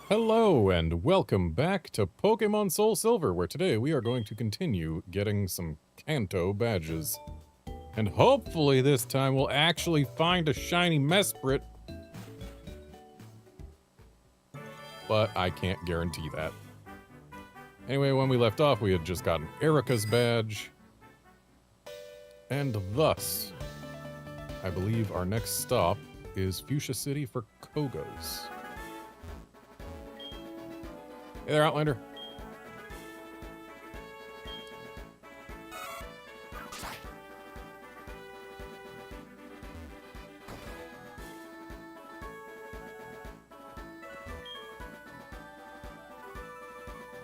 Hello and welcome back to Pokémon SoulSilver, where today we are going to continue getting some Kanto badges. And hopefully this time we'll actually find a shiny Mesprit. But I can't guarantee that. Anyway, when we left off, we had just gotten Erica's badge. And thus, I believe our next stop is Fuchsia City for Kogos. Hey there, Outlander.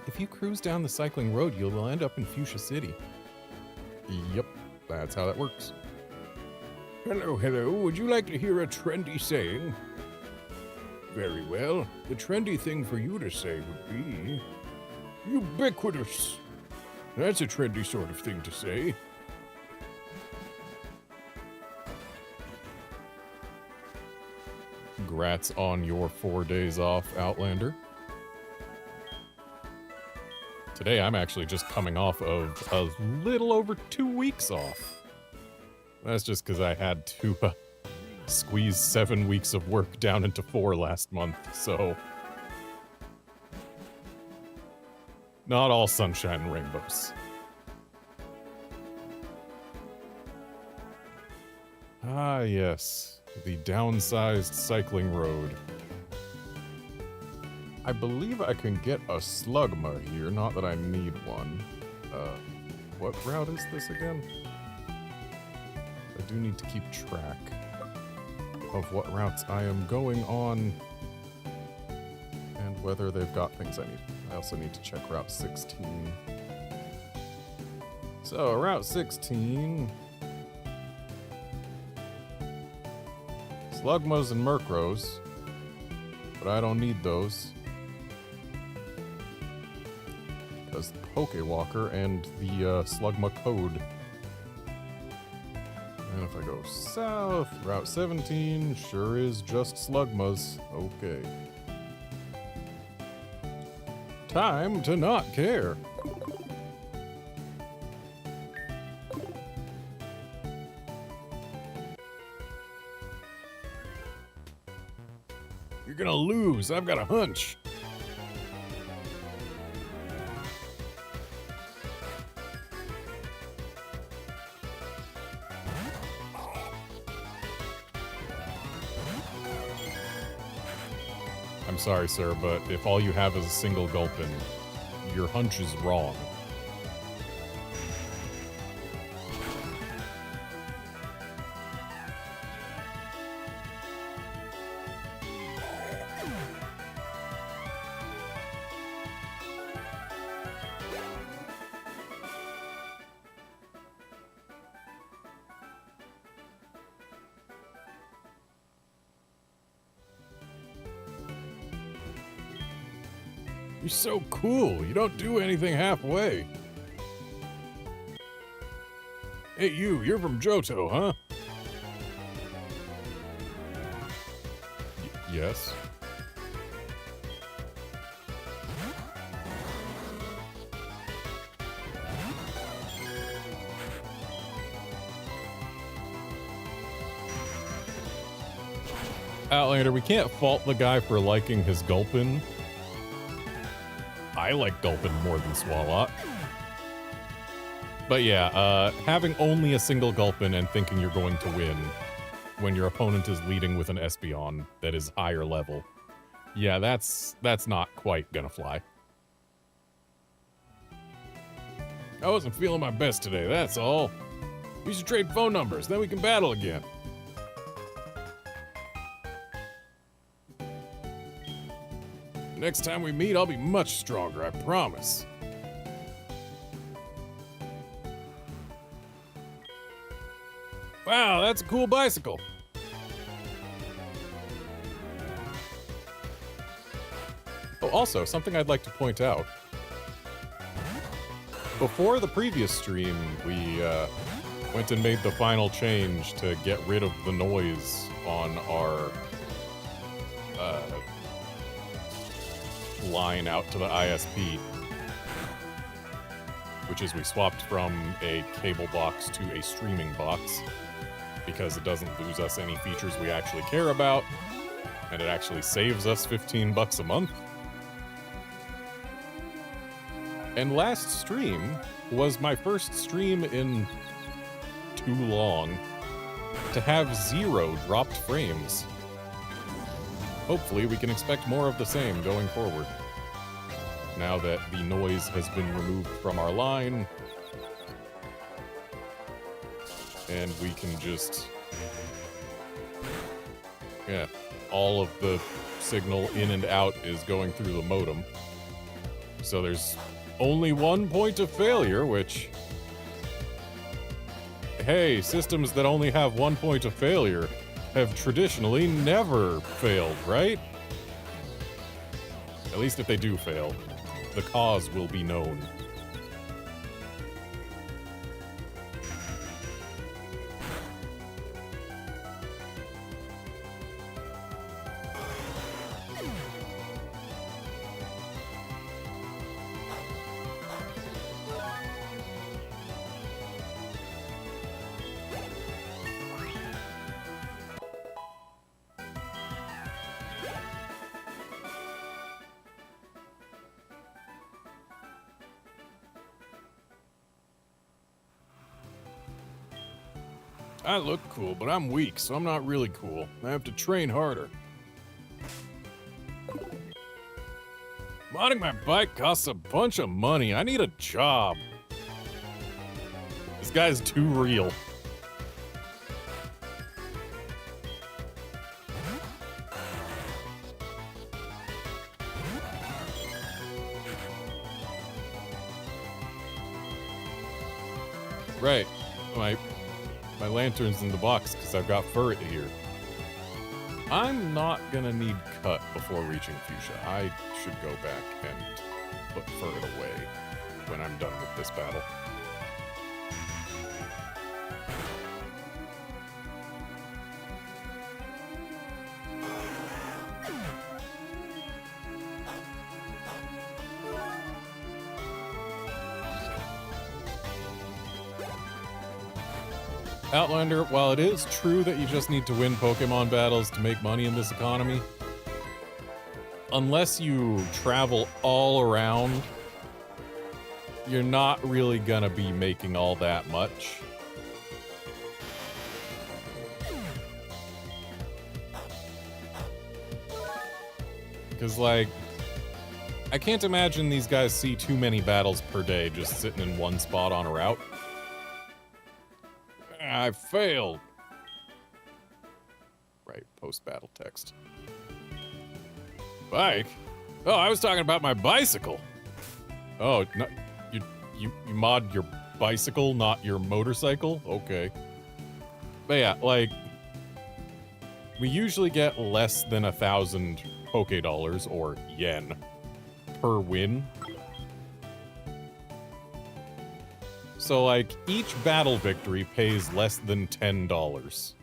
If you cruise down the cycling road, you will end up in Fuchsia City. Yep, that's how that works. Hello, hello. Would you like to hear a trendy saying? Very well. The trendy thing for you to say would be ubiquitous. That's a trendy sort of thing to say. Congrats on your 4 days off, Outlander. Today I'm actually just coming off of a little over 2 weeks off. That's just because I had to squeeze 7 weeks of work down into 4 last month, so... Not all sunshine and rainbows. Ah, yes. The downsized cycling road. I believe I can get a Slugma here, not that I need one. What route is this again? I do need to keep track of what routes I am going on and whether they've got things I need. I also need to check Route 16. So, Route 16... Slugmas and Murkrows, but I don't need those. Because the Pokewalker and the Slugma code. And if I go south, Route 17 sure is just Slugmas. Okay. Time to not care. You're gonna lose. I've got a hunch. I'm sorry, sir, but if all you have is a single Gulpin, your hunch is wrong. You're so cool. You don't do anything halfway. Hey, you're from Johto, huh? Yes. Outlander, we can't fault the guy for liking his Gulpin. I like Gulpin more than Swalot. But yeah, having only a single Gulpin and thinking you're going to win when your opponent is leading with an Espeon that is higher level. Yeah, that's not quite gonna fly. I wasn't feeling my best today, that's all. We should trade phone numbers, then we can battle again. Next time we meet, I'll be much stronger, I promise. Wow, that's a cool bicycle. Oh, also, something I'd like to point out. Before the previous stream, we went and made the final change to get rid of the noise on our line out to the ISP, which is we swapped from a cable box to a streaming box because it doesn't lose us any features we actually care about, and it actually saves us 15 bucks a month. And last stream was my first stream in too long to have 0 dropped frames. Hopefully we can expect more of the same going forward. Now that the noise has been removed from our line, and we can just... yeah, all of the signal in and out is going through the modem. So there's only one point of failure, which... hey, systems that only have one point of failure have traditionally never failed, right? At least if they do fail, the cause will be known. I look cool, but I'm weak, so I'm not really cool. I have to train harder. Modding my bike costs a bunch of money. I need a job. This guy's too real. Right. My lantern's in the box because I've got Furret here. I'm not gonna need cut before reaching Fuchsia. I should go back and put Furret away when I'm done with this battle. Outlander, while it is true that you just need to win Pokemon battles to make money in this economy, unless you travel all around, you're not really gonna be making all that much. Because, like, I can't imagine these guys see too many battles per day just sitting in one spot on a route. I failed. Right, post-battle text. Bike? Oh, I was talking about my bicycle. Oh, no, you mod your bicycle, not your motorcycle? Okay. But yeah, like, we usually get less than 1,000 Poké-dollars, or yen, per win. So, like, each battle victory pays less than $10.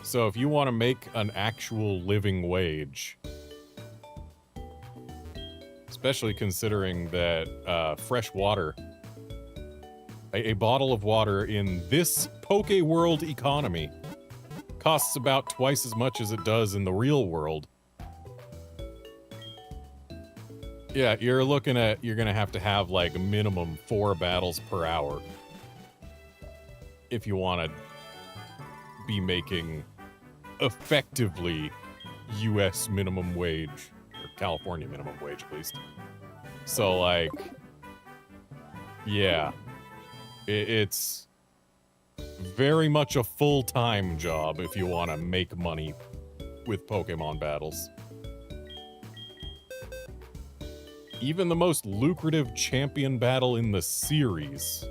So if you want to make an actual living wage, especially considering that fresh water, a bottle of water in this Poke World economy costs about twice as much as it does in the real world. Yeah, you're looking at, you're gonna have to have like a minimum 4 battles per hour if you want to be making effectively US minimum wage, or California minimum wage at least. So like, yeah, it's very much a full-time job if you want to make money with Pokemon battles. Even the most lucrative champion battle in the series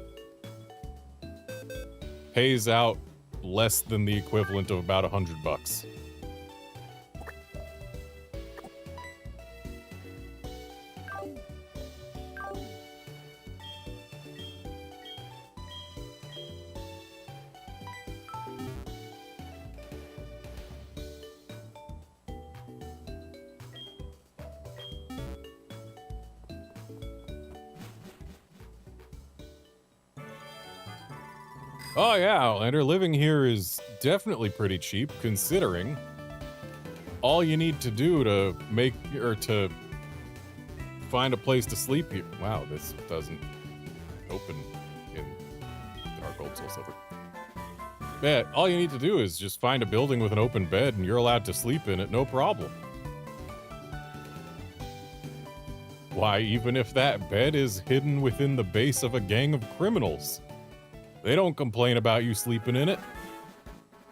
pays out less than the equivalent of about $100. Oh yeah, Outlander, living here is definitely pretty cheap, considering all you need to do to to find a place to sleep here. Wow, this doesn't open in Dark Old SoulSilver. Yeah, all you need to do is just find a building with an open bed and you're allowed to sleep in it, no problem. Why, even if that bed is hidden within the base of a gang of criminals, they don't complain about you sleeping in it.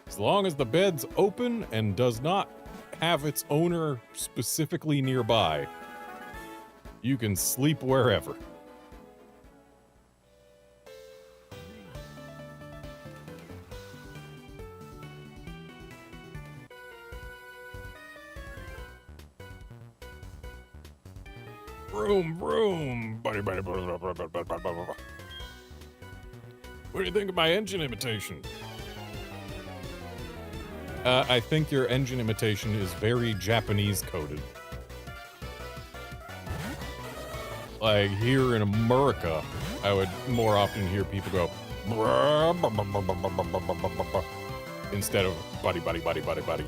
As long as the bed's open and does not have its owner specifically nearby, you can sleep wherever. Vroom, vroom. What do you think of my engine imitation? I think your engine imitation is very Japanese coded. Like here in America, I would more often hear people go instead of buddy, buddy, buddy, buddy, buddy.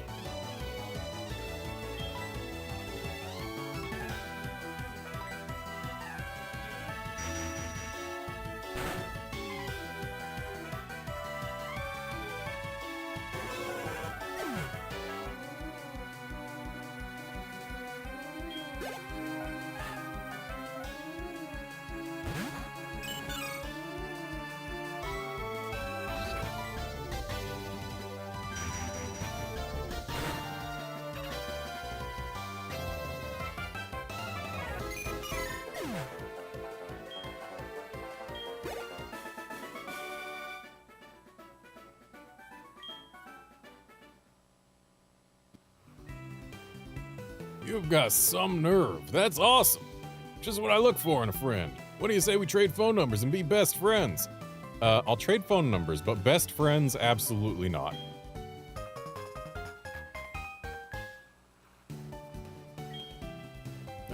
You've got some nerve. That's awesome. Just what I look for in a friend. What do you say we trade phone numbers and be best friends? I'll trade phone numbers, but best friends, absolutely not.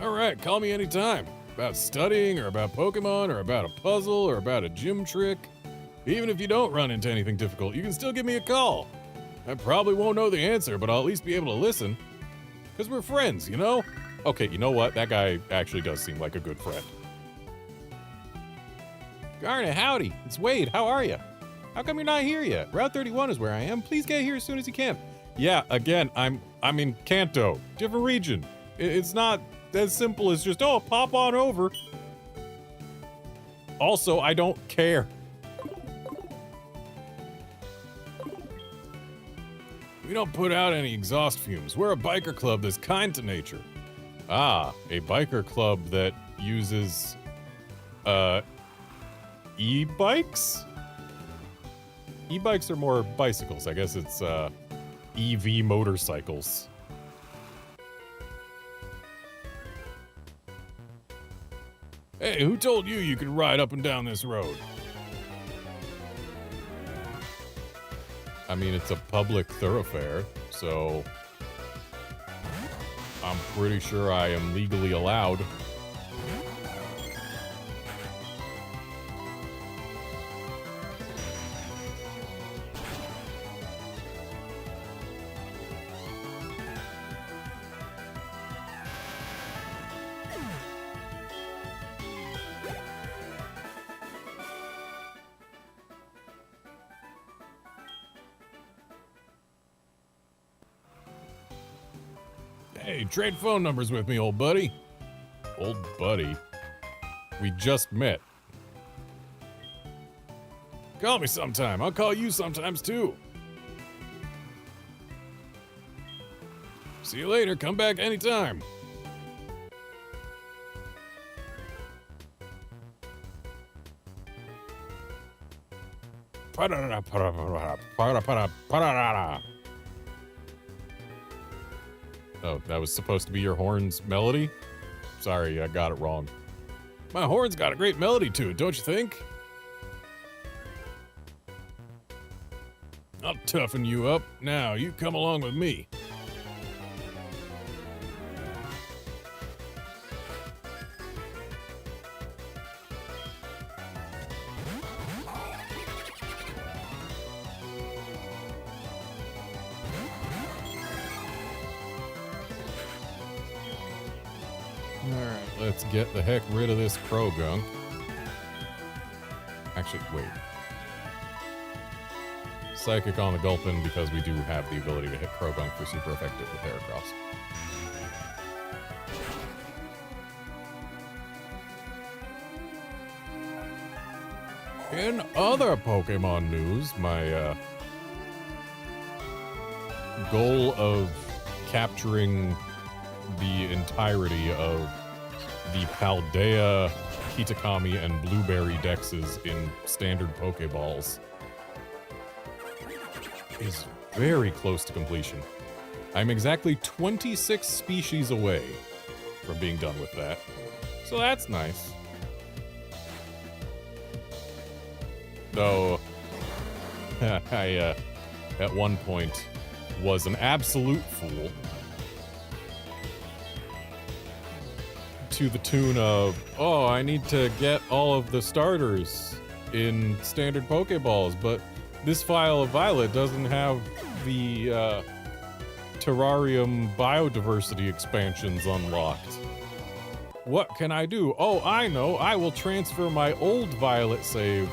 All right, call me anytime. About studying, or about Pokemon, or about a puzzle, or about a gym trick. Even if you don't run into anything difficult, you can still give me a call. I probably won't know the answer, but I'll at least be able to listen. Because we're friends, you know? Okay, you know what? That guy actually does seem like a good friend. Garnet, howdy. It's Wade. How are you? How come you're not here yet? Route 31 is where I am. Please get here as soon as you can. Yeah, again, I'm in Kanto. Different region. It's not as simple as just, oh, pop on over. Also, I don't care. We don't put out any exhaust fumes. We're a biker club that's kind to nature. Ah, a biker club that uses, e-bikes? E-bikes are more bicycles. I guess it's, EV motorcycles. Hey, who told you you could ride up and down this road? I mean, it's a public thoroughfare, so I'm pretty sure I am legally allowed. Hey, trade phone numbers with me, old buddy. Old buddy? We just met. Call me sometime. I'll call you sometimes, too. See you later. Come back anytime. Oh, that was supposed to be your horn's melody? Sorry, I got it wrong. My horn's got a great melody to it, don't you think? I'll toughen you up. Now, you come along with me. let's get the heck rid of this Krogunk. Actually, wait. Psychic on the Gulpin because we do have the ability to hit Krogunk for super effective with Heracross. In other Pokemon news, my goal of capturing the entirety of the Paldea, Kitakami, and Blueberry dexes in standard Pokeballs is very close to completion. I'm exactly 26 species away from being done with that, so that's nice. Though, I, at one point, was an absolute fool. To the tune of, oh, I need to get all of the starters in standard Pokeballs, but this file of Violet doesn't have the Terrarium biodiversity expansions unlocked. What can I do? Oh, I know. I will transfer my old Violet save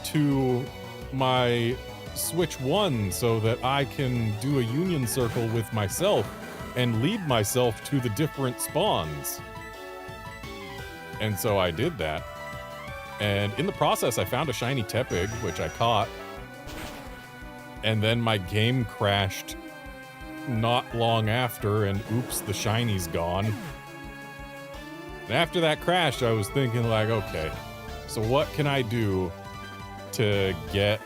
to my Switch 1 so that I can do a union circle with myself and lead myself to the different spawns. And so I did that. And in the process, I found a shiny Tepig, which I caught. And then my game crashed not long after, and oops, the shiny's gone. And after that crash, I was thinking like, okay, so what can I do to get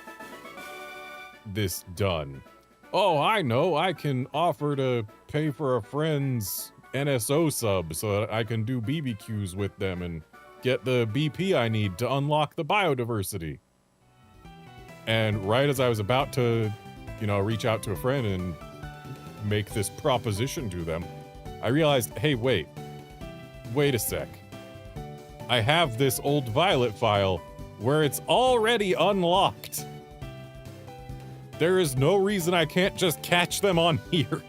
this done? Oh, I know, I can offer to pay for a friend's NSO sub so that I can do BBQs with them and get the BP I need to unlock the biodiversity. And right as I was about to, you know, reach out to a friend and make this proposition to them, I realized, hey, wait a sec. I have this old Violet file where it's already unlocked. There is no reason I can't just catch them on here.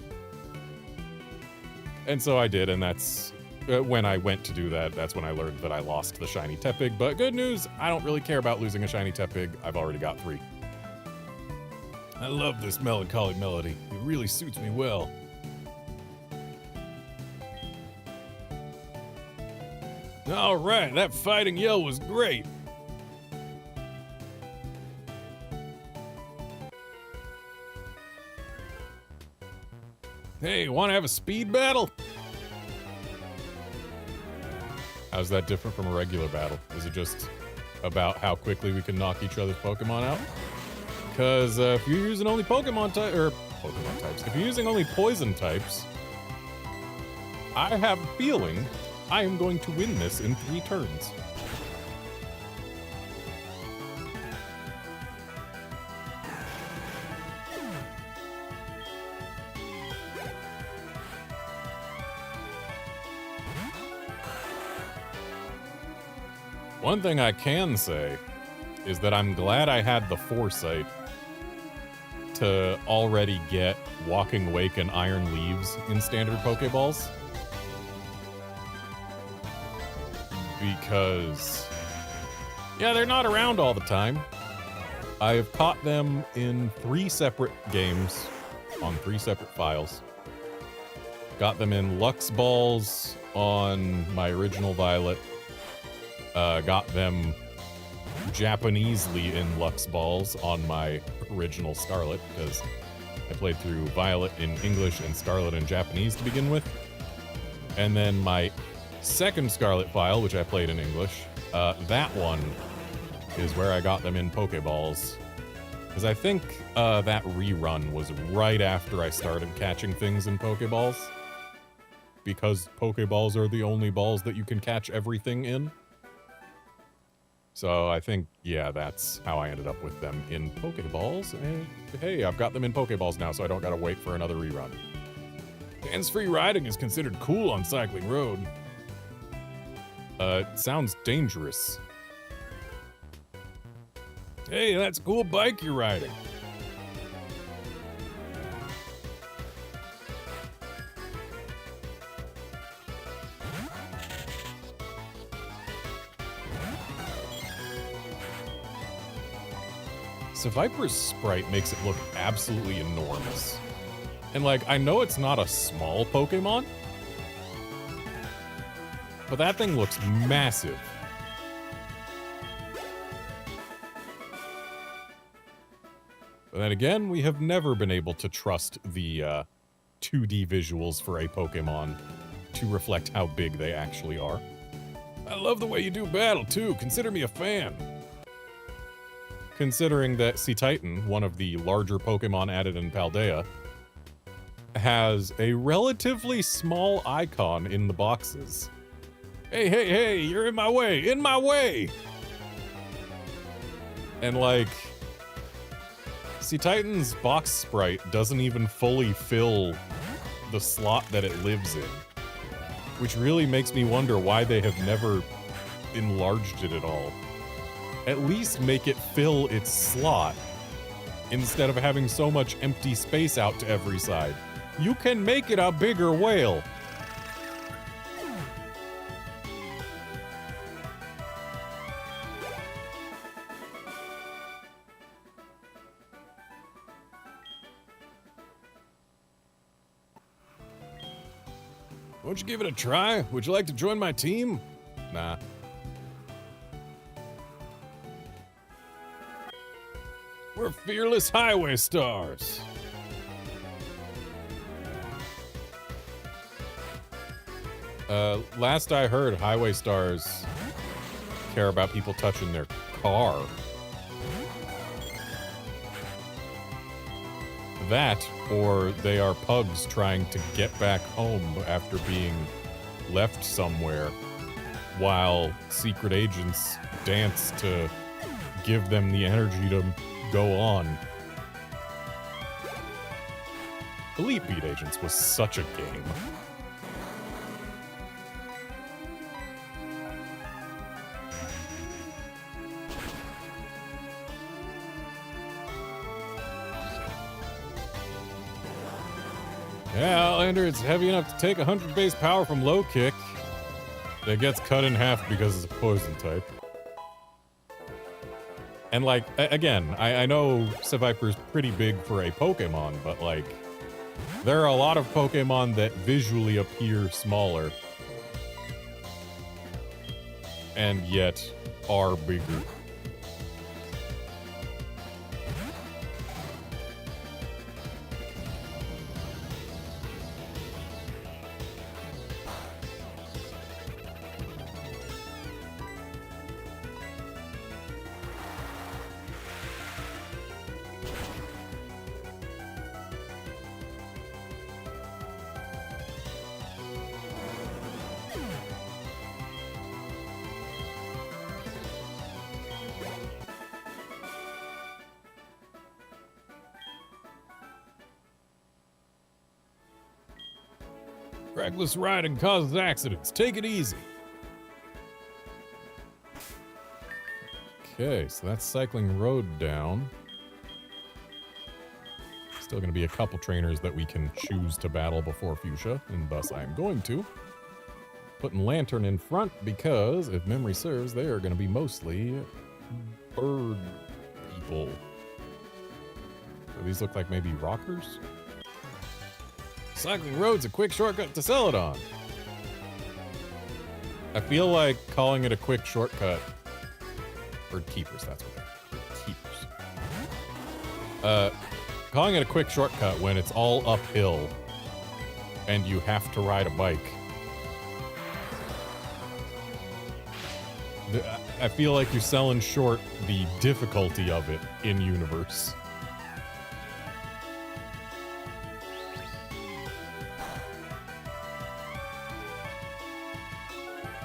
And so I did, and that's when I went to do that, that's when I learned that I lost the shiny Tepig. But good news, I don't really care about losing a shiny Tepig. I've already got 3. I love this melancholy melody. It really suits me well. All right, that fighting yell was great. Hey, want to have a speed battle? How's that different from a regular battle? Is it just about how quickly we can knock each other's Pokemon out? Because if you're using only Pokemon types, if you're using only poison types, I have a feeling I am going to win this in 3 turns. One thing I can say is that I'm glad I had the foresight to already get Walking Wake and Iron Leaves in standard Pokeballs. Because, yeah, they're not around all the time. I've caught them in 3 separate games on 3 separate files. Got them in Lux Balls on my original Violet. Got them Japanesely in Lux Balls on my original Scarlet, because I played through Violet in English and Scarlet in Japanese to begin with. And then my second Scarlet file, which I played in English, that one is where I got them in Pokeballs. Because I think that rerun was right after I started catching things in Pokeballs. Because Pokeballs are the only balls that you can catch everything in. So I think, yeah, that's how I ended up with them in Pokeballs. And hey, I've got them in Pokeballs now, so I don't gotta wait for another rerun. Hands-free riding is considered cool on Cycling Road. It sounds dangerous. Hey, that's a cool bike you're riding. Seviper's sprite makes it look absolutely enormous. And like, I know it's not a small Pokemon, but that thing looks massive. But then again, we have never been able to trust the 2D visuals for a Pokemon to reflect how big they actually are. I love the way you do battle, too. Consider me a fan. Considering that Sea Titan, one of the larger Pokemon added in Paldea, has a relatively small icon in the boxes. Hey, hey, hey, you're in my way! In my way! And like, Sea Titan's box sprite doesn't even fully fill the slot that it lives in, which really makes me wonder why they have never enlarged it at all. At least make it fill its slot instead of having so much empty space out to every side. You can make it a bigger whale. Won't you give it a try? Would you like to join my team? Nah. We're fearless highway stars. Last I heard, highway stars care about people touching their car. That, or they are pugs trying to get back home after being left somewhere, while secret agents dance to give them the energy to go on. Elite Beat Agents was such a game. Yeah, Outlander, it's heavy enough to take 100 base power from low kick. That gets cut in half because it's a poison type. And like, again, I know Seviper's pretty big for a Pokemon, but like, there are a lot of Pokemon that visually appear smaller and yet are bigger. Reckless riding causes accidents. Take it easy. Okay, so that's cycling road down. Still going to be a couple trainers that we can choose to battle before Fuchsia, and thus I am going to. Putting Lantern in front because, if memory serves, they are going to be mostly bird people. So these look like maybe rockers? Cycling road's a quick shortcut to Celadon. I feel like calling it a quick shortcut. Bird keepers, that's what they're. Keepers. Calling it a quick shortcut when it's all uphill and you have to ride a bike. I feel like you're selling short the difficulty of it in universe.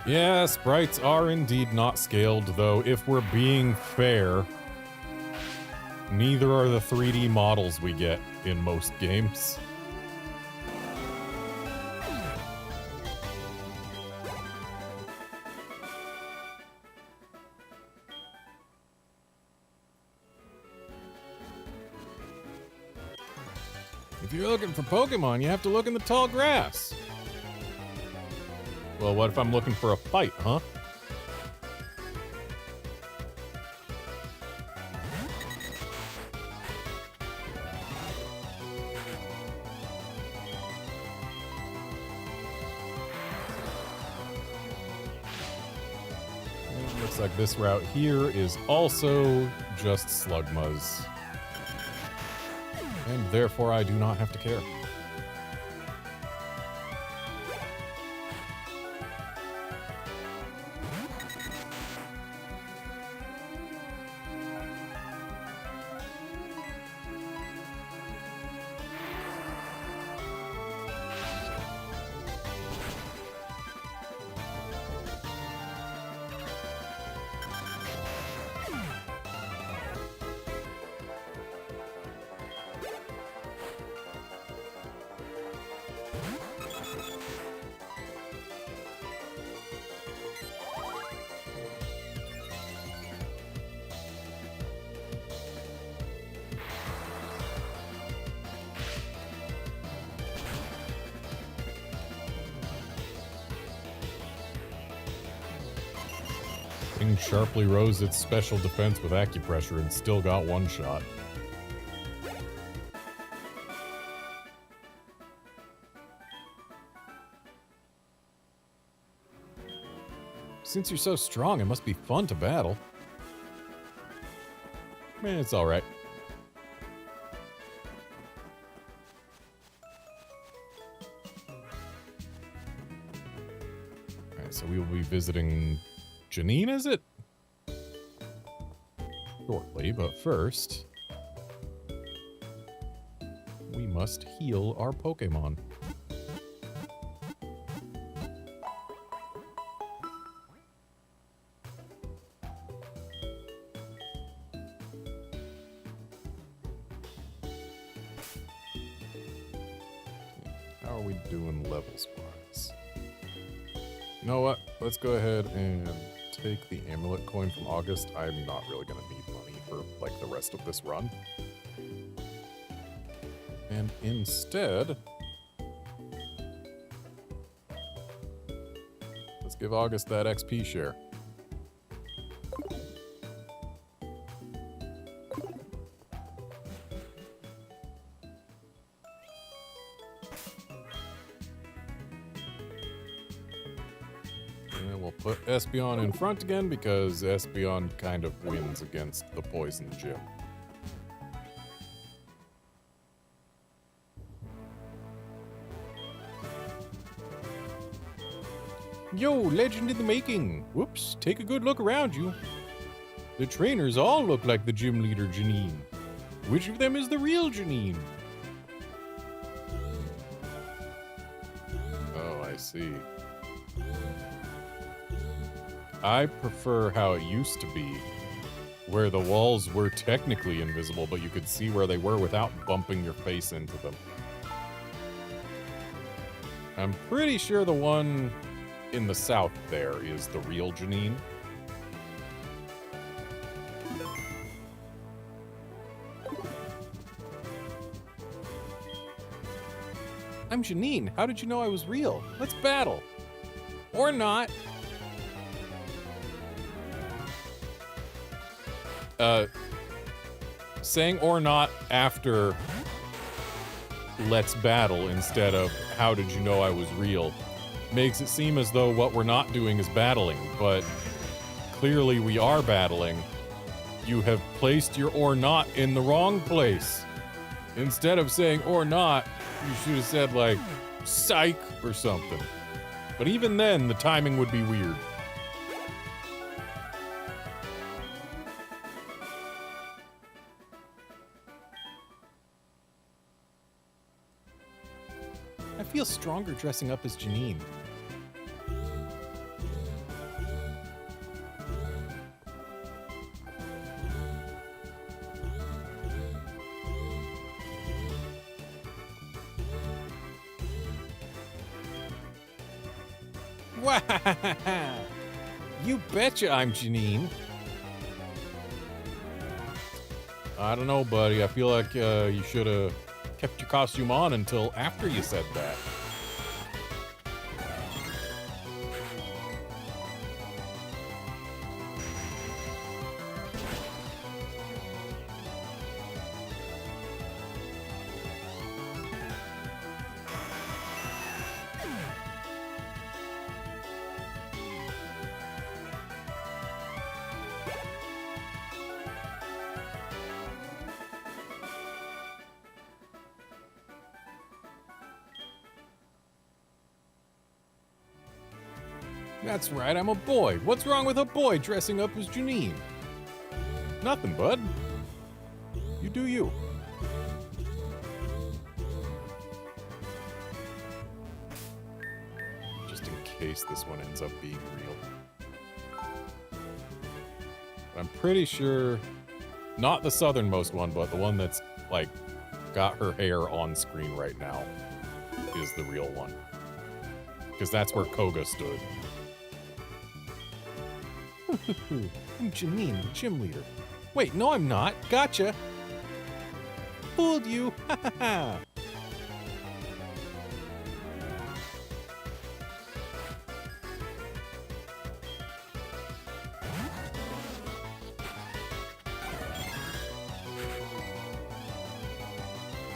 Yeah, sprites are indeed not scaled, though if we're being fair, neither are the 3D models we get in most games. If you're looking for Pokemon, you have to look in the tall grass. Well, what if I'm looking for a fight, huh? Looks like this route here is also just Slugmas. And therefore I do not have to care. Thing sharply rose its special defense with acupressure and still got one shot. Since you're so strong, it must be fun to battle. Man, it's alright. Alright, so we will be visiting Janine, is it? Shortly, but first, we must heal our Pokemon. How are we doing levels-wise? You know what? Let's go ahead and take the amulet coin from August. I'm not really going to need money for, like, the rest of this run. And instead, let's give August that XP share. And we'll put Espeon in front again because Espeon kind of wins against the Poison Gym. Yo, legend in the making! Whoops, take a good look around you. The trainers all look like the gym leader Janine. Which of them is the real Janine? Oh, I see. I prefer how it used to be, where the walls were technically invisible, but you could see where they were without bumping your face into them. I'm pretty sure the one in the south there is the real Janine. I'm Janine. How did you know I was real? Let's battle. Or not. Saying or not after let's battle instead of how did you know I was real makes it seem as though what we're not doing is battling, but clearly we are battling. You have placed your or not in the wrong place. Instead of saying or not, you should have said like psych or something. But even then, the timing would be weird. I feel stronger dressing up as Janine. Wow! You betcha I'm Janine. I don't know, buddy. I feel like you should have kept your costume on until after you said that. That's right, I'm a boy. What's wrong with a boy dressing up as Janine? Nothing, bud. You do you. Just in case this one ends up being real. I'm pretty sure, not the southernmost one, but the one that's, like, got her hair on screen right now is the real one. Because that's where Koga stood. I'm Janine, the gym leader. Wait, no I'm not. Gotcha. Fooled you. Ha ha ha.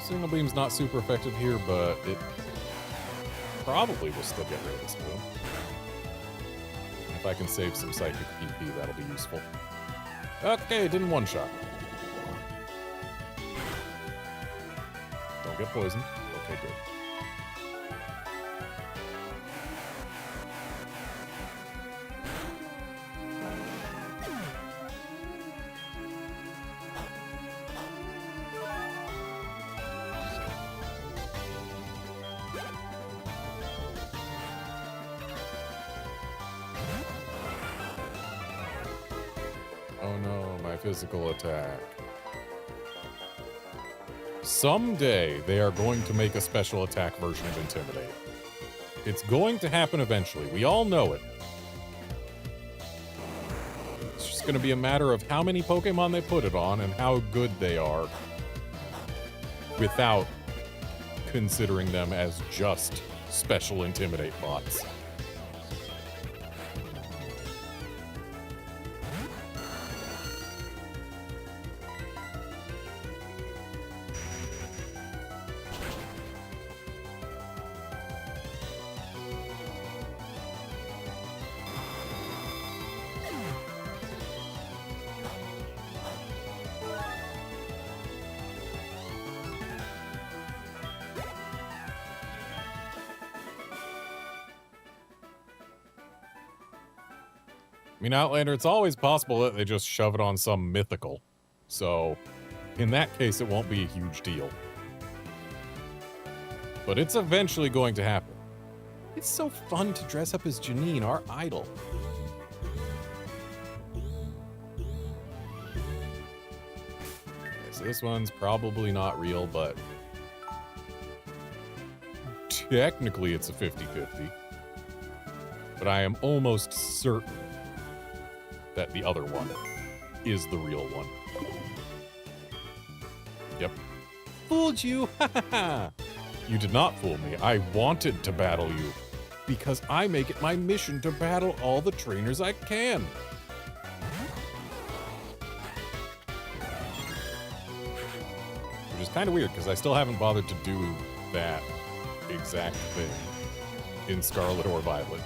Signal Beam's not super effective here, but it probably will still get rid of this move. If I can save some psychic PP, that'll be useful. Okay, it didn't one-shot. Don't get poisoned. Okay, good. Oh no, my physical attack. Someday, they are going to make a special attack version of Intimidate. It's going to happen eventually. We all know it. It's just going to be a matter of how many Pokemon they put it on and how good they are without considering them as just special Intimidate bots. I mean, Outlander, it's always possible that they just shove it on some mythical. So, in that case, it won't be a huge deal. But it's eventually going to happen. It's so fun to dress up as Janine, our idol. Okay, so this one's probably not real, but technically it's a 50-50. But I am almost certain that the other one is the real one. Yep. Fooled you! Ha ha ha! You did not fool me. I wanted to battle you. Because I make it my mission to battle all the trainers I can. Which is kind of weird, because I still haven't bothered to do that exact thing in Scarlet or Violet.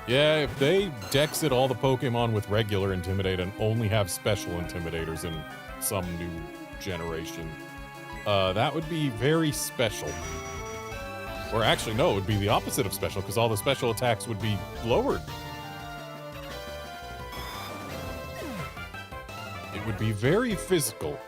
Yeah, if they dexit all the Pokemon with regular Intimidate and only have special Intimidators in some new generation, that would be very special. Or actually, no, it would be the opposite of special, because all the special attacks would be lowered. It would be very physical.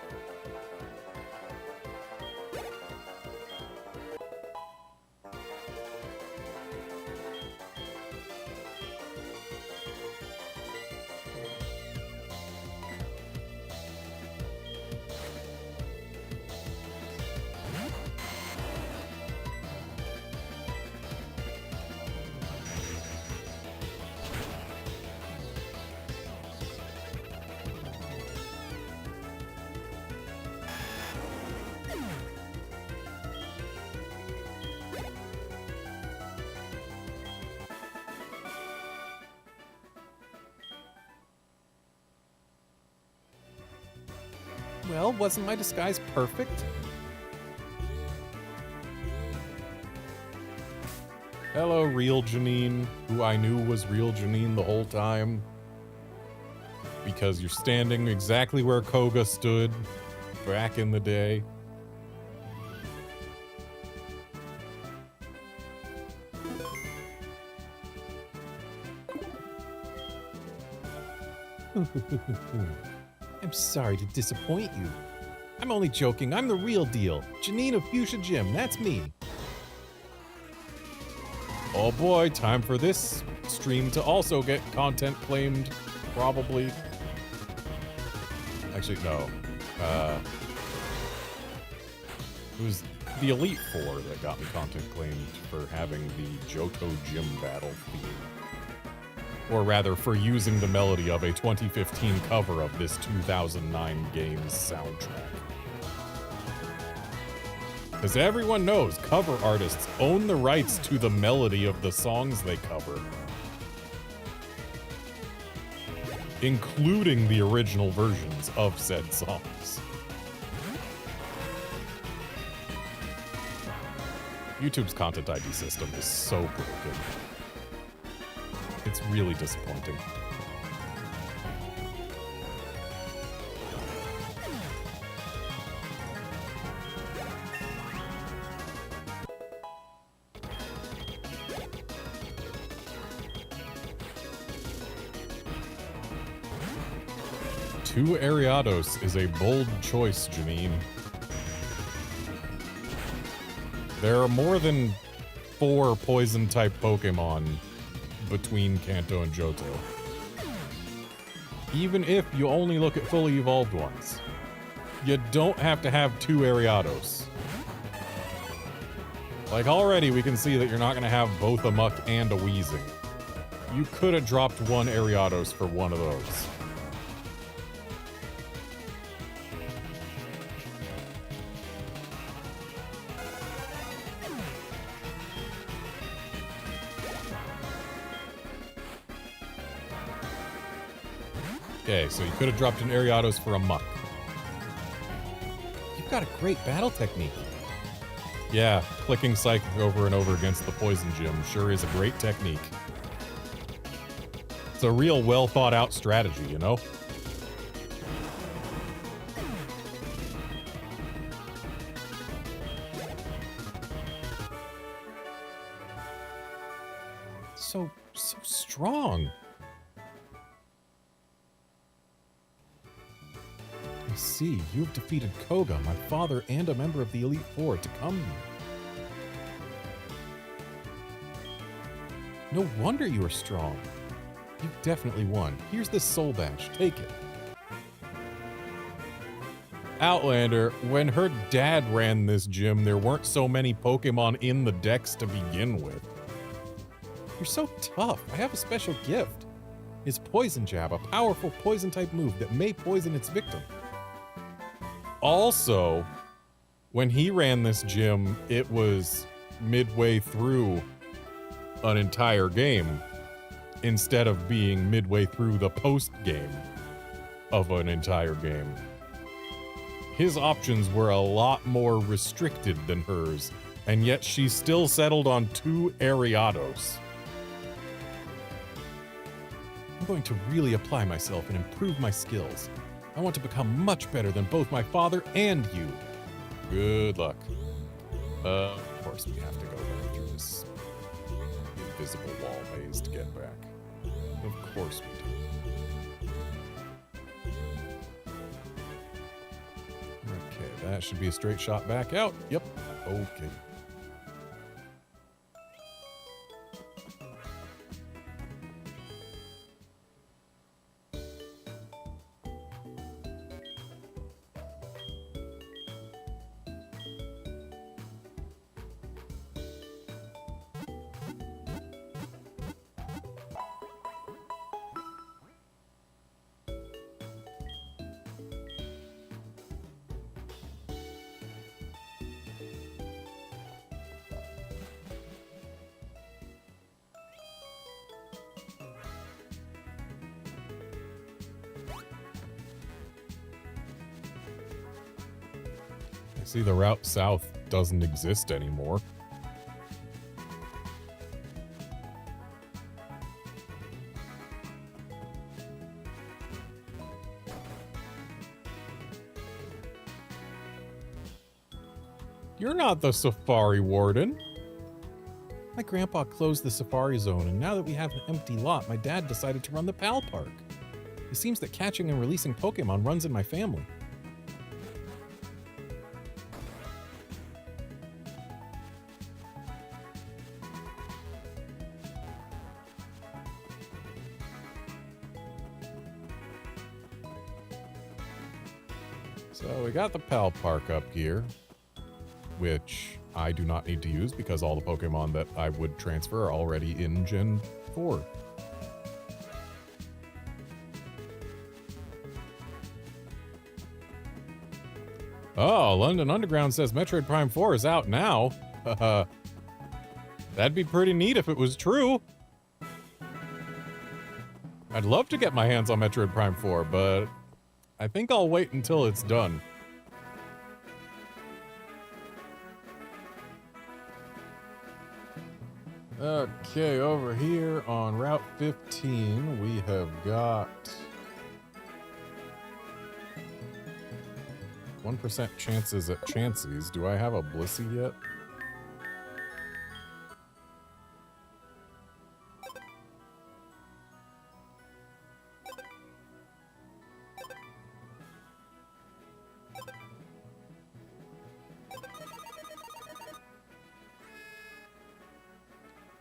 Well, wasn't my disguise perfect? Hello, real Janine, who I knew was real Janine the whole time. because you're standing exactly where Koga stood back in the day. I'm sorry to disappoint you. I'm only joking. I'm the real deal. Janine of Fuchsia Gym. That's me. Oh boy, time for this stream to also get content claimed. Probably. Actually, no. It was the Elite Four that got me content claimed for having the Johto Gym battle theme. Or rather, for using the melody of a 2015 cover of this 2009 game's soundtrack. Because everyone knows cover artists own the rights to the melody of the songs they cover. Including the original versions of said songs. YouTube's Content ID system is so broken. It's really disappointing. Two Ariados is a bold choice, Janine. There are more than 4 poison-type Pokemon between Kanto and Johto. Even if you only look at fully evolved ones. You don't have to have 2 Ariados. Like, already we can see that you're not going to have both a Muck and a Weezing. You could have dropped 1 Ariados for one of those. Okay, so you could have dropped an Ariados for a Muck. You've got a great battle technique. Yeah, clicking Psychic over and over against the Poison Gym sure is a great technique. It's a real well thought out strategy, you know? So strong. I see. You have defeated Koga, my father, and a member of the Elite Four to come here. No wonder you are strong. You definitely won. Here's this soul badge. Take it. Outlander, when her dad ran this gym, there weren't so many Pokemon in the decks to begin with. You're so tough. I have a special gift. It's Poison Jab, a powerful poison-type move that may poison its victim. Also, when he ran this gym, it was midway through an entire game instead of being midway through the post-game of an entire game. His options were a lot more restricted than hers, and yet she still settled on 2 Ariados. I'm going to really apply myself and improve my skills. I want to become much better than both my father and you. Good luck. Of course we have to go back through this invisible wall maze to get back. Of course we do. Okay, that should be a straight shot back out. Yep. Okay. See, the route south doesn't exist anymore. You're not the safari warden. My grandpa closed the safari zone, and now that we have an empty lot, my dad decided to run the Pal Park. It seems that catching and releasing Pokemon runs in my family. So we got the Pal Park up here, which I do not need to use because all the Pokemon that I would transfer are already in Gen 4. Oh, London Underground says Metroid Prime 4 is out now. That'd be pretty neat if it was true. I'd love to get my hands on Metroid Prime 4, but I think I'll wait until it's done. Okay, over here on Route 15, we have got 1% chances at Chansey's. Do I have a Blissey yet?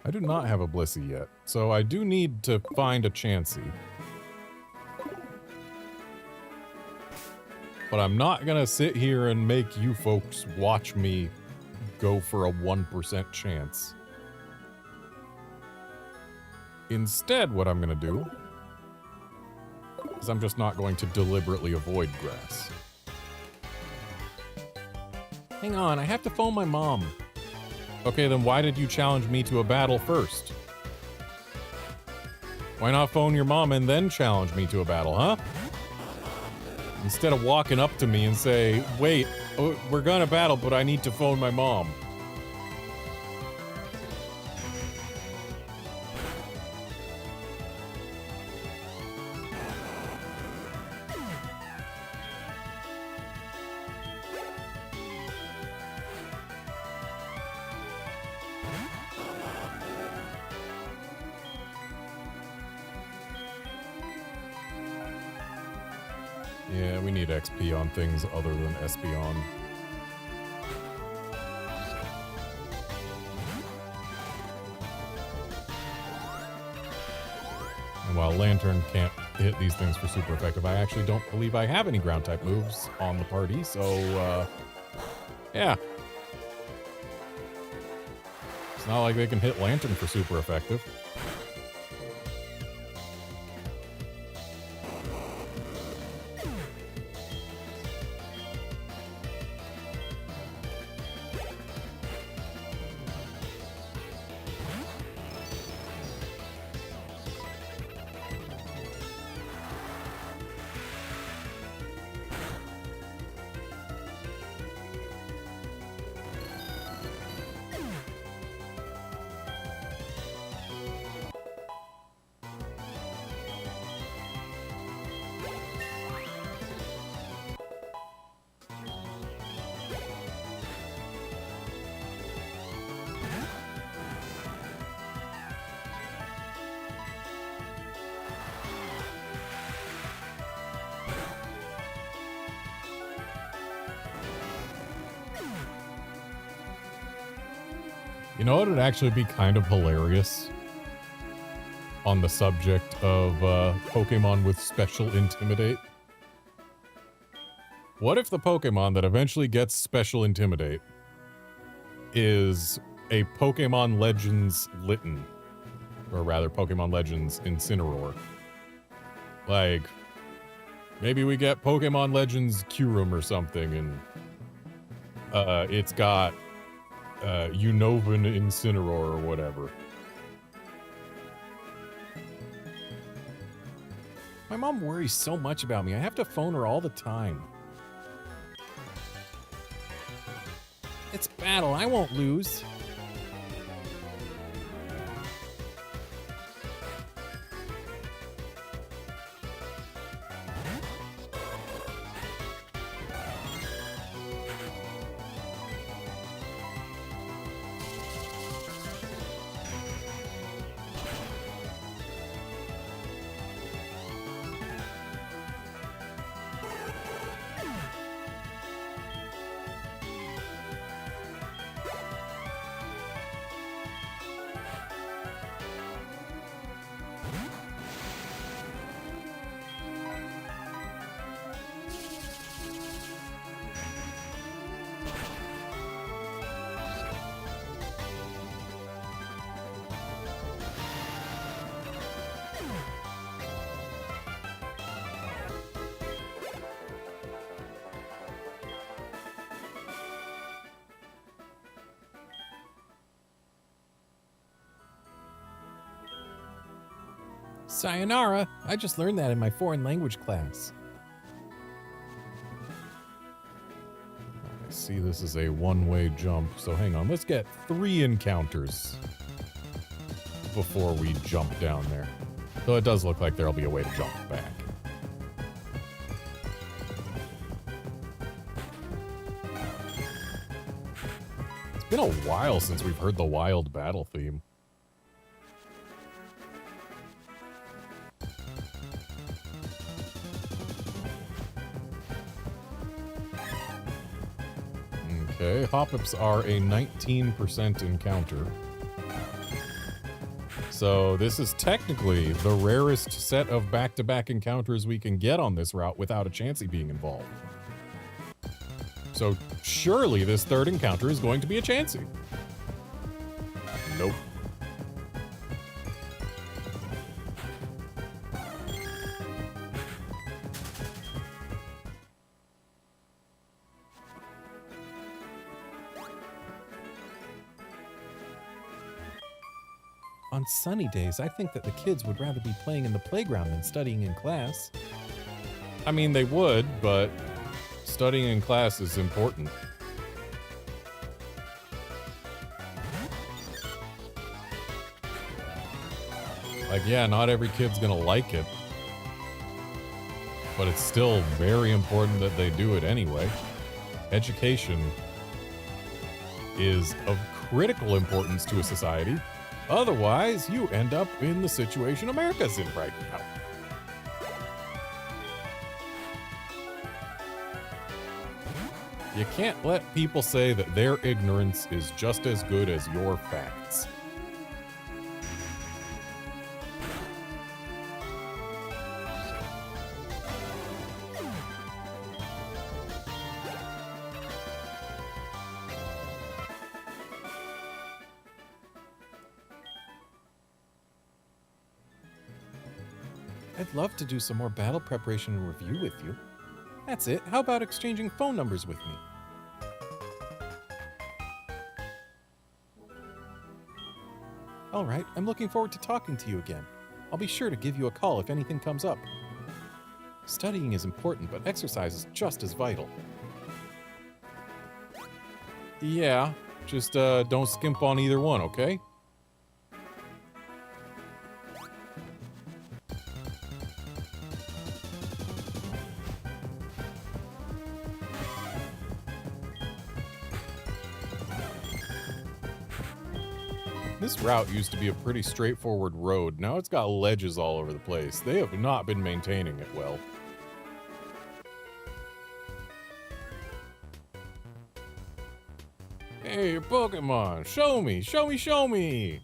I do not have a Blissey yet, so I do need to find a Chansey. But I'm not gonna sit here and make you folks watch me go for a 1% chance. Instead, what I'm gonna do is I'm just not going to deliberately avoid grass. Hang on, I have to phone my mom. Okay, then why did you challenge me to a battle first? Why not phone your mom and then challenge me to a battle, huh? Instead of walking up to me and say, wait, we're gonna battle, but I need to phone my mom. Yeah, we need XP on things other than Espeon. And while Lantern can't hit these things for super effective, I actually don't believe I have any ground type moves on the party, so yeah. It's not like they can hit Lantern for super effective. You know what would actually be kind of hilarious on the subject of Pokemon with Special Intimidate? What if the Pokemon that eventually gets Special Intimidate is a Pokemon Legends Litten? Or rather, Pokemon Legends Incineroar. Like, maybe we get Pokemon Legends Kyurem or something, and it's got Unova Incineroar or whatever. My mom worries so much about me. I have to phone her all the time. It's battle. I won't lose. Sayonara. I just learned that in my foreign language class. I see this is a one-way jump, so hang on. Let's get 3 encounters before we jump down there. So it does look like there'll be a way to jump back. It's been a while since we've heard the wild battle theme. Okay, Hop-Ups are a 19% encounter. So this is technically the rarest set of back-to-back encounters we can get on this route without a Chansey being involved. So surely this 3rd encounter is going to be a Chansey. Nope. On sunny days, I think that the kids would rather be playing in the playground than studying in class. I mean, they would, but studying in class is important. Like, yeah, not every kid's gonna like it, but it's still very important that they do it anyway. Education is of critical importance to a society. Otherwise, you end up in the situation America's in right now. You can't let people say that their ignorance is just as good as your facts. I'd love to do some more battle preparation and review with you. That's it. How about exchanging phone numbers with me? All right, I'm looking forward to talking to you again. I'll be sure to give you a call if anything comes up. Studying is important, but exercise is just as vital. Yeah, just don't skimp on either one, okay? This route used to be a pretty straightforward road. Now it's got ledges all over the place. They have not been maintaining it well. Hey, Pokemon, show me, show me, show me!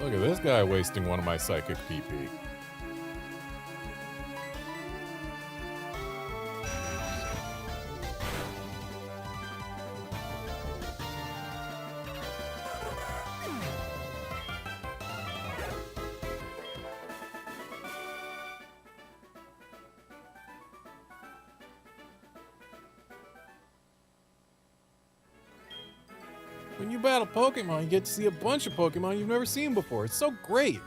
Look at this guy wasting one of my psychic PP. When you battle Pokemon, you get to see a bunch of Pokemon you've never seen before. It's so great.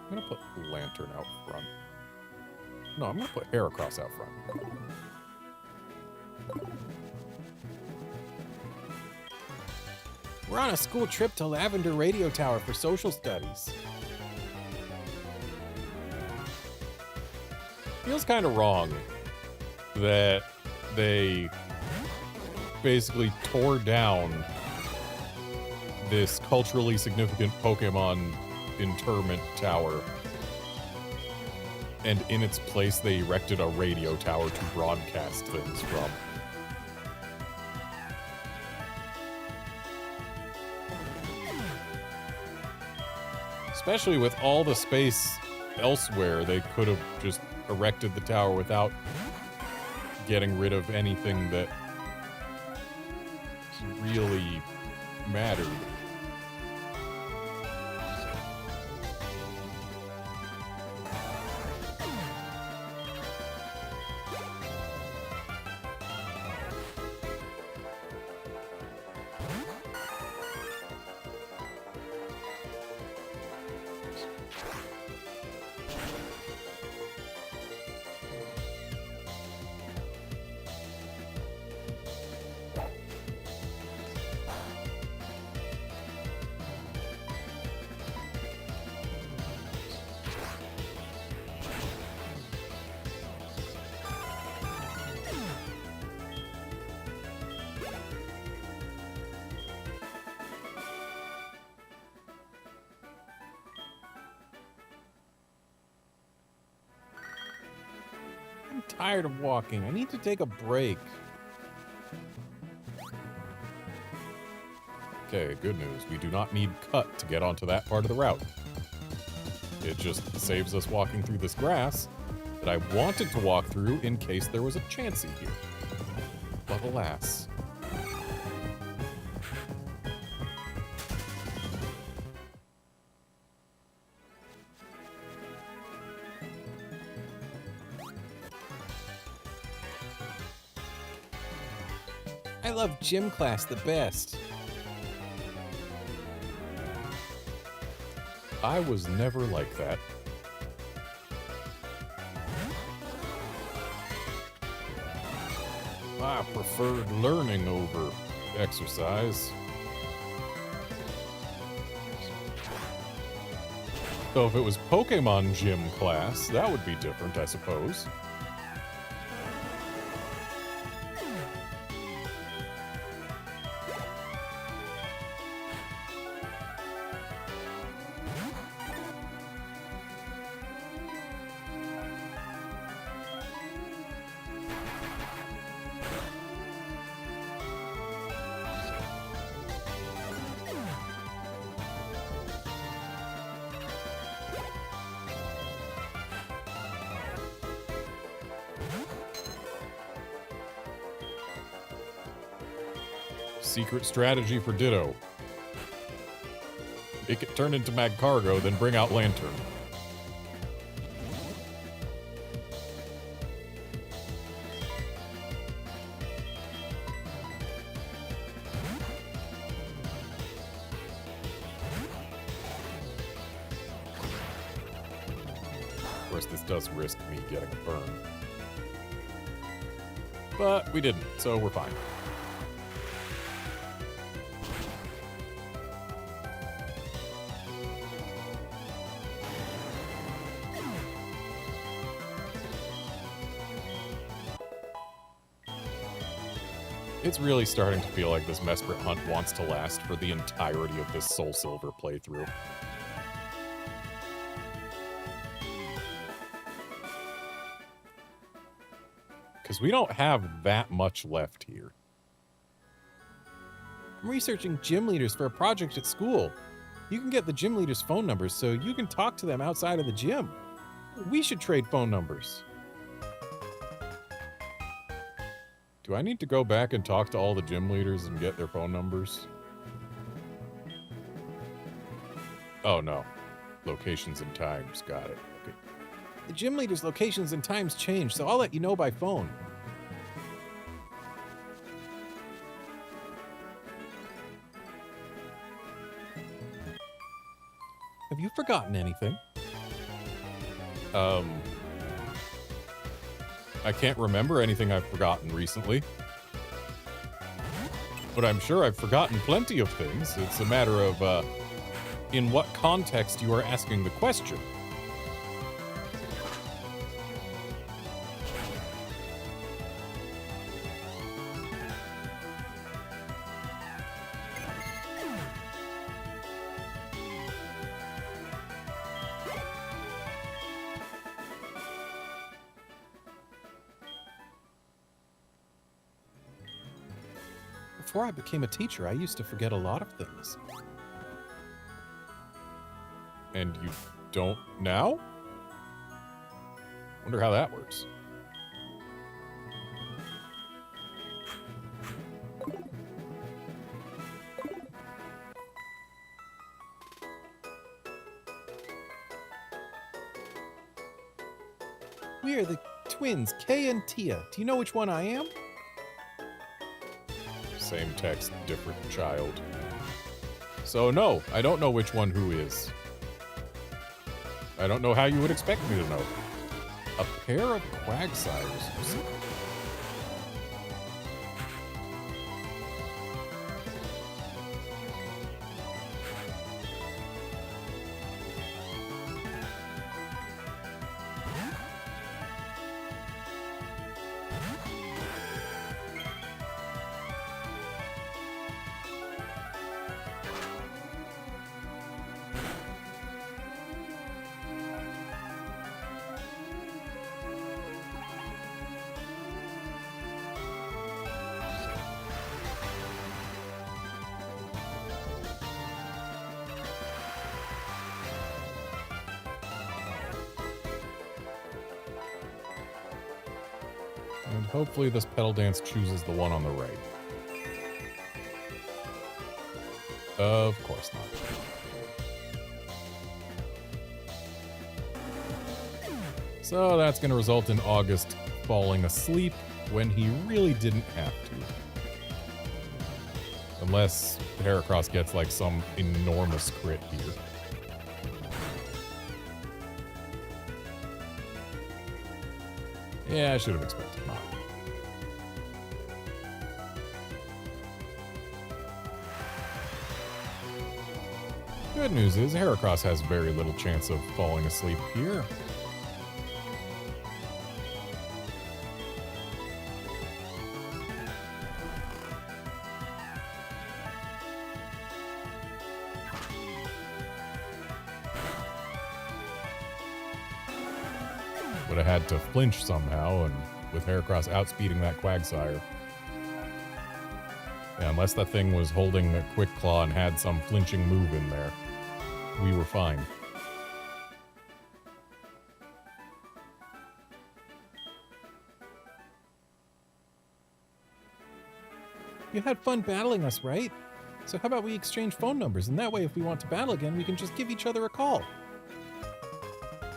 I'm gonna put Lantern out front. No, I'm gonna put Heracross out front. We're on a school trip to Lavender Radio Tower for social studies. Feels kind of wrong that they basically tore down this culturally significant Pokemon interment tower And in its place, they erected a radio tower to broadcast things from. Especially with all the space elsewhere, they could have just erected the tower without getting rid of anything that really mattered. I'm tired of walking. I need to take a break. Okay, good news. We do not need cut to get onto that part of the route. It just saves us walking through this grass that I wanted to walk through in case there was a chancey here. But alas. I love gym class the best. I was never like that. I preferred learning over exercise. So if it was Pokemon gym class, that would be different, I suppose. Secret strategy for Ditto. Make it turn into Magcargo, then bring out Lantern. Of course, this does risk me getting a burn. But we didn't, so we're fine. It's really starting to feel like this Mesprit hunt wants to last for the entirety of this SoulSilver playthrough. Because we don't have that much left here. I'm researching gym leaders for a project at school. You can get the gym leaders' phone numbers so you can talk to them outside of the gym. We should trade phone numbers. Do I need to go back and talk to all the gym leaders and get their phone numbers? Oh, no. Locations and times. Got it. Okay. The gym leaders' locations and times change, so I'll let you know by phone. Have you forgotten anything? I can't remember anything I've forgotten recently. But I'm sure I've forgotten plenty of things. It's a matter of, in what context you are asking the question. Before I became a teacher, I used to forget a lot of things. And you don't now? Wonder how that works. We are the twins, Kay and Tia. Do you know which one I am? Same text, different child. So no, I don't know which one who is. I don't know how you would expect me to know. A pair of Quagsires, you see? And hopefully this pedal dance chooses the one on the right. Of course not. So that's going to result in August falling asleep when he really didn't have to. Unless Heracross gets like some enormous crit here. Yeah, I should have expected not. Good news is Heracross has very little chance of falling asleep here. Would have had to flinch somehow, and with Heracross outspeeding that Quagsire. Yeah, unless that thing was holding a Quick Claw and had some flinching move in there, we were fine. You had fun battling us, right? So how about we exchange phone numbers, and that way if we want to battle again, we can just give each other a call.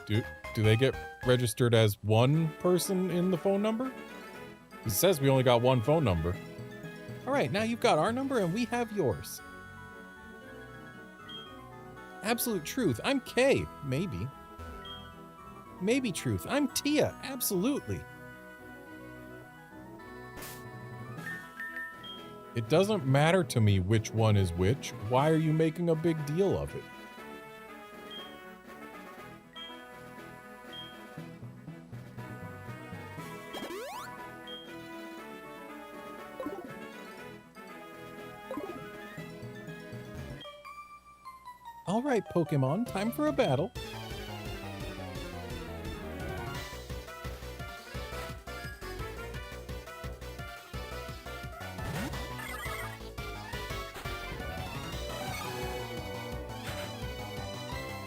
Do they get registered as one person in the phone number? It says we only got one phone number. All right, now you've got our number and we have yours. Absolute Truth, I'm Kay. Maybe. Maybe Truth, I'm Tia. Absolutely. It doesn't matter to me which one is which. Why are you making a big deal of it? All right, Pokemon, time for a battle.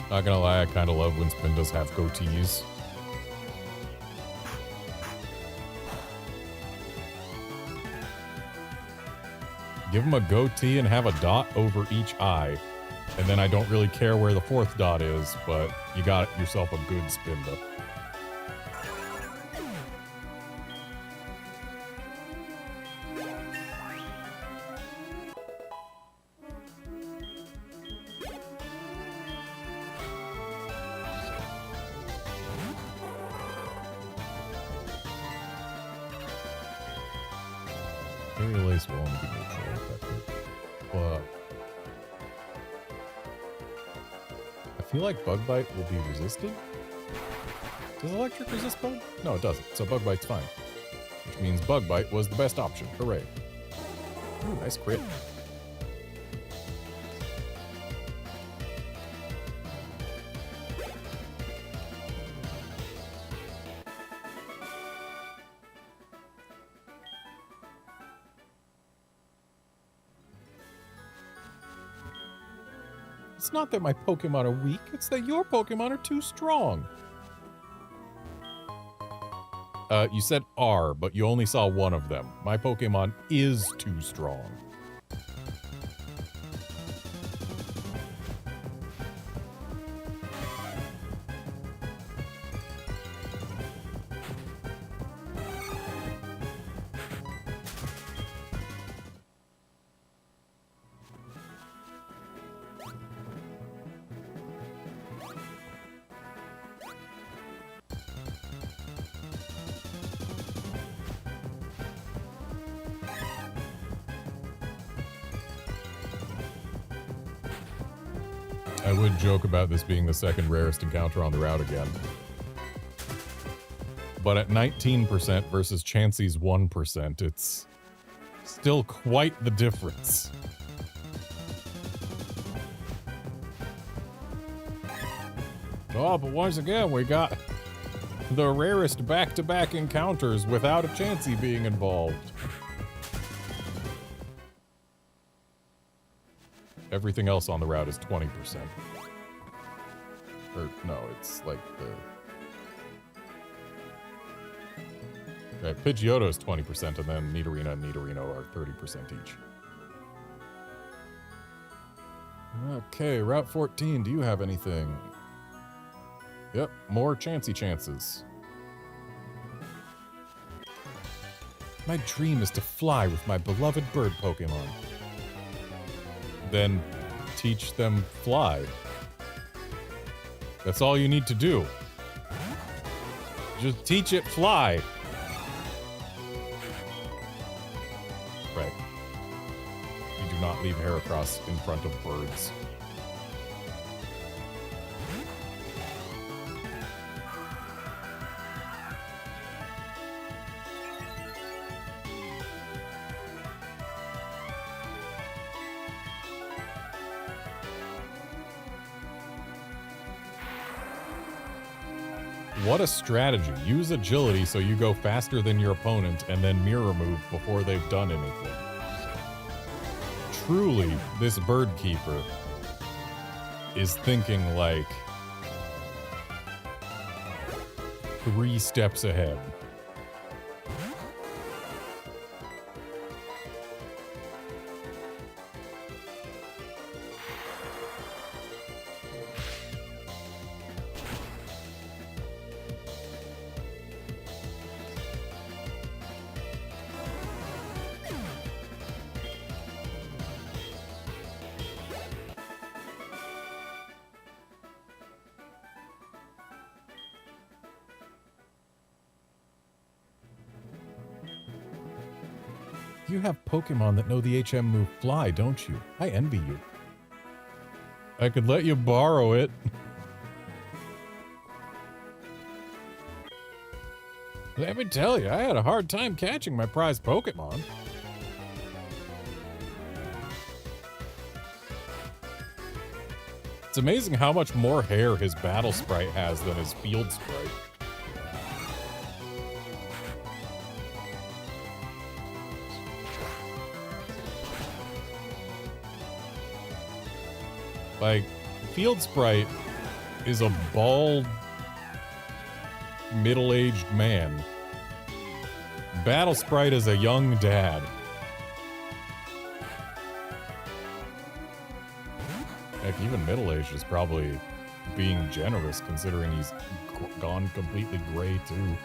Not gonna lie, I kind of love when Spindas have goatees. Give him a goatee and have a dot over each eye. And then I don't really care where the fourth dot is, but you got yourself a good Spinda. Aerial Ace will only be neutral effective. But I feel like Bug Bite will be resisted. Does Electric resist Bug? No, it doesn't. So Bug Bite's fine. Which means Bug Bite was the best option. Hooray. Ooh, nice crit. It's not that my Pokemon are weak, it's that your Pokemon are too strong. You said are, but you only saw one of them. My Pokemon is too strong. I would joke about this being the second rarest encounter on the route again. But at 19% versus Chansey's 1%, it's still quite the difference. Oh, but once again, we got the rarest back-to-back encounters without a Chansey being involved. Everything else on the route is 20%. Or, no, it's like the... Okay, Pidgeotto is 20%, and then Nidorino and Nidorino are 30% each. Okay, Route 14, do you have anything? Yep, more Chansey chances. My dream is to fly with my beloved bird Pokemon. Then teach them fly. That's all you need to do. Just teach it fly. Right. You do not leave Heracross in front of birds. What a strategy. Use agility so you go faster than your opponent and then mirror move before they've done anything. Truly, this bird keeper is thinking like 3 steps ahead. You have Pokemon that know the HM move Fly, don't you? I envy you. I could let you borrow it. Let me tell you, I had a hard time catching my prized Pokemon. It's amazing how much more hair his Battle Sprite has than his Field Sprite. Like, Field Sprite is a bald, middle-aged man. Battle Sprite is a young dad. Heck, even middle-aged is probably being generous, considering he's gone completely gray, too.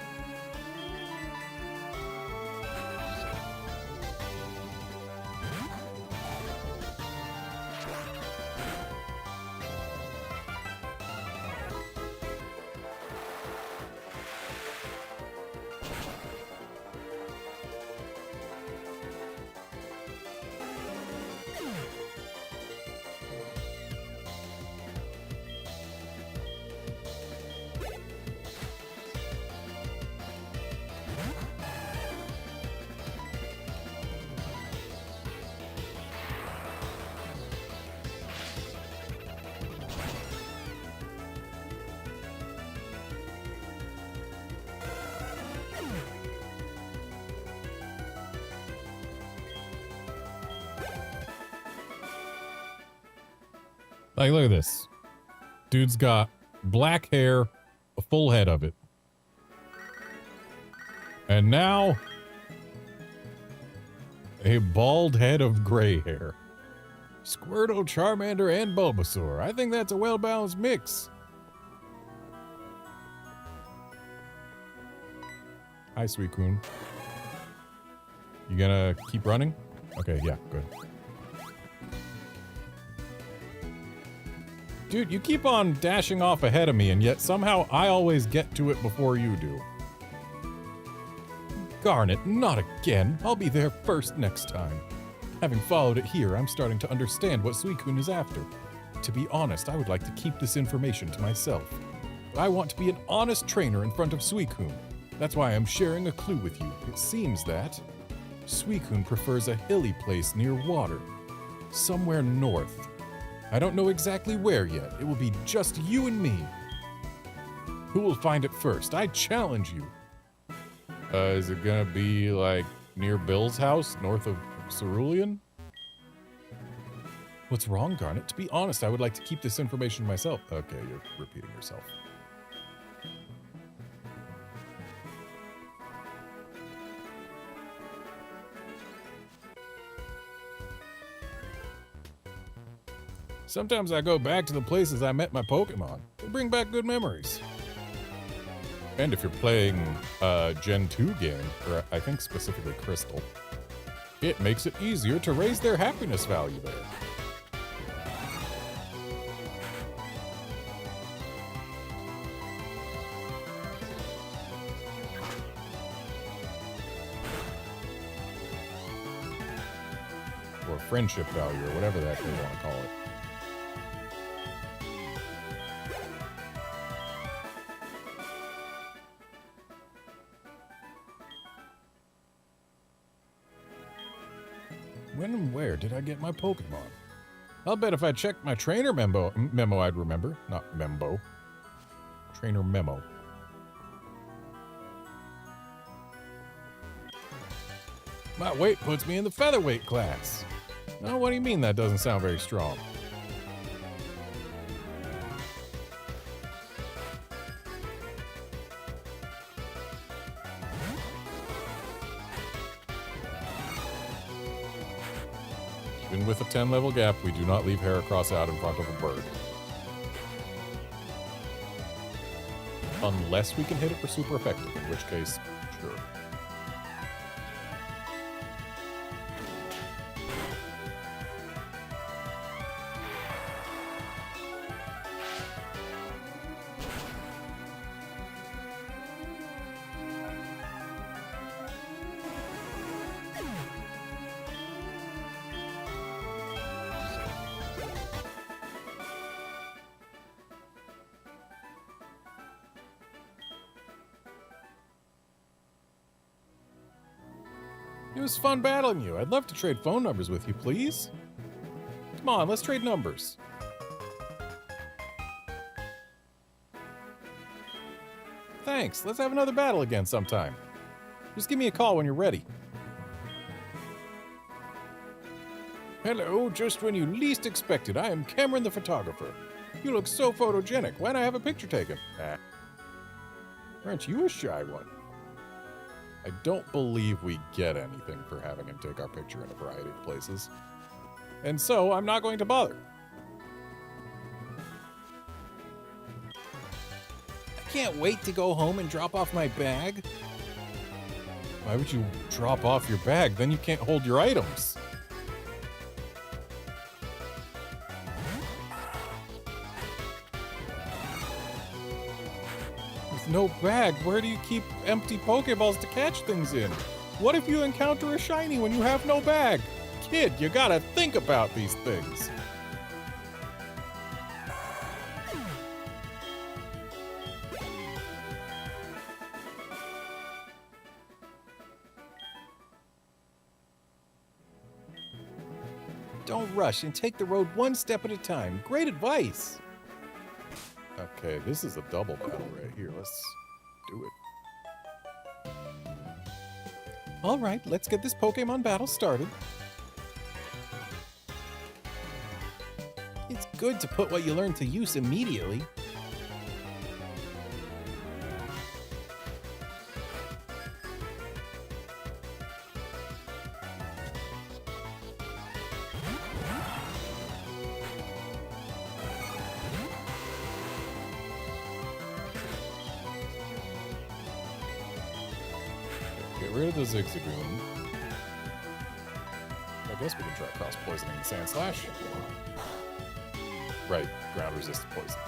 Like, look at this. Dude's got black hair, a full head of it. And now, a bald head of gray hair. Squirtle, Charmander, and Bulbasaur. I think that's a well-balanced mix. Hi, Suicune. You gonna keep running? Okay, yeah, good. Dude, you keep on dashing off ahead of me, and yet somehow I always get to it before you do. Garnet, not again. I'll be there first next time. Having followed it here, I'm starting to understand what Suicune is after. To be honest, I would like to keep this information to myself. I want to be an honest trainer in front of Suicune. That's why I'm sharing a clue with you. It seems that Suicune prefers a hilly place near water. Somewhere north. I don't know exactly where yet. It will be just you and me. Who will find it first? I challenge you. Is it gonna be, like, near Bill's house, north of Cerulean? What's wrong, Garnet? To be honest, I would like to keep this information myself. Okay, you're repeating yourself. Sometimes I go back to the places I met my Pokemon. They bring back good memories. And if you're playing a Gen 2 game, or I think specifically Crystal, it makes it easier to raise their happiness value there. Or friendship value, or whatever that they want to call it. When and where did I get my Pokemon? I'll bet if I checked my trainer memo I'd remember. Not Membo. Trainer memo. My weight puts me in the featherweight class. Now, what do you mean that doesn't sound very strong? Even with a 10-level gap, we do not leave Heracross out in front of a bird. Unless we can hit it for super effective, in which case, sure. It was fun battling you. I'd love to trade phone numbers with you, please. Come on, let's trade numbers. Thanks. Let's have another battle again sometime. Just give me a call when you're ready. Hello, just when you least expect it, I am Cameron the photographer. You look so photogenic. Why not have a picture taken? Aren't you a shy one? I don't believe we get anything for having him take our picture in a variety of places. And so, I'm not going to bother. I can't wait to go home and drop off my bag. Why would you drop off your bag? Then you can't hold your items. No bag. Where do you keep empty Pokeballs to catch things in? What if you encounter a shiny when you have no bag? Kid, you gotta think about these things. Don't rush and take the road one step at a time. Great advice. Okay, this is a double battle right here. Let's do it. All right, let's get this Pokemon battle started. It's good to put what you learn to use immediately. Get rid of the Zigzagoon. I guess we can try cross poisoning the Sand Slash. Right, ground resistant poison.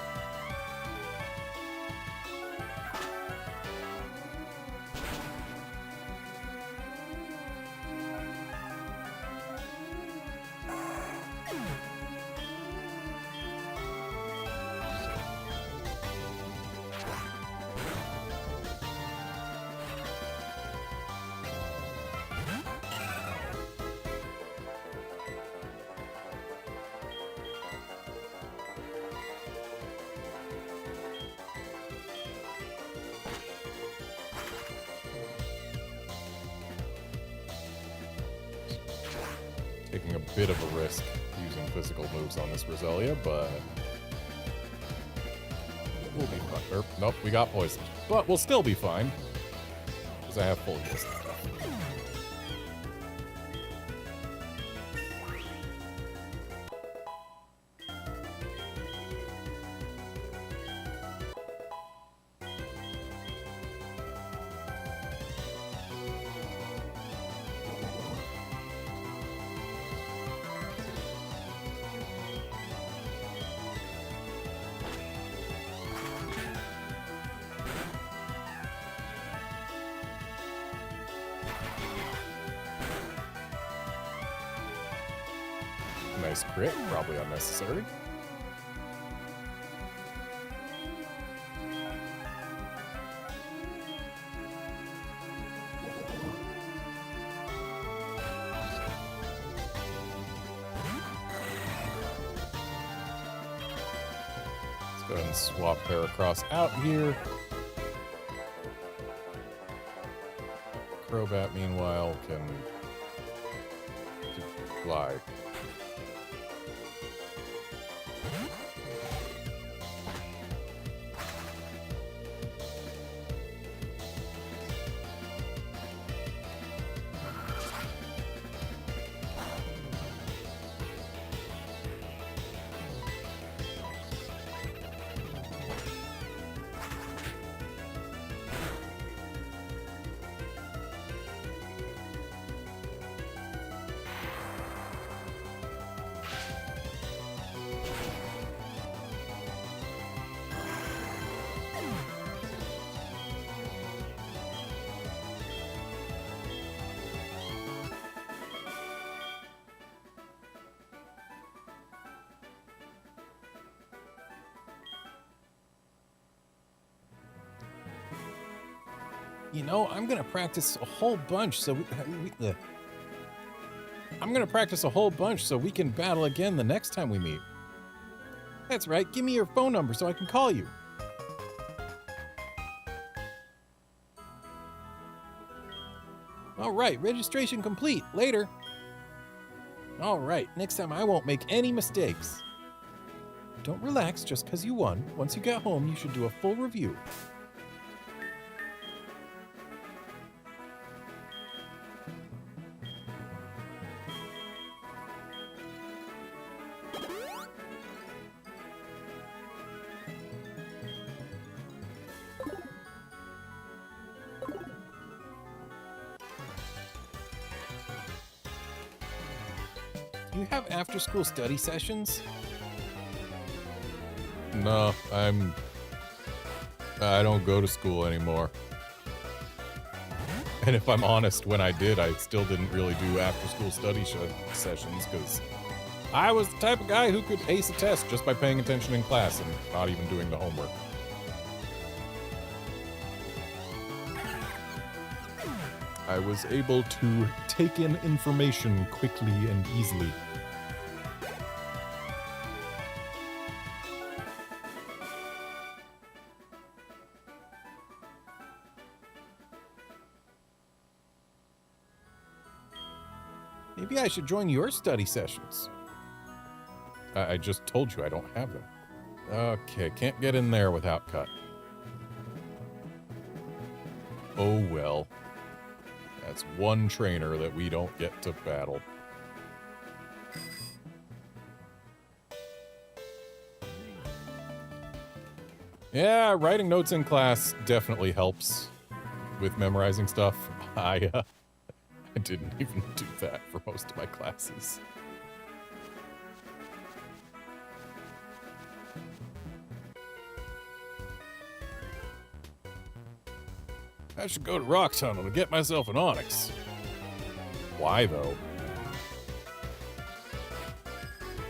Taking a bit of a risk using physical moves on this Roselia, but we'll be fine. Or, nope, we got poisoned. But we'll still be fine, because I have full heals. Nice crit, probably unnecessary. Let's go ahead and swap Paracross out here. Crobat, meanwhile, can fly. You know, I'm gonna practice a whole bunch so I'm gonna practice a whole bunch so we can battle again the next time we meet. That's right, give me your phone number so I can call you. All right, registration complete. Later. All right, next time I won't make any mistakes. Don't relax just because you won. Once you get home, you should do a full review. Do you have after-school study sessions? No, I don't go to school anymore. And if I'm honest, when I did, I still didn't really do after-school study sessions because I was the type of guy who could ace a test just by paying attention in class and not even doing the homework. I was able to take in information quickly and easily. Maybe I should join your study sessions. I just told you I don't have them. Okay, can't get in there without cut. Oh well. That's one trainer that we don't get to battle. Yeah, writing notes in class definitely helps with memorizing stuff. I didn't even do that for most of my classes. I should go to Rock Tunnel to get myself an Onyx. Why, though?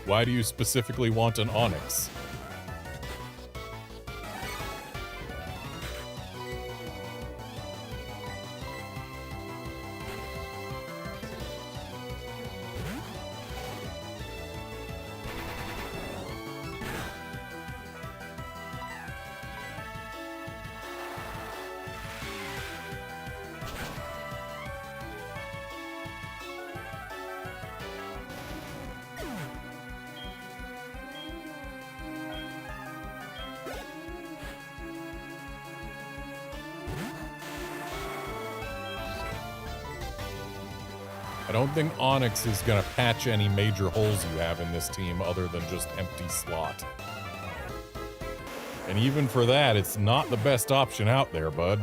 Why do you specifically want an Onyx? I don't think Onyx is gonna patch any major holes you have in this team other than just empty slot. And even for that, it's not the best option out there, bud.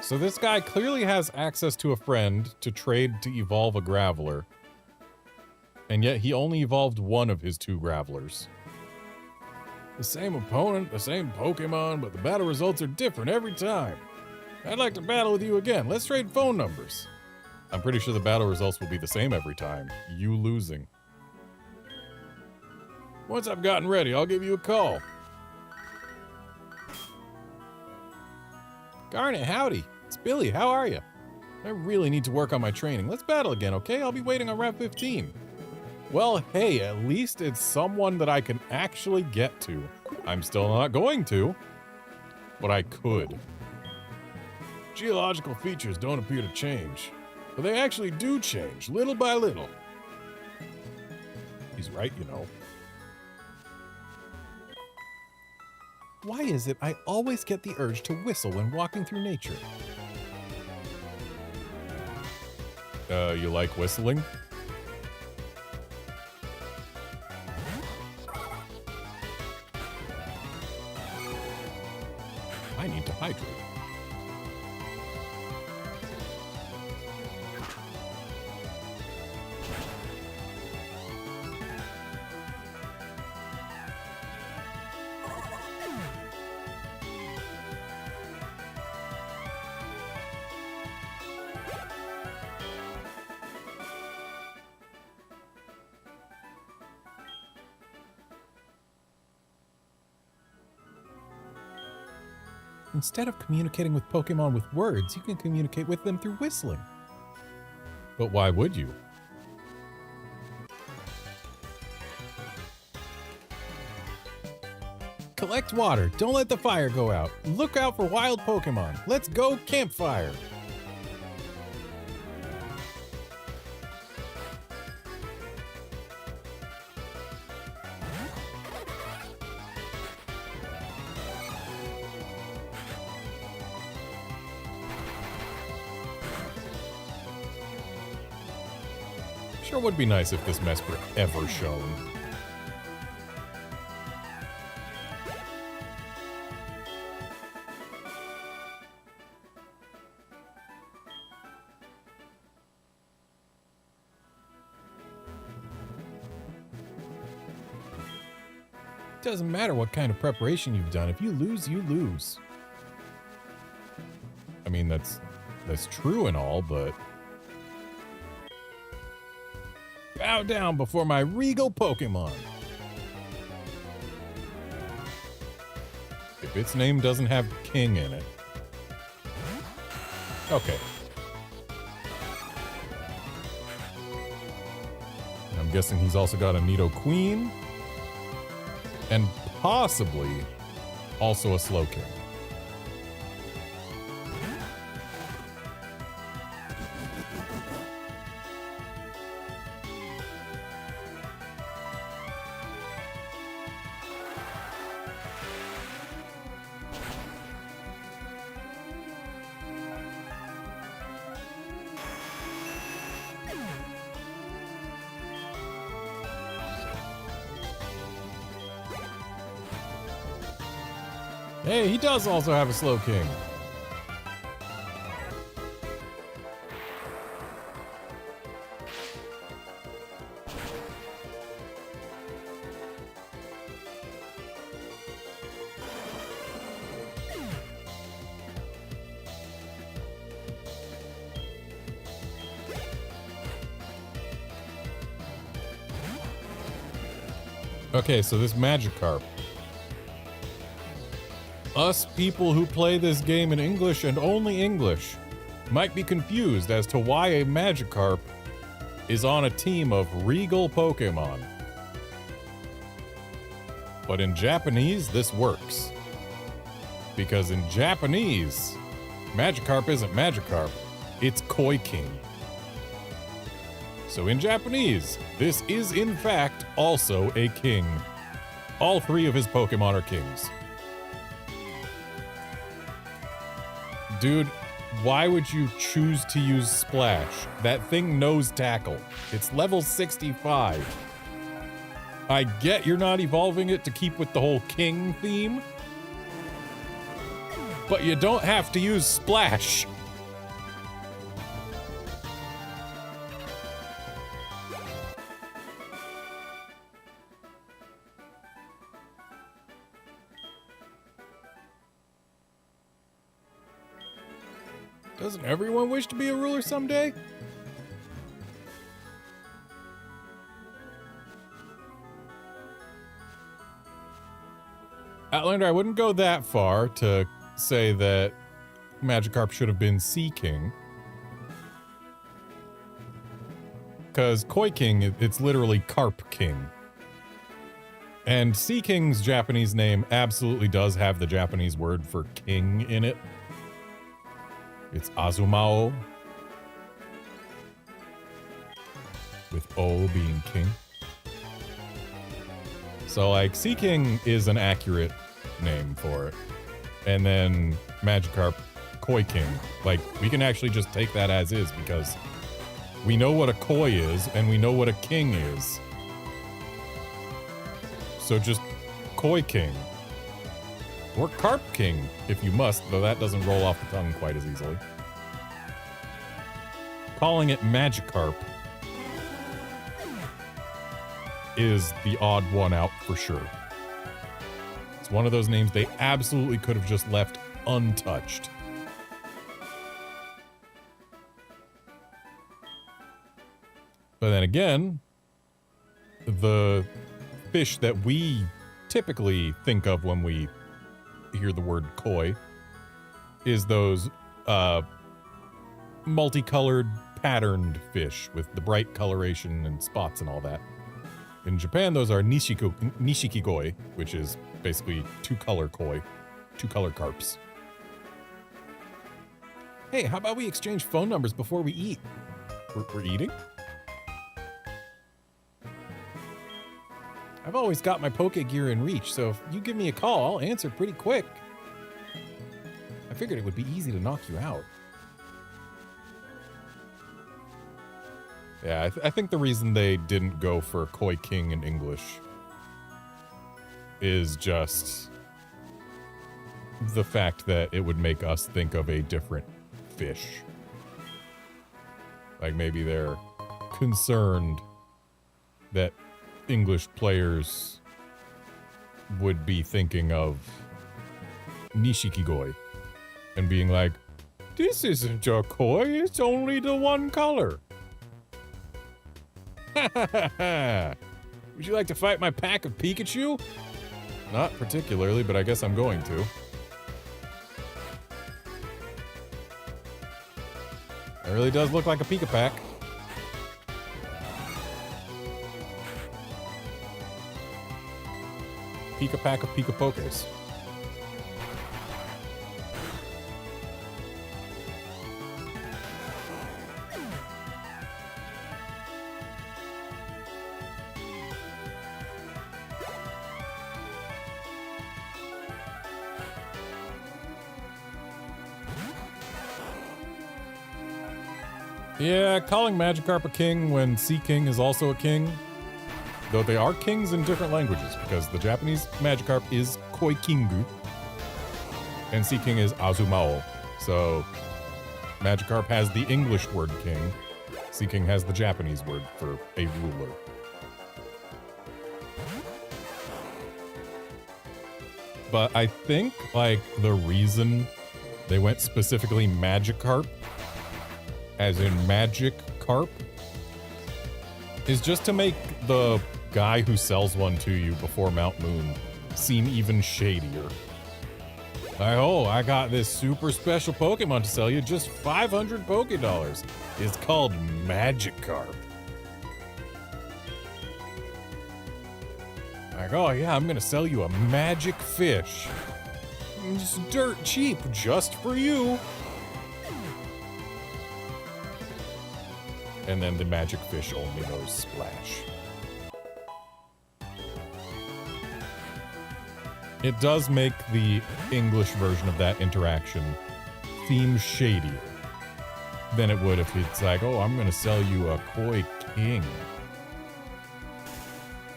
So this guy clearly has access to a friend to trade to evolve a Graveler. And yet he only evolved one of his 2 Gravelers. The same opponent, the same Pokemon, but the battle results are different every time. I'd like to battle with you again. Let's trade phone numbers. I'm pretty sure the battle results will be the same every time. You losing. Once I've gotten ready, I'll give you a call. Garnet, howdy. It's Billy. How are you? I really need to work on my training. Let's battle again, okay? I'll be waiting on Route 15. Well, hey, at least it's someone that I can actually get to. I'm still not going to, but I could. Geological features don't appear to change, but they actually do change, little by little. He's right, you know. Why is it I always get the urge to whistle when walking through nature? You like whistling? I need to hydrate. Instead of communicating with Pokemon with words, you can communicate with them through whistling. But why would you? Collect water. Don't let the fire go out. Look out for wild Pokemon. Let's go campfire. Sure would be nice if this mess were ever shown. Doesn't matter what kind of preparation you've done. If you lose, you lose. I mean, that's true and all, but... Bow down before my regal Pokemon. If its name doesn't have king in it. Okay. And I'm guessing he's also got a Nidoqueen. And possibly also a Slowking. Hey, he does also have a Slowking. Okay, so this Magikarp. Us people who play this game in English and only English might be confused as to why a Magikarp is on a team of regal Pokemon. But in Japanese, this works. Because in Japanese, Magikarp isn't Magikarp, it's Koi King. So in Japanese, this is in fact also a king. All three of his Pokemon are kings. Dude, why would you choose to use Splash? That thing knows Tackle. It's level 65. I get you're not evolving it to keep with the whole king theme, but you don't have to use Splash. Doesn't everyone wish to be a ruler someday? Outlander, I wouldn't go that far to say that Magikarp should have been Sea King. Because Koi King, it's literally Carp King. And Sea King's Japanese name absolutely does have the Japanese word for king in it. It's Azumao, with O being king. So, like, Sea King is an accurate name for it. And then Magikarp, Koi King. Like, we can actually just take that as is because we know what a koi is and we know what a king is. So just Koi King. Or Carp King, if you must, though that doesn't roll off the tongue quite as easily. Calling it Magikarp is the odd one out for sure. It's one of those names they absolutely could have just left untouched. But then again, the fish that we typically think of when we hear the word koi is those multicolored patterned fish with the bright coloration and spots and all that. In Japan, those are nishikigoi, which is basically two-color koi, two-color carps. Hey, how about we exchange phone numbers before we eat? We're eating? I've always got my Poke Gear in reach, so if you give me a call, I'll answer pretty quick. I figured it would be easy to knock you out. Yeah, I think the reason they didn't go for Koi King in English is just the fact that it would make us think of a different fish. Like maybe they're concerned that English players would be thinking of Nishikigoi and being like, this isn't your koi, it's only the one color. Would you like to fight my pack of Pikachu? Not particularly, but I guess I'm going to. It really does look like a Pika Pack. Pika Pack of Pika Pokés. Yeah, calling Magikarp a king when Sea King is also a king. Though they are kings in different languages, because the Japanese Magikarp is Koikingu, and Sea King is Azumao. So, Magikarp has the English word king, Sea King has the Japanese word for a ruler. But I think, like, the reason they went specifically Magikarp, as in Magic Carp, is just to make the guy who sells one to you before Mount Moon seem even shadier. Like, oh, I got this super special Pokemon to sell you, just 500 Pokédollars. It's called Magikarp. Like, oh yeah, I'm gonna sell you a magic fish. It's dirt cheap, just for you. And then the magic fish only knows Splash. It does make the English version of that interaction seem shadier than it would if it's like, oh, I'm gonna sell you a koi king.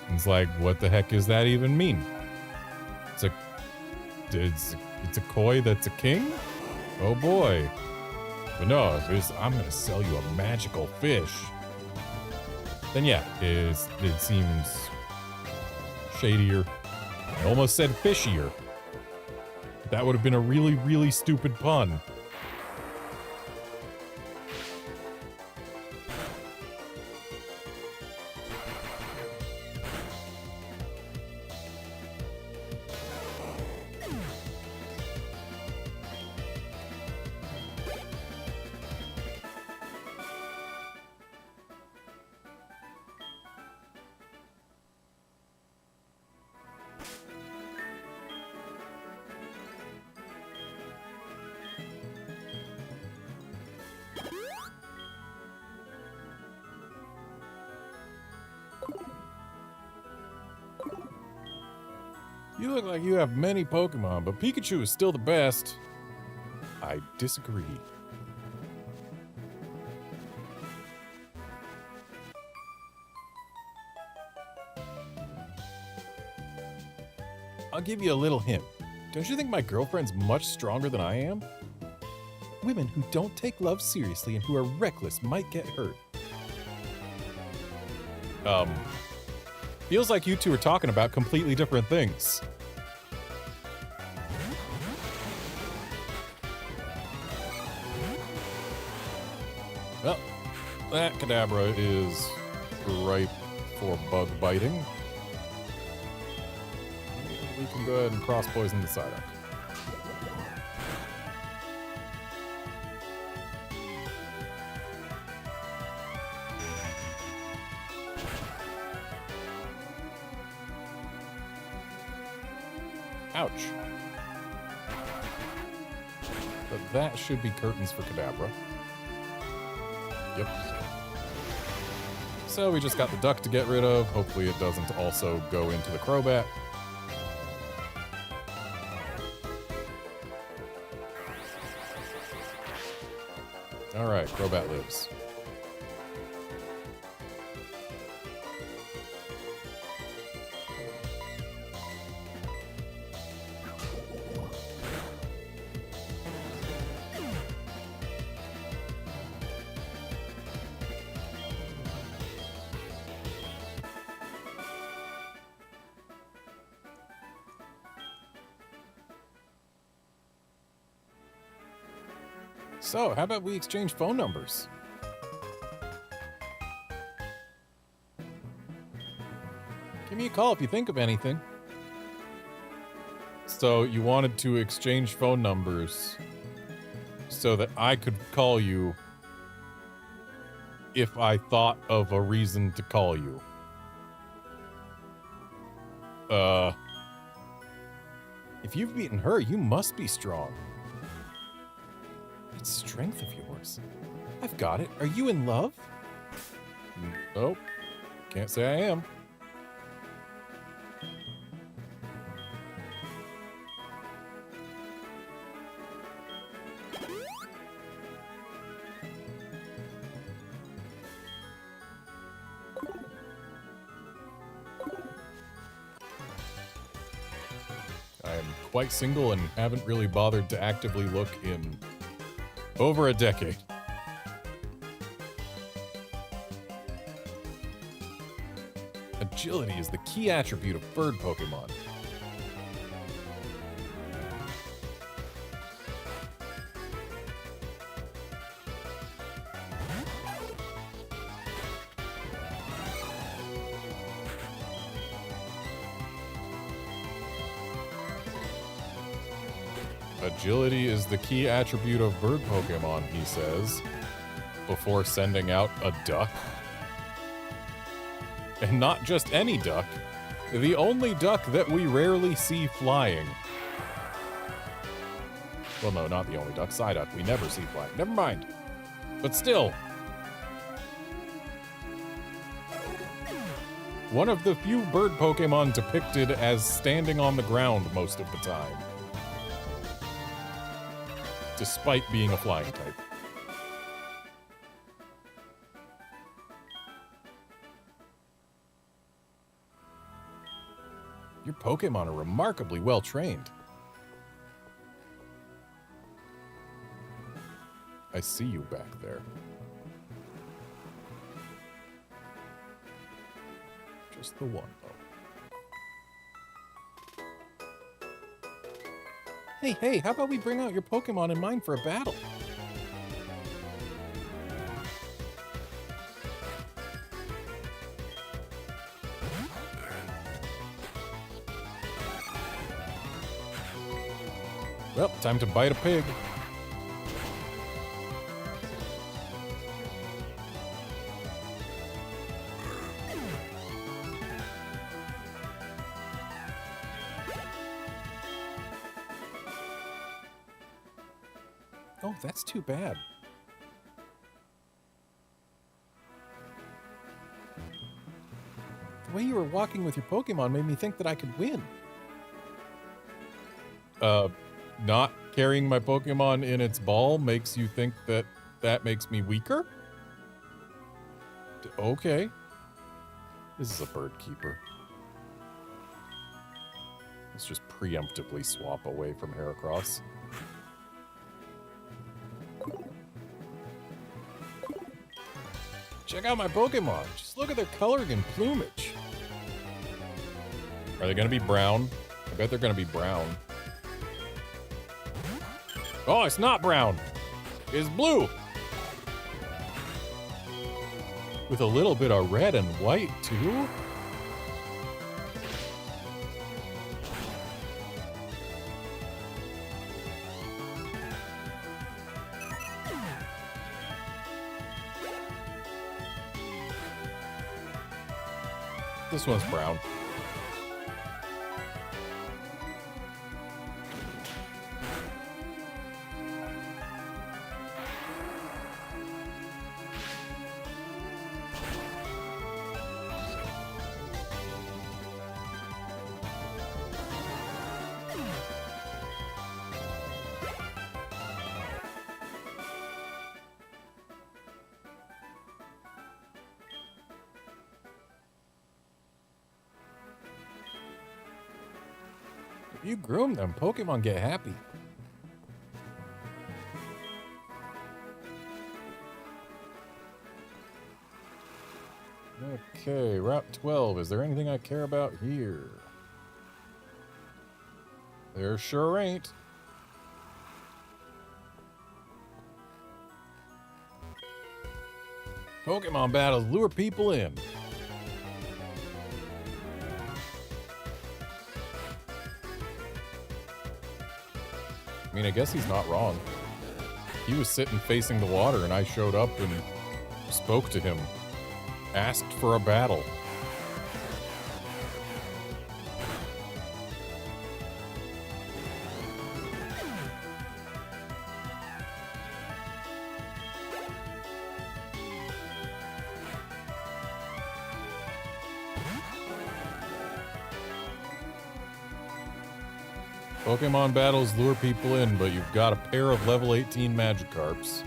It's like, what the heck does that even mean? It's a koi that's a king? Oh boy. But no, if it's, I'm gonna sell you a magical fish, then yeah, it seems shadier. I almost said fishier. That would have been a really, really stupid pun. You look like you have many Pokemon, but Pikachu is still the best. I disagree. I'll give you a little hint. Don't you think my girlfriend's much stronger than I am? Women who don't take love seriously and who are reckless might get hurt. Feels like you two are talking about completely different things. Well, that Kadabra is ripe for bug biting. We can go ahead and cross poison the Psyduck. Ouch. But that should be curtains for Kadabra. Yep. So we just got the duck to get rid of. Hopefully it doesn't also go into the Crobat. Alright, Crobat lives. So, how about we exchange phone numbers? Give me a call if you think of anything. So you wanted to exchange phone numbers so that I could call you if I thought of a reason to call you. If you've beaten her, you must be strong. That strength of yours. I've got it. Are you in love? Nope. Can't say I am. I am quite single and haven't really bothered to actively look in over a decade. Agility is the key attribute of bird Pokemon. Agility is the key attribute of bird Pokemon, he says, before sending out a duck. And not just any duck, the only duck that we rarely see flying. Well, no, not the only duck. Psyduck, we never see flying. Never mind. But still. One of the few bird Pokemon depicted as standing on the ground most of the time. Despite being a flying type. Your Pokemon are remarkably well trained. I see you back there. Just the one, though. Hey, how about we bring out your Pokemon in mind for a battle? Well, time to bite a pig. Oh, that's too bad. The way you were walking with your Pokemon made me think that I could win. Not carrying my Pokemon in its ball makes you think that that makes me weaker? Okay. This is a bird keeper. Let's just preemptively swap away from Heracross. Check out my Pokemon. Just look at their coloring and plumage. Are they gonna be brown? I bet they're gonna be brown. Oh, it's not brown. It's blue. With a little bit of red and white, too? This one's brown. If you groom them, Pokemon get happy. Okay, Route 12. Is there anything I care about here? There sure ain't. Pokemon battles lure people in. mean, I guess he's not wrong. He was sitting facing the water, and I showed up and spoke to him. Asked for a battle. Pokemon battles lure people in, but you've got a pair of level 18 Magikarps.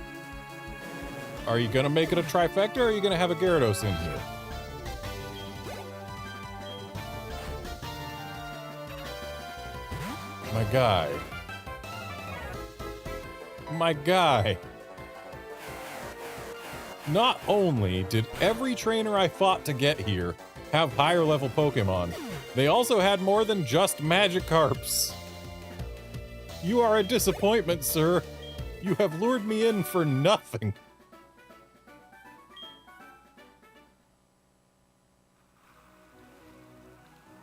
Are you gonna make it a trifecta, or are you gonna have a Gyarados in here? My guy. My guy. Not only did every trainer I fought to get here have higher level Pokemon, they also had more than just Magikarps. You are a disappointment, sir. You have lured me in for nothing.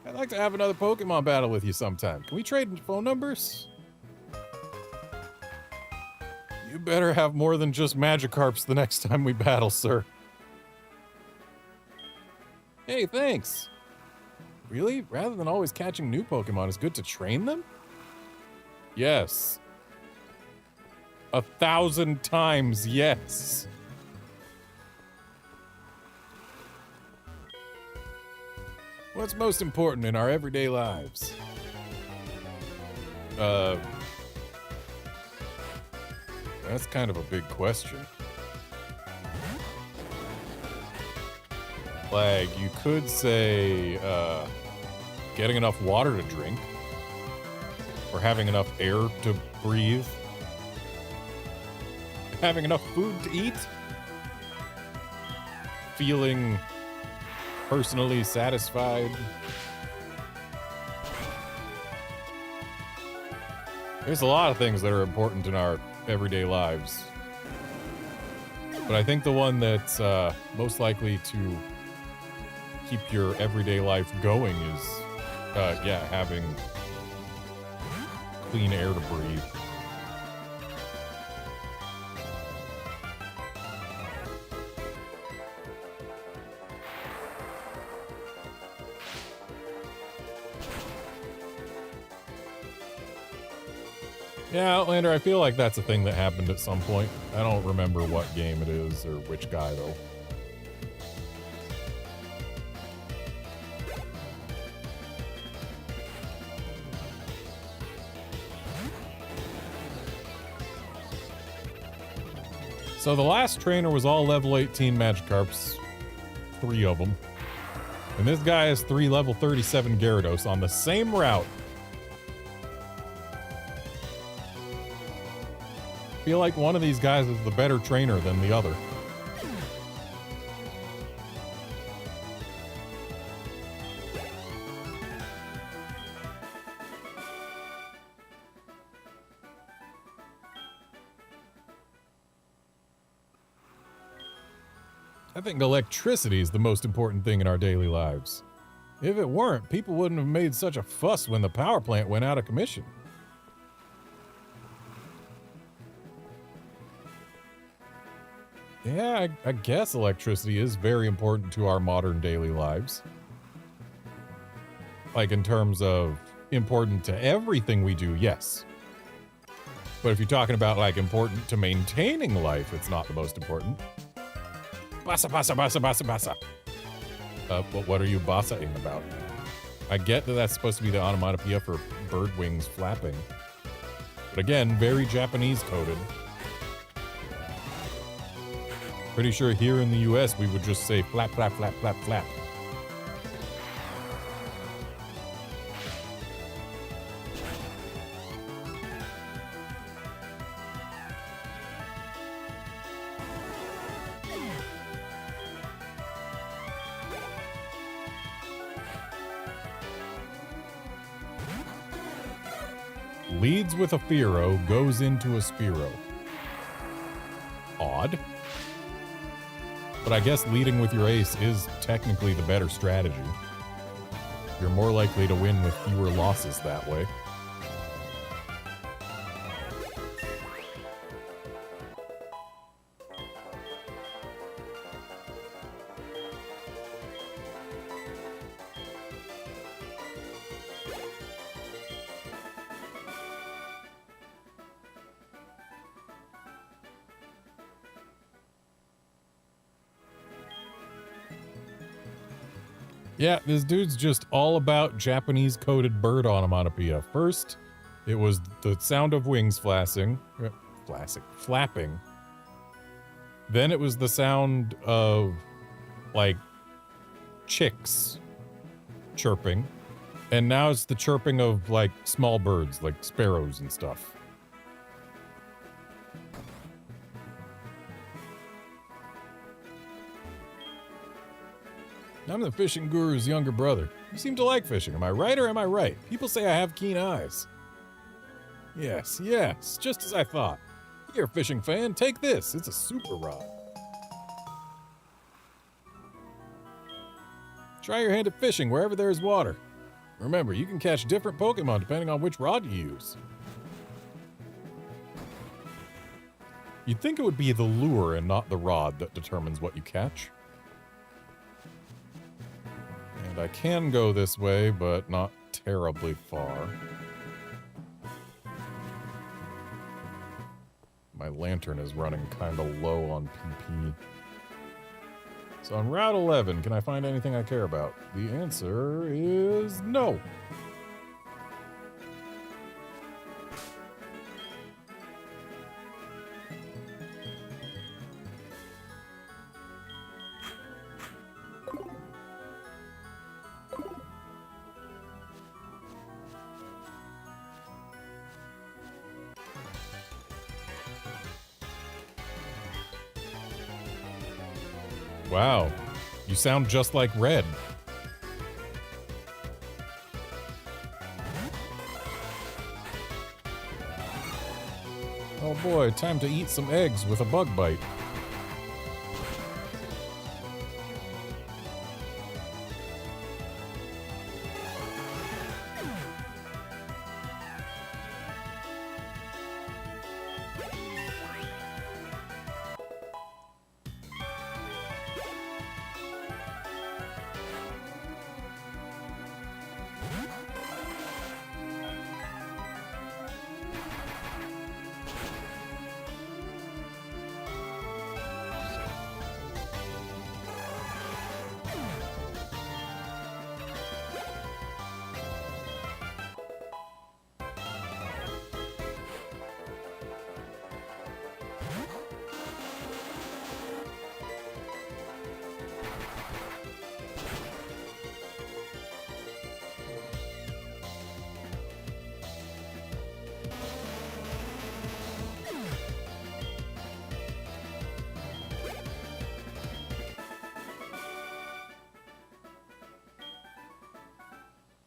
I'd like to have another Pokemon battle with you sometime. Can we trade phone numbers? You better have more than just Magikarps the next time we battle, sir. Hey, thanks. Really? Rather than always catching new Pokemon, it's good to train them? Yes. 1,000 times yes. What's most important in our everyday lives? That's kind of a big question. Like, you could say, getting enough water to drink. Or having enough air to breathe. Having enough food to eat. Feeling personally satisfied. There's a lot of things that are important in our everyday lives. But I think the one that's most likely to keep your everyday life going is, yeah, having clean air to breathe. Yeah, Outlander, I feel like that's a thing that happened at some point. I don't remember what game it is or which guy, though. So the last trainer was all level 18 Magikarps. 3 of them. And this guy has 3 level 37 Gyarados on the same route. I feel like one of these guys is the better trainer than the other. I think electricity is the most important thing in our daily lives. If it weren't, people wouldn't have made such a fuss when the power plant went out of commission. Yeah, I guess electricity is very important to our modern daily lives. Like, in terms of important to everything we do, yes. But if you're talking about, like, important to maintaining life, it's not the most important. Bassa, bassa, bassa, bassa, bassa. But what are you bassaing about? I get that that's supposed to be the onomatopoeia for bird wings flapping. But again, very Japanese coded. Pretty sure here in the US we would just say flap, flap, flap, flap, flap. Leads with a Fearow, goes into a Spearow. Odd. But I guess leading with your ace is technically the better strategy. You're more likely to win with fewer losses that way. Yeah, this dude's just all about Japanese-coded bird onomatopoeia. First, it was the sound of wings flapping. Then it was the sound of, like, chicks chirping. And now it's the chirping of, like, small birds, like sparrows and stuff. I'm the fishing guru's younger brother. You seem to like fishing. Am I right or am I right? People say I have keen eyes. Yes, just as I thought. You're a fishing fan. Take this. It's a super rod. Try your hand at fishing wherever there is water. Remember, you can catch different Pokemon depending on which rod you use. You'd think it would be the lure and not the rod that determines what you catch. And I can go this way, but not terribly far. My lantern is running kind of low on PP. So on Route 11, can I find anything I care about? The answer is no. Wow, you sound just like Red. Oh boy, time to eat some eggs with a bug bite.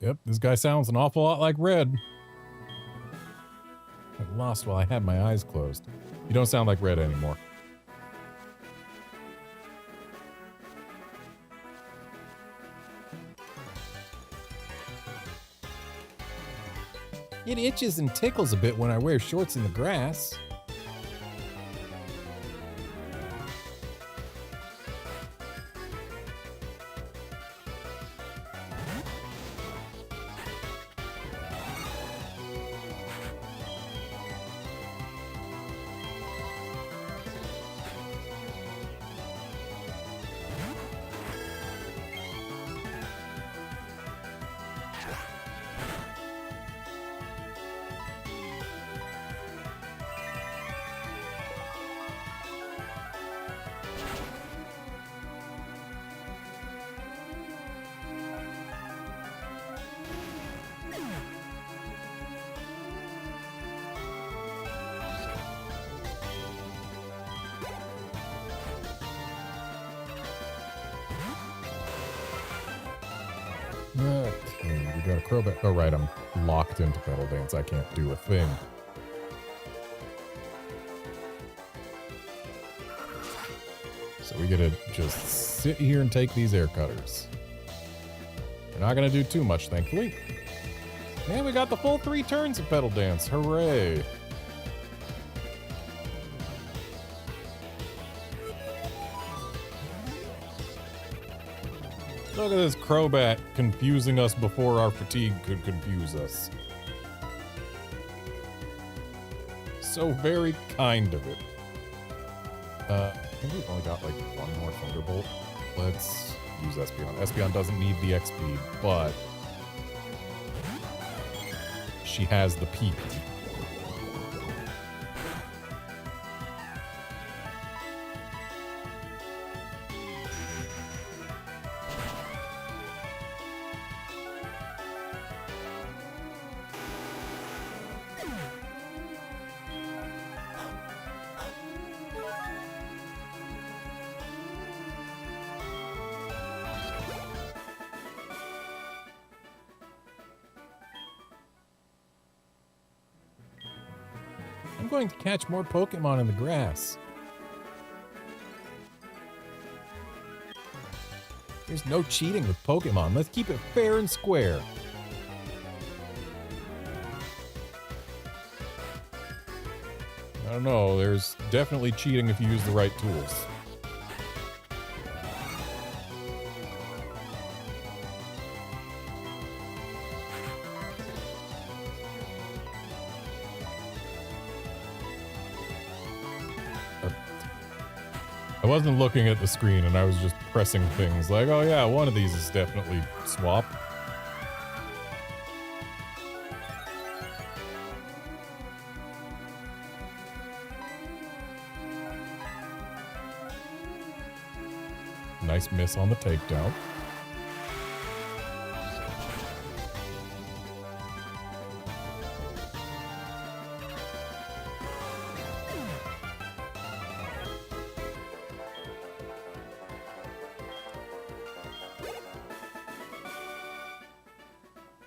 Yep, this guy sounds an awful lot like Red. I lost while I had my eyes closed. You don't sound like Red anymore. It itches and tickles a bit when I wear shorts in the grass. Okay, we got a crowbat. Oh, right, I'm locked into Pedal Dance. I can't do a thing. So we gotta just sit here and take these air cutters. We're not gonna do too much, thankfully. And we got the full 3 turns of Pedal Dance. Hooray! Look at this Crobat confusing us before our fatigue could confuse us. So very kind of it. I think we've only got like 1 more Thunderbolt. Let's use Espeon. Espeon doesn't need the XP, but she has the PP. I'm going to catch more Pokemon in the grass. There's no cheating with Pokemon. Let's keep it fair and square. I don't know, there's definitely cheating if you use the right tools. I wasn't looking at the screen and I was just pressing things like, oh yeah, one of these is definitely swap. Nice miss on the takedown.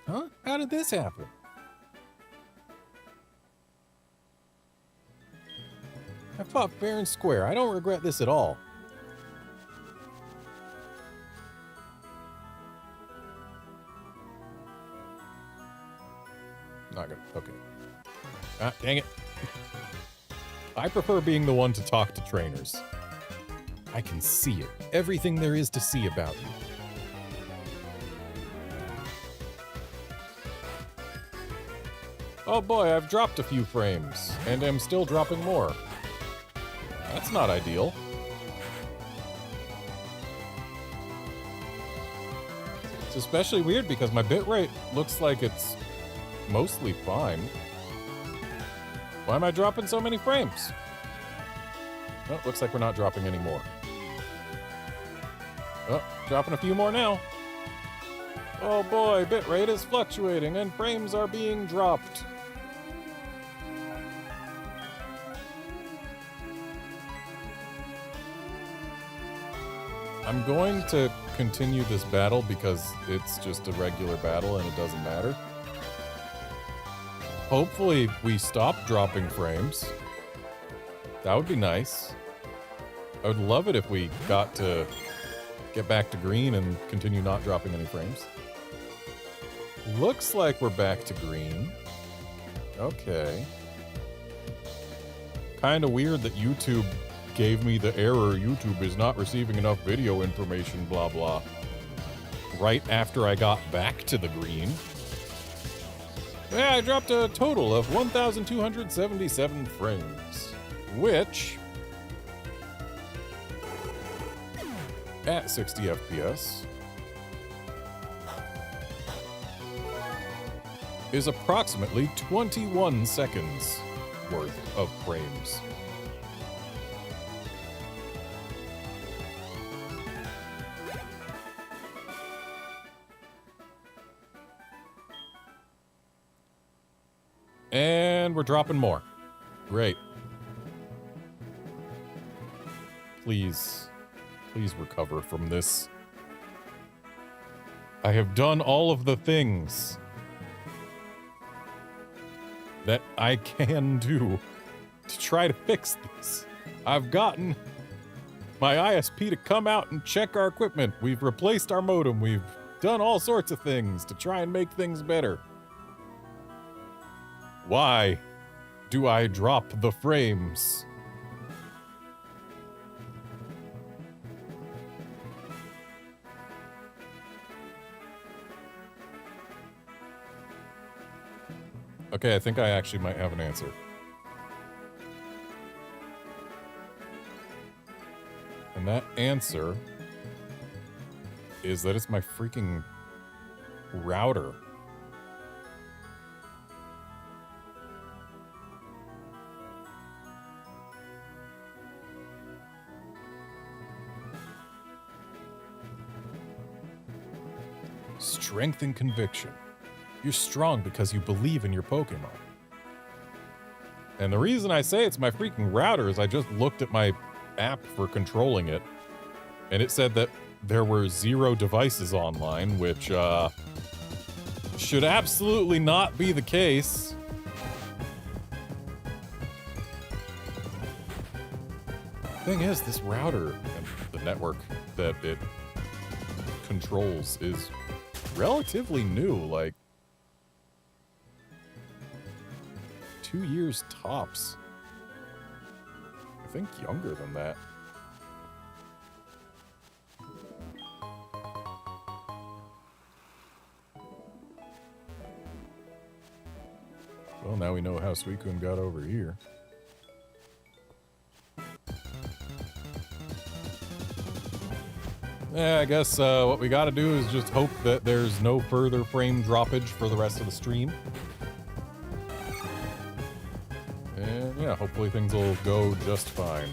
Huh? How did this happen? I fought fair and square. I don't regret this at all. Not gonna. Okay. Ah, dang it. I prefer being the one to talk to trainers. I can see it. Everything there is to see about you. Oh boy, I've dropped a few frames, and am still dropping more. That's not ideal. It's especially weird because my bitrate looks like it's mostly fine. Why am I dropping so many frames? Oh, looks like we're not dropping any more. Oh, dropping a few more now. Oh boy, bitrate is fluctuating and frames are being dropped. I'm going to continue this battle because it's just a regular battle and it doesn't matter. Hopefully we stop dropping frames. That would be nice. I would love it if we got to get back to green and continue not dropping any frames. Looks like we're back to green. Okay. Kind of weird that YouTube gave me the error, YouTube is not receiving enough video information, blah blah, right after I got back to the green. Yeah, I dropped a total of 1,277 frames, which, at 60 FPS, is approximately 21 seconds worth of frames. And we're dropping more. Great. Please, please recover from this. I have done all of the things that I can do to try to fix this. I've gotten my ISP to come out and check our equipment. We've replaced our modem. We've done all sorts of things to try and make things better. Why do I drop the frames? Okay, I think I actually might have an answer. And that answer is that it's my freaking router. Strength and conviction. You're strong because you believe in your Pokemon. And the reason I say it's my freaking router is I just looked at my app for controlling it, and it said that there were 0 devices online, which should absolutely not be the case. Thing is, this router and the network that it controls is relatively new, like 2 years tops. I think younger than that. Well, now we know how Suicune got over here. Yeah, I guess what we gotta do is just hope that there's no further frame droppage for the rest of the stream. And yeah, hopefully things will go just fine.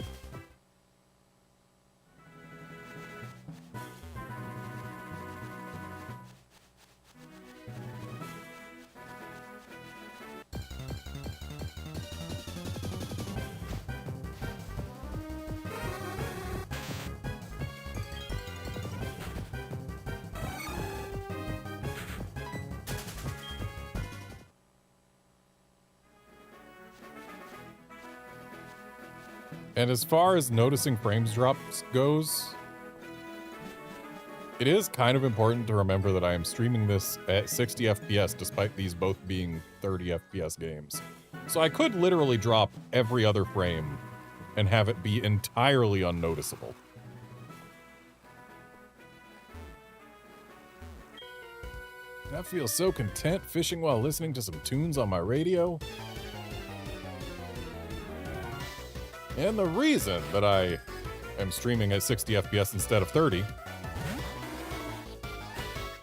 And as far as noticing frames drops goes, it is kind of important to remember that I am streaming this at 60 FPS despite these both being 30 FPS games. So I could literally drop every other frame and have it be entirely unnoticeable. That feels so content fishing while listening to some tunes on my radio. And the reason that I am streaming at 60 FPS instead of 30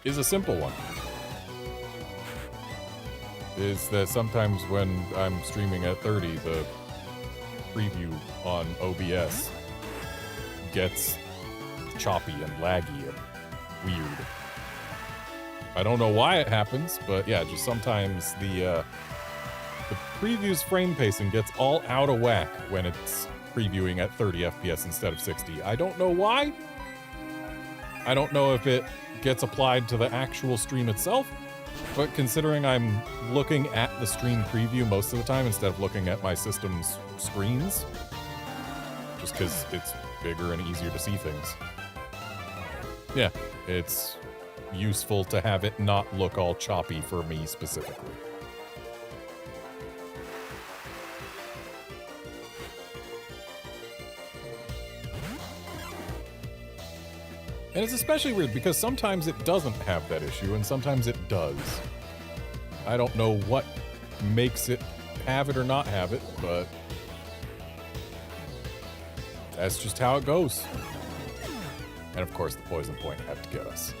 is a simple one. Is that sometimes when I'm streaming at 30, the preview on OBS gets choppy and laggy and weird. I don't know why it happens, but yeah, just sometimes the preview's frame pacing gets all out of whack when it's previewing at 30 FPS instead of 60. I don't know why. I don't know if it gets applied to the actual stream itself, but considering I'm looking at the stream preview most of the time instead of looking at my system's screens, just because it's bigger and easier to see things. Yeah, it's useful to have it not look all choppy for me specifically. And it's especially weird because sometimes it doesn't have that issue and sometimes it does. I don't know what makes it have it or not have it, but that's just how it goes. And of course the poison point had to get us.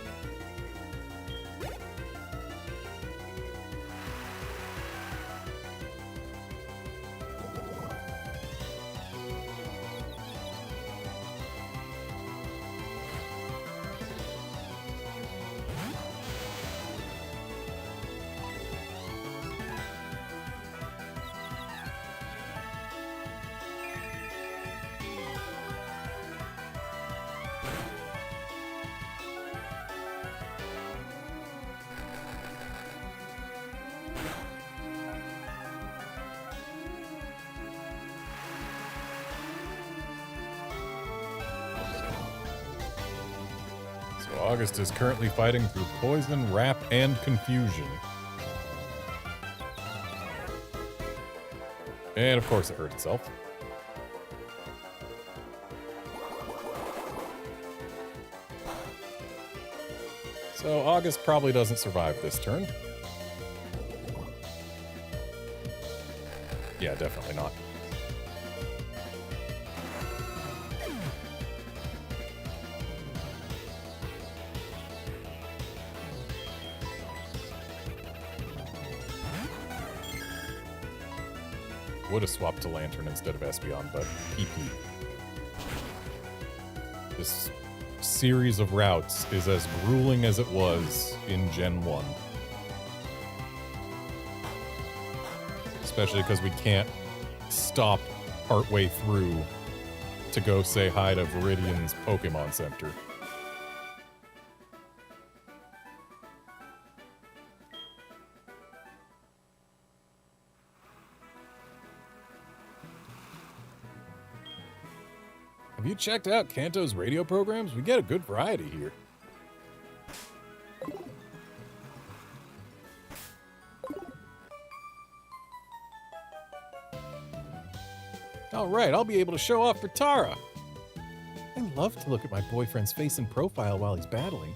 August is currently fighting through poison, wrap, and confusion. And of course it hurt itself. So August probably doesn't survive this turn. Yeah, definitely not. would have swapped to Lantern instead of Espeon, but PP. This series of routes is as grueling as it was in Gen 1. Especially because we can't stop partway through to go say hi to Viridian's Pokemon Center. Have you checked out Kanto's radio programs? We get a good variety here. All right, I'll be able to show off for Tara. I love to look at my boyfriend's face and profile while he's battling.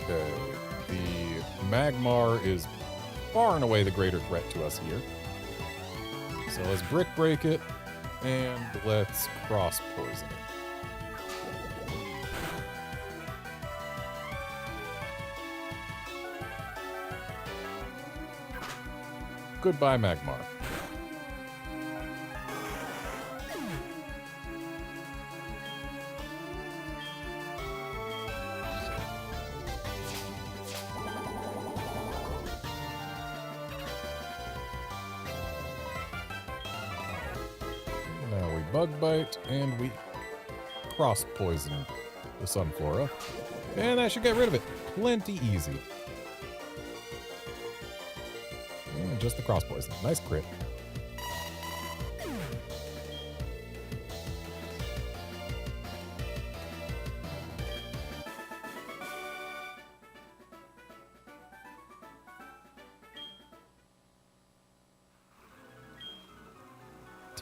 Okay, the Magmar is far and away the greater threat to us here. So let's Brick Break it, and let's Cross Poison it. Goodbye, Magmar. Now we Bug Bite, and we Cross Poison the Sunflora. And that should get rid of it. Plenty easy. And just the Cross Poison. Nice crit.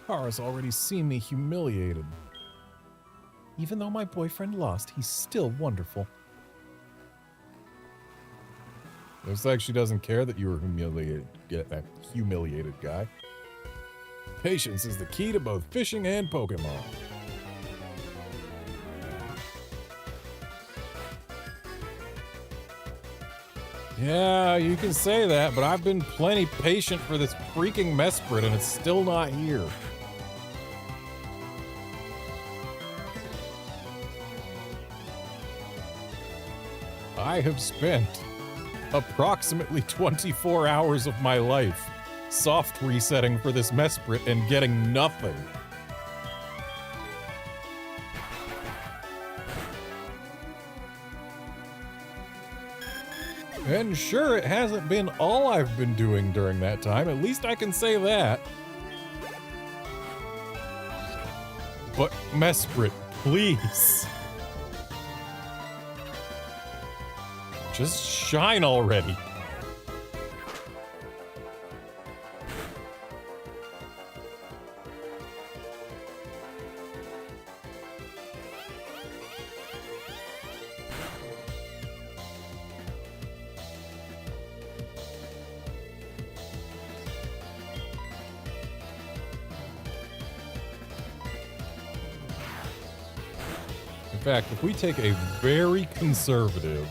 Tara's already seen me humiliated. Even though my boyfriend lost, he's still wonderful. Looks like she doesn't care that you were humiliated. Get that humiliated guy. Patience is the key to both fishing and Pokemon. Yeah, you can say that, but I've been plenty patient for this freaking Mesprit, and it's still not here. I have spent approximately 24 hours of my life soft resetting for this Mesprit and getting nothing. And sure, it hasn't been all I've been doing during that time. At least I can say that. But Mesprit, please. Just shine already. In fact, if we take a very conservative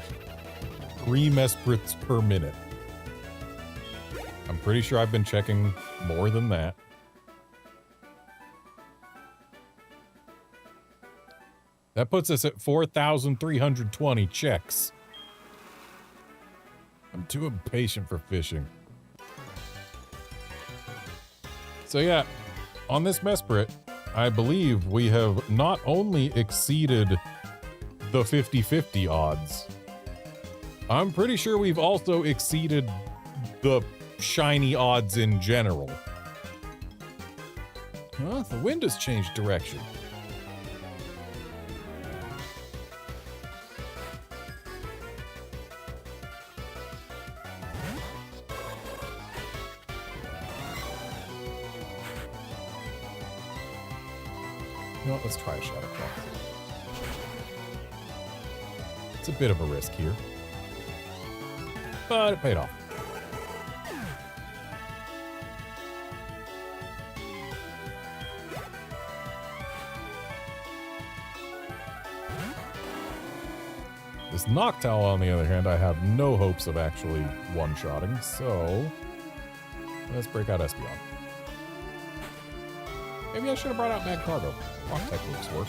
3 Mesprits per minute. I'm pretty sure I've been checking more than that. That puts us at 4,320 checks. I'm too impatient for fishing. So yeah, on this Mesprit, I believe we have not only exceeded the 50-50 odds, I'm pretty sure we've also exceeded the shiny odds in general. Huh? The wind has changed direction. You know what? Let's try a Shadow Claw. It's a bit of a risk here, but it paid off. This Noctowl, on the other hand, I have no hopes of actually one-shotting, so let's break out Espeon. Maybe I should have brought out Magcargo. Rock type looks work.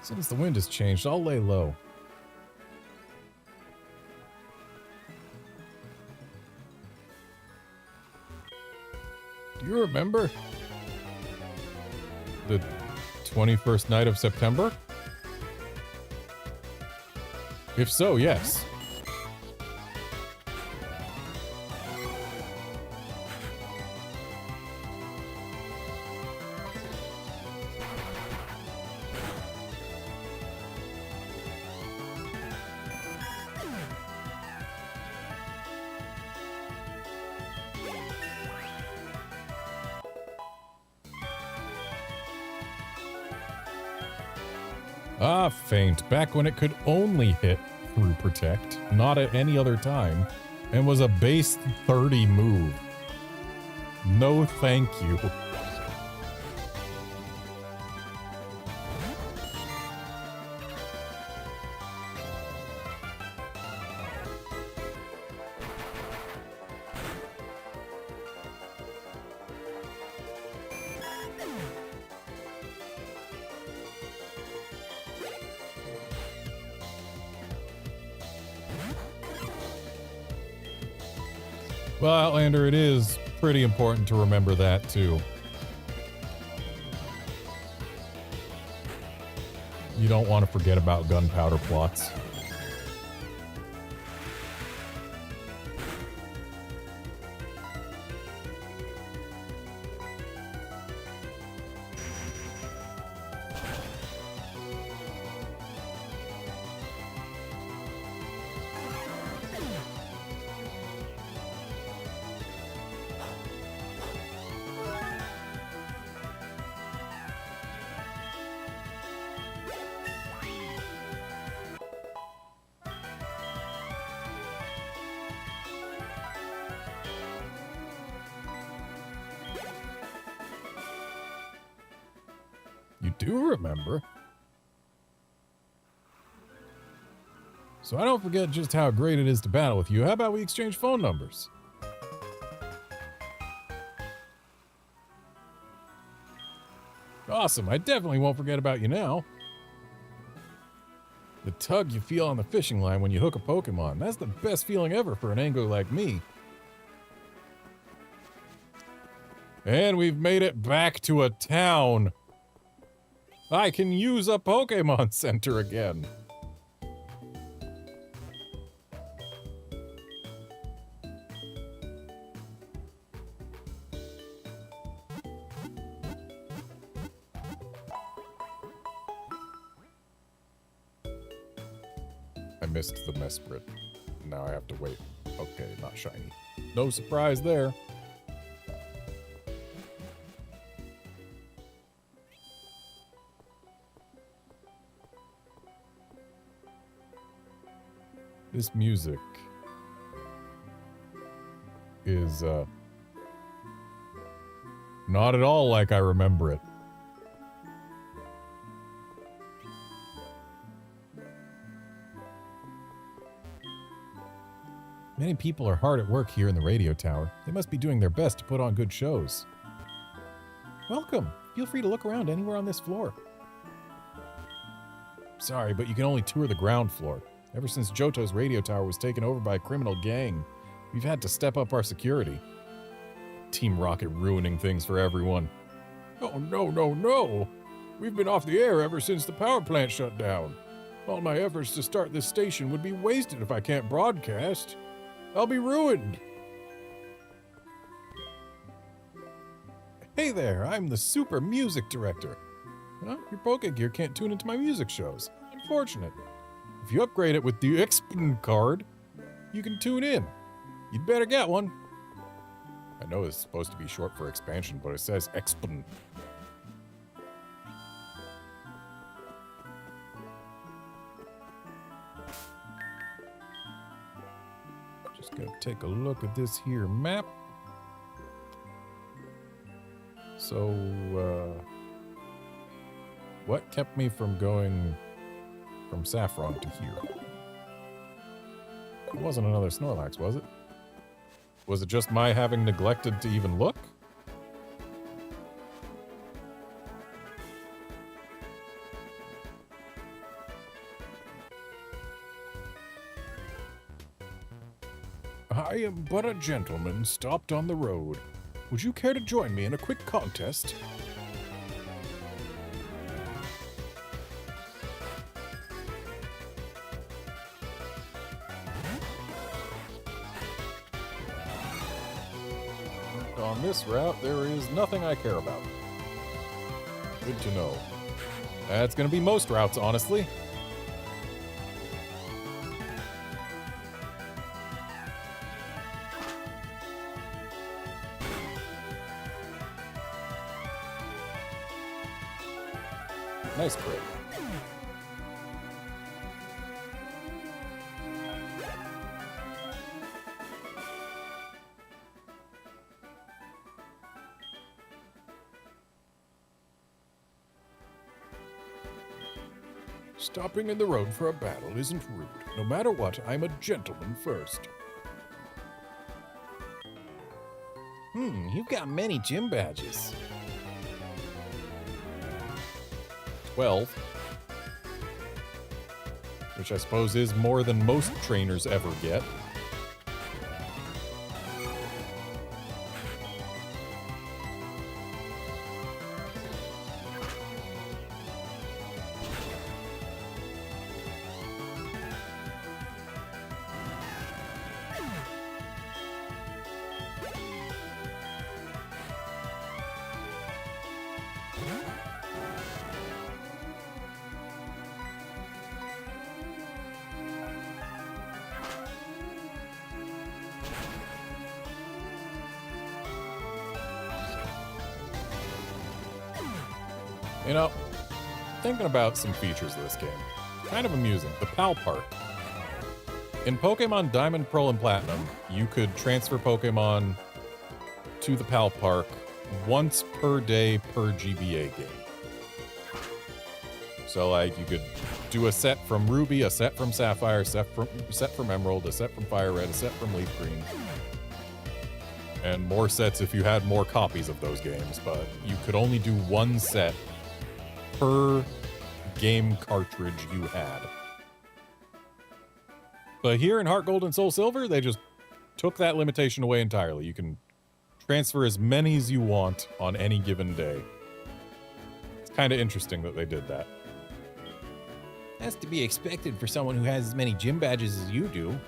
Since the wind has changed, I'll lay low. Do you remember the 21st night of September? If so, yes. Ah, Faint. Back when it could only hit through Protect, not at any other time, and was a base 30 move. No thank you. Well, Outlander, it is pretty important to remember that, too. You don't want to forget about gunpowder plots. You do remember. So I don't forget just how great it is to battle with you. How about we exchange phone numbers? Awesome. I definitely won't forget about you now. The tug you feel on the fishing line when you hook a Pokemon. That's the best feeling ever for an angler like me. And we've made it back to a town. I can use a Pokemon Center again. I missed the Mesprit. Now I have to wait. Okay, not shiny. No surprise there. This music is, not at all like I remember it. Many people are hard at work here in the radio tower. They must be doing their best to put on good shows. Welcome. Feel free to look around anywhere on this floor. Sorry, but you can only tour the ground floor. Ever since Johto's radio tower was taken over by a criminal gang, we've had to step up our security. Team Rocket ruining things for everyone. Oh, no, no, no. We've been off the air ever since the power plant shut down. All my efforts to start this station would be wasted if I can't broadcast. I'll be ruined. Hey there, I'm the super music director. Huh? Your Pokegear can't tune into my music shows. Unfortunate. If you upgrade it with the Expan card, you can tune in. You'd better get one. I know it's supposed to be short for expansion, but it says Expan. Just gonna take a look at this here map. So, what kept me from going from Saffron to here? It wasn't another Snorlax, was it? Was it just my having neglected to even look? I am but a gentleman stopped on the road. Would you care to join me in a quick contest? On this route, there is nothing I care about. Good to know. That's gonna be most routes, honestly. Nice crit. Stopping in the road for a battle isn't rude. No matter what, I'm a gentleman first. You've got many gym badges. 12. Which I suppose is more than most trainers ever get. You know, thinking about some features of this game, kind of amusing. The PAL Park. In Pokemon Diamond, Pearl, and Platinum, you could transfer Pokemon to the PAL Park once per day per GBA game. So, like, you could do a set from Ruby, a set from Sapphire, a set from Emerald, a set from Fire Red, a set from Leaf Green. And more sets if you had more copies of those games, but you could only do one set per game cartridge you had. But here in Heart Gold and Soul Silver, they just took that limitation away entirely. You can transfer as many as you want on any given day. It's kind of interesting that they did that. That's to be expected for someone who has as many gym badges as you do.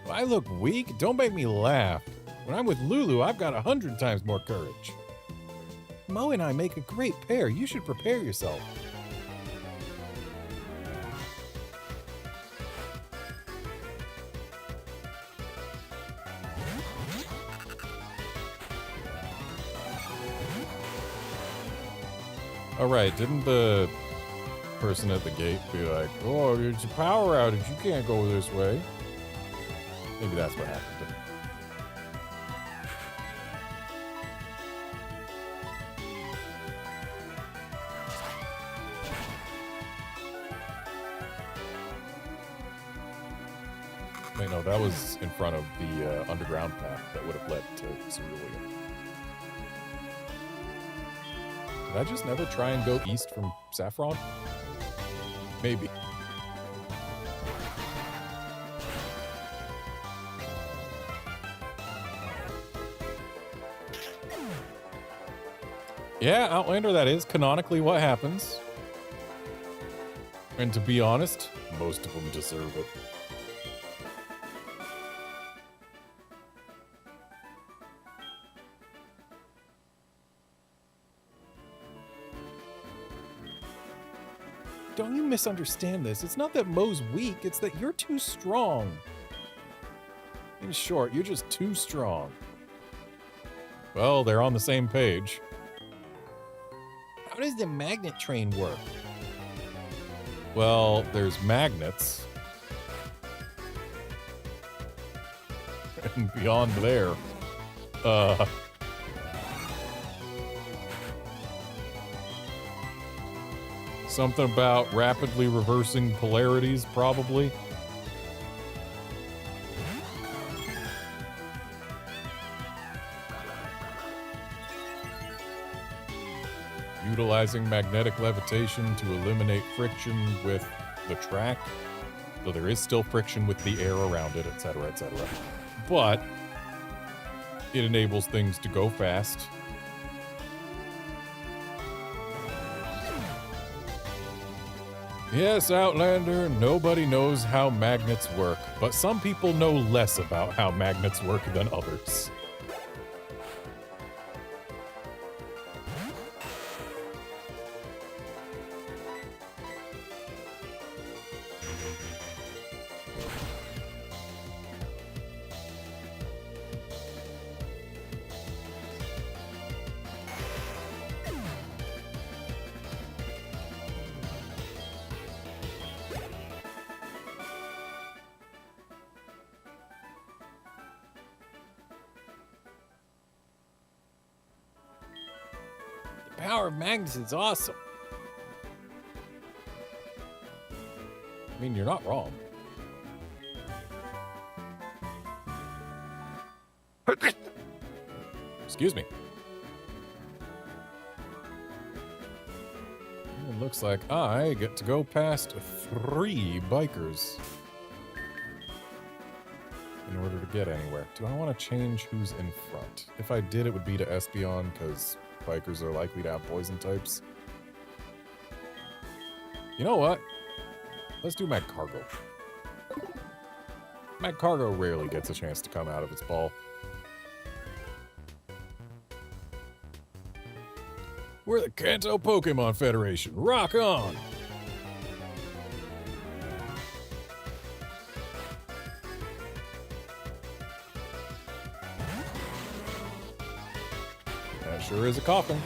Do I look weak? Don't make me laugh. When I'm with Lulu, I've got 100 times more courage. Mo and I make a great pair. You should prepare yourself. Alright, didn't the person at the gate be like, oh, it's a power outage, you can't go this way? Maybe that's what happened. Wait, no, that was in front of the underground path that would have led to Cerulean. Did I just never try and go east from Saffron? Maybe. Yeah, Outlander, that is canonically what happens. And to be honest, most of them deserve it. Don't you misunderstand this? It's not that Mo's weak, it's that you're too strong. In short, you're just too strong. Well, they're on the same page. How does the magnet train work? Well, there's magnets. And beyond there, something about rapidly reversing polarities, probably. Utilizing magnetic levitation to eliminate friction with the track. So there is still friction with the air around it, etc., etc. But it enables things to go fast. Yes, Outlander, nobody knows how magnets work, but some people know less about how magnets work than others. The power of magnets is awesome. I mean, you're not wrong. Excuse me. It looks like I get to go past 3 bikers in order to get anywhere. Do I want to change who's in front? If I did, it would be to Espeon, because bikers are likely to have poison types. You know what? Let's do Magcargo. Magcargo rarely gets a chance to come out of its ball. We're the Kanto Pokemon Federation. Rock on! That sure is a coffin.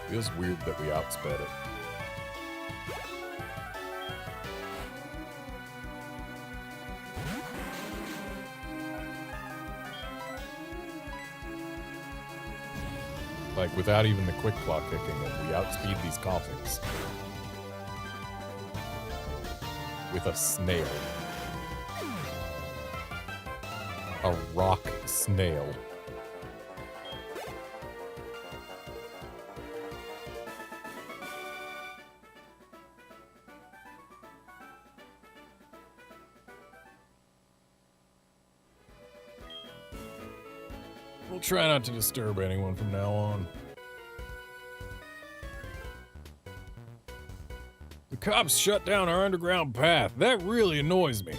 Feels weird that we outsped it. Like, without even the quick claw kicking it, we outspeed these coffins. With a snail. A rock snail. We'll try not to disturb anyone from now on. The cops shut down our underground path. That really annoys me.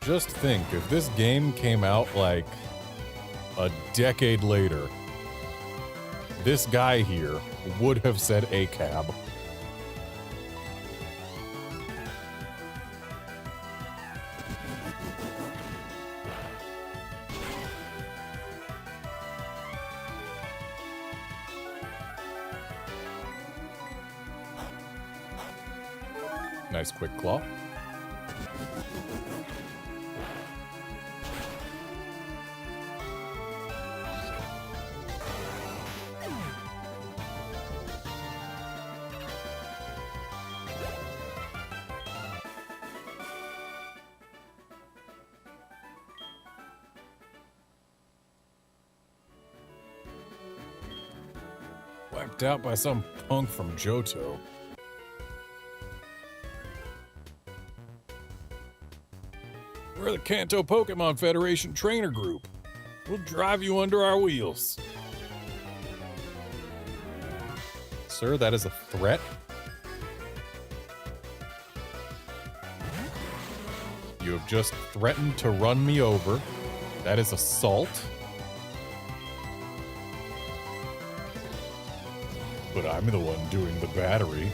Just think, if this game came out like a decade later, this guy here would have said a cab. Nice quick claw. Wiped out by some punk from Johto. We're the Kanto Pokemon Federation trainer group. We'll drive you under our wheels. Sir, that is a threat? You have just threatened to run me over. That is assault. But I'm the one doing the battery.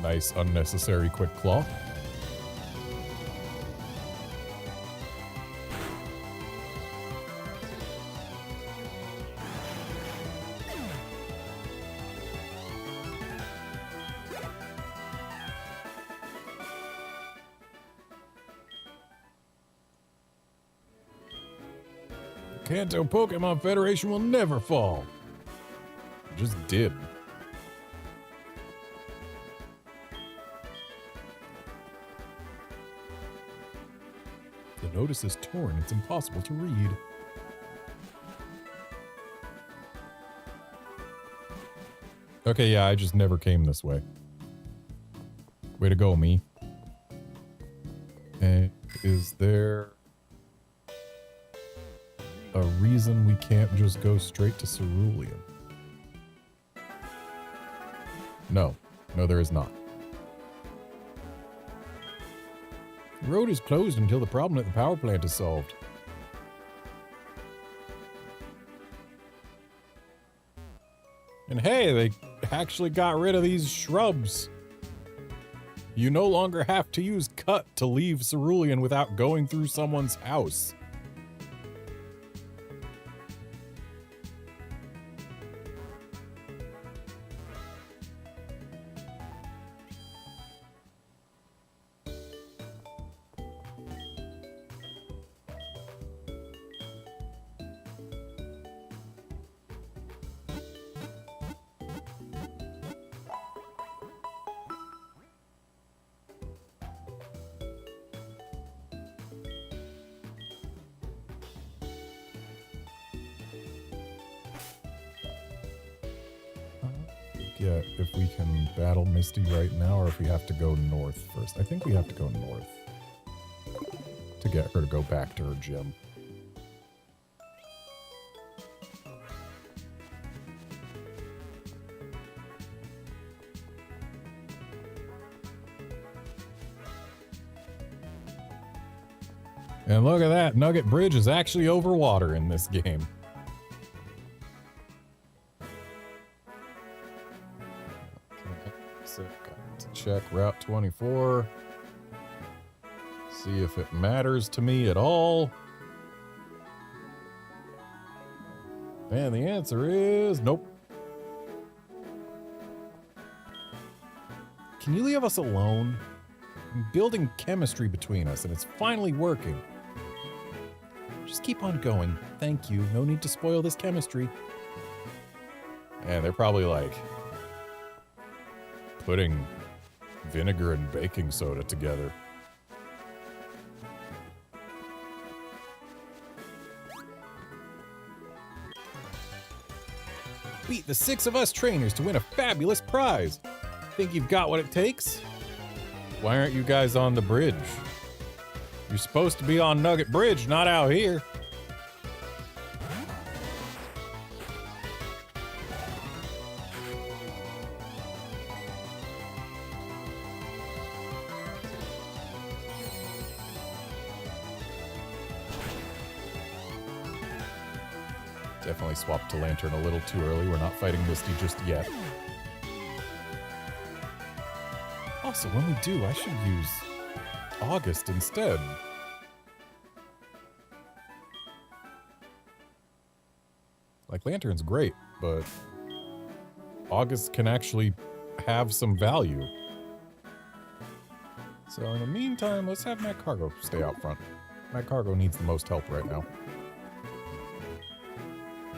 Nice, unnecessary quick claw. The Kanto Pokemon Federation will never fall. It just did. The notice is torn. It's impossible to read. Okay, yeah, I just never came this way. Way to go, me. And is there a reason we can't just go straight to Cerulean? No. No, there is not. The road is closed until the problem at the power plant is solved. And hey, they actually got rid of these shrubs. You no longer have to use cut to leave Cerulean without going through someone's house. Yeah, if we can battle Misty right now or if we have to go north first. I think we have to go north to get her to go back to her gym. And look at that, Nugget Bridge is actually over water in this game. So got to check Route 24. See if it matters to me at all. And the answer is nope. Can you leave us alone? I'm building chemistry between us and it's finally working. Just keep on going. Thank you. No need to spoil this chemistry. And they're probably like putting vinegar and baking soda together. Beat the 6 of us trainers to win a fabulous prize. Think you've got what it takes? Why aren't you guys on the bridge? You're supposed to be on Nugget Bridge, not out here. Definitely swapped to Lantern a little too early. We're not fighting Misty just yet. Also, when we do, I should use August instead. Like, Lantern's great, but August can actually have some value. So in the meantime, let's have Matt Cargo stay out front. Matt Cargo needs the most help right now.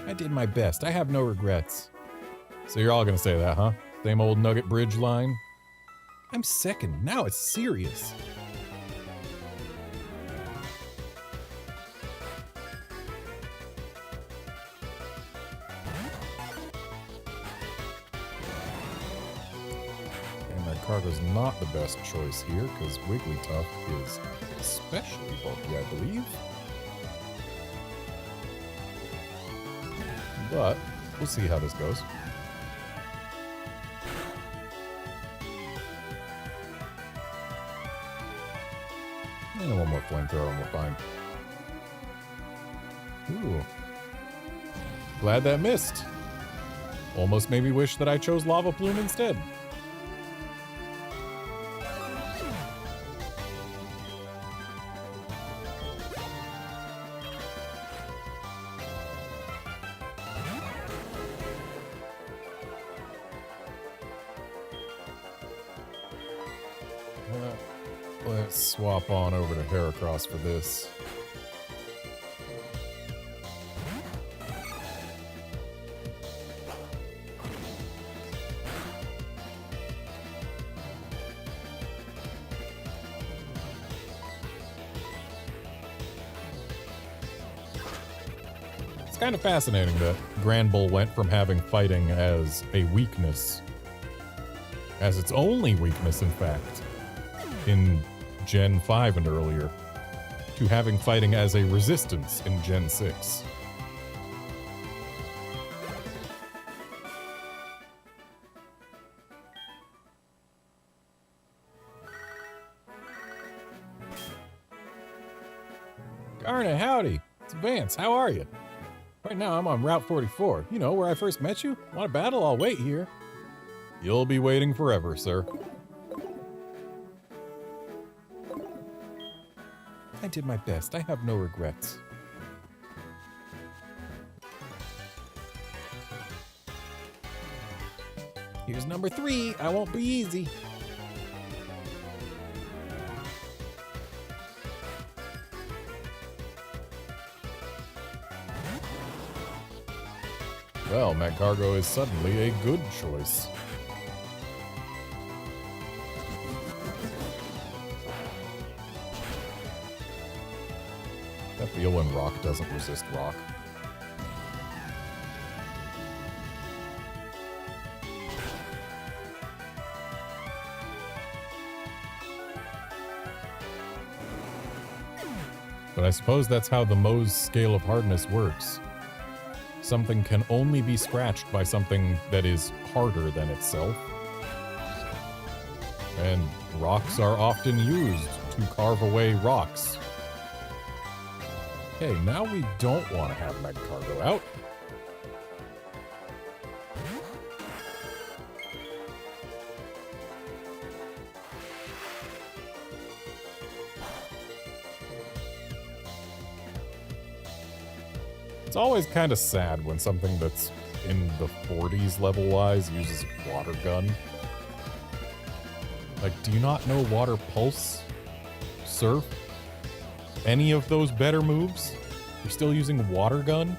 I did my best. I have no regrets. So you're all gonna say that, huh? Same old Nugget Bridge line? I'm second. Now it's serious. And that Cargo's not the best choice here, because Wigglytuff is especially bulky, I believe. But we'll see how this goes. And one more flamethrower and we're fine. Ooh. Glad that missed. Almost made me wish that I chose Lava Plume instead. Let's swap on over to Heracross for this. It's kind of fascinating that Granbull went from having fighting as a weakness, as its only weakness, in fact, in Gen 5 and earlier, to having fighting as a resistance in Gen 6. Garnet, howdy! It's Vance, how are you? Right now I'm on Route 44. You know, where I first met you? Want a battle? I'll wait here. You'll be waiting forever, sir. I did my best. I have no regrets. Here's number 3. I won't be easy. Well, Matt Cargo is suddenly a good choice. That feel when rock doesn't resist rock. But I suppose that's how the Mohs scale of hardness works. Something can only be scratched by something that is harder than itself. And rocks are often used to carve away rocks. Okay, now we don't want to have Meg Cargo out. It's always kind of sad when something that's in the 40s level-wise uses a water gun. Like, do you not know Water Pulse? Surf? Any of those better moves? You're still using Water Gun?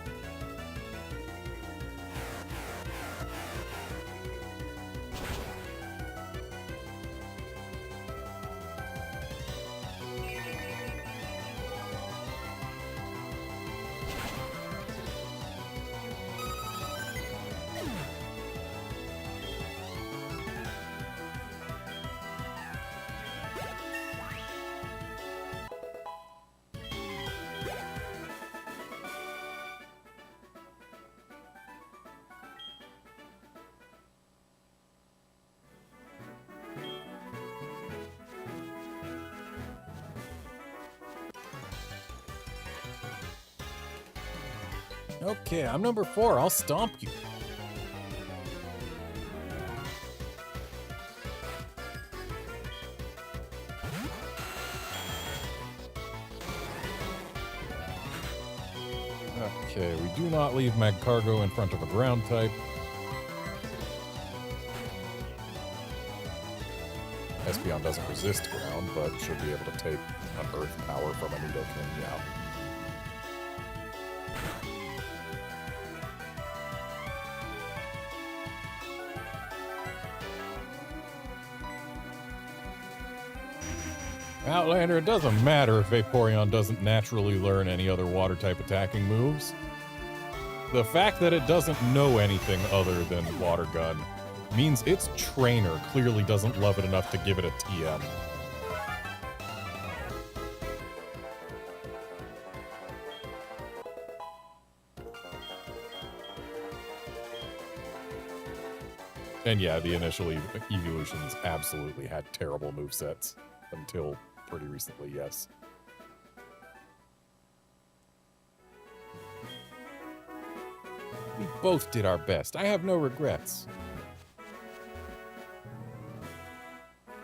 Okay, I'm number 4. I'll stomp you. Okay, we do not leave Magcargo in front of a ground type. Espeon doesn't resist ground, but should be able to take an earth power from a Nidoking, yeah. Outlander, it doesn't matter if Vaporeon doesn't naturally learn any other water-type attacking moves. The fact that it doesn't know anything other than Water Gun means its trainer clearly doesn't love it enough to give it a TM. And yeah, the initial evolutions absolutely had terrible movesets until pretty recently, yes. We both did our best. I have no regrets.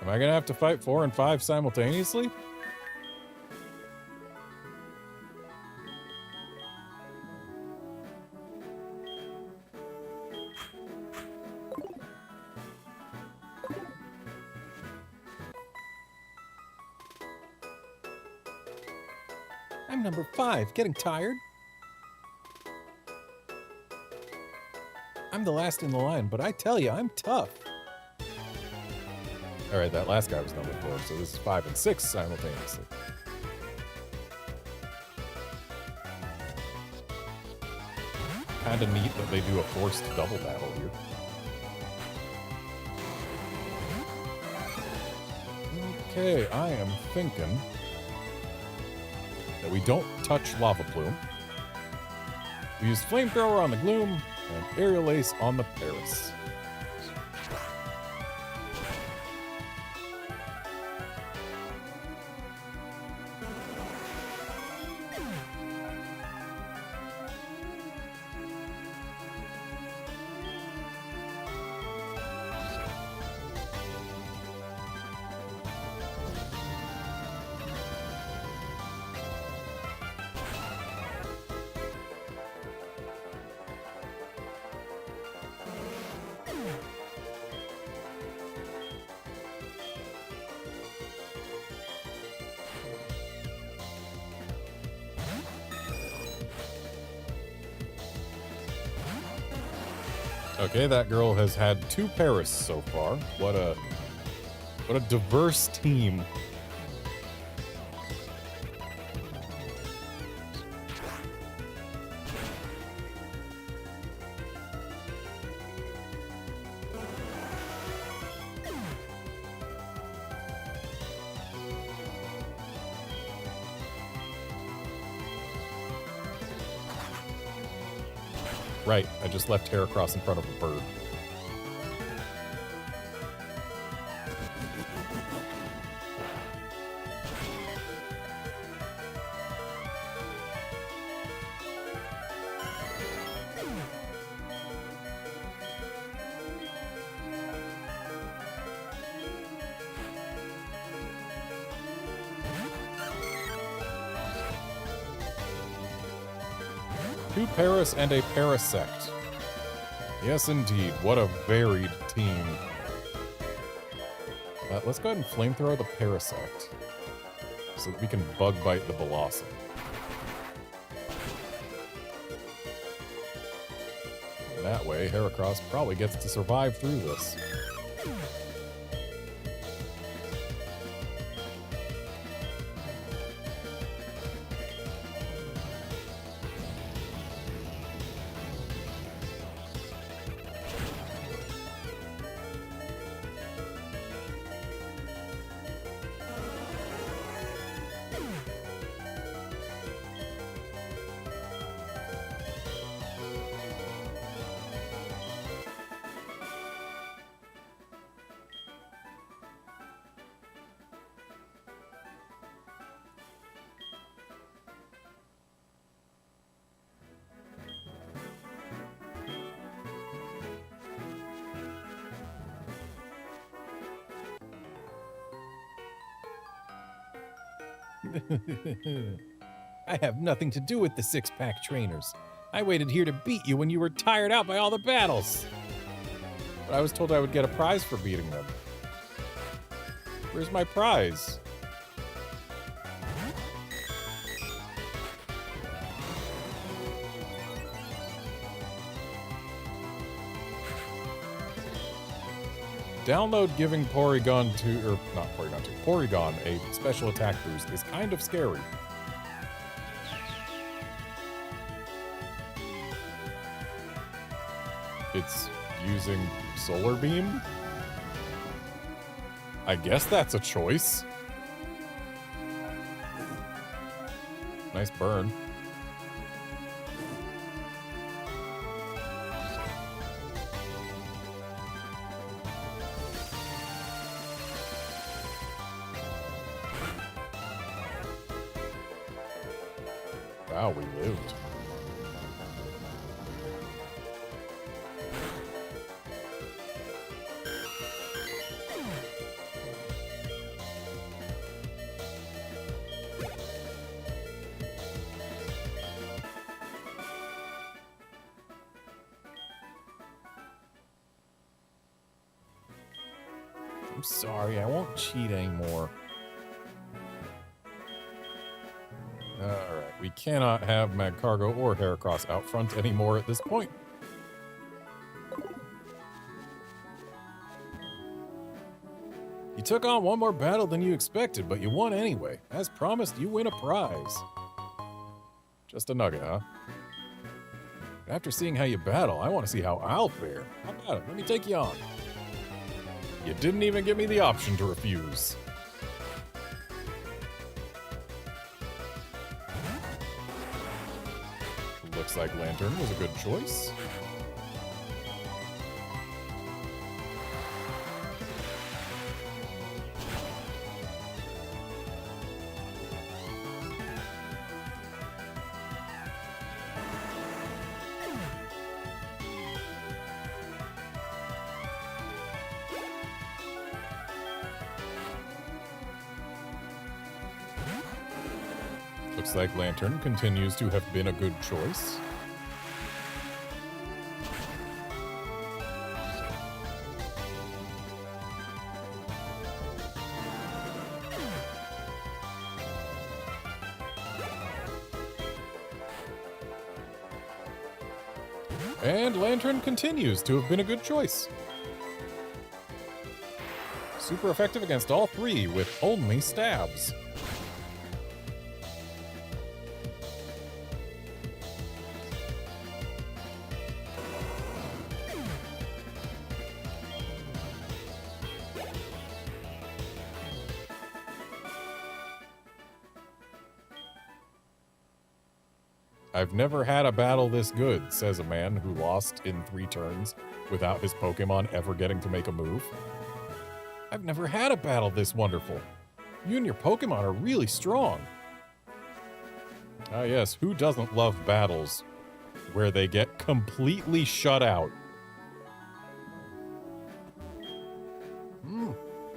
Am I gonna have to fight 4 and 5 simultaneously? I'm number 5. Getting tired? I'm the last in the line, but I tell you, I'm tough. Alright, that last guy was number 4, so this is 5 and 6 simultaneously. Kinda neat that they do a forced double battle here. Okay, I am thinking that we don't touch Lava Plume. We use Flamethrower on the Gloom and Aerial Ace on the Paris. Okay, that girl has had 2 Paris so far. What a diverse team. Right, I just left Heracross in front of a bird. Two Paris and a Parasect. Yes, indeed. What a varied team. Let's go ahead and Flamethrower the Parasect so that we can Bug Bite the Blossom. And that way, Heracross probably gets to survive through this. I have nothing to do with the six-pack trainers. I waited here to beat you when you were tired out by all the battles. But I was told I would get a prize for beating them. Where's my prize? Download giving Porygon a special attack boost is kind of scary. It's using Solar Beam? I guess that's a choice. Nice burn. Wow, we lived. I'm sorry, I won't cheat anymore. Alright, we cannot have Magcargo or Heracross out front anymore at this point. You took on one more battle than you expected, but you won anyway. As promised, you win a prize. Just a nugget, huh? After seeing how you battle, I want to see how I'll fare. How about it? Let me take you on. You didn't even give me the option to refuse. Looks like Lantern was a good choice. Looks like Lantern continues to have been a good choice. And Lantern continues to have been a good choice. Super effective against all three with only stabs. I've never had a battle this good, says a man who lost in 3 turns without his Pokemon ever getting to make a move. I've never had a battle this wonderful. You and your Pokemon are really strong. Ah yes, who doesn't love battles where they get completely shut out?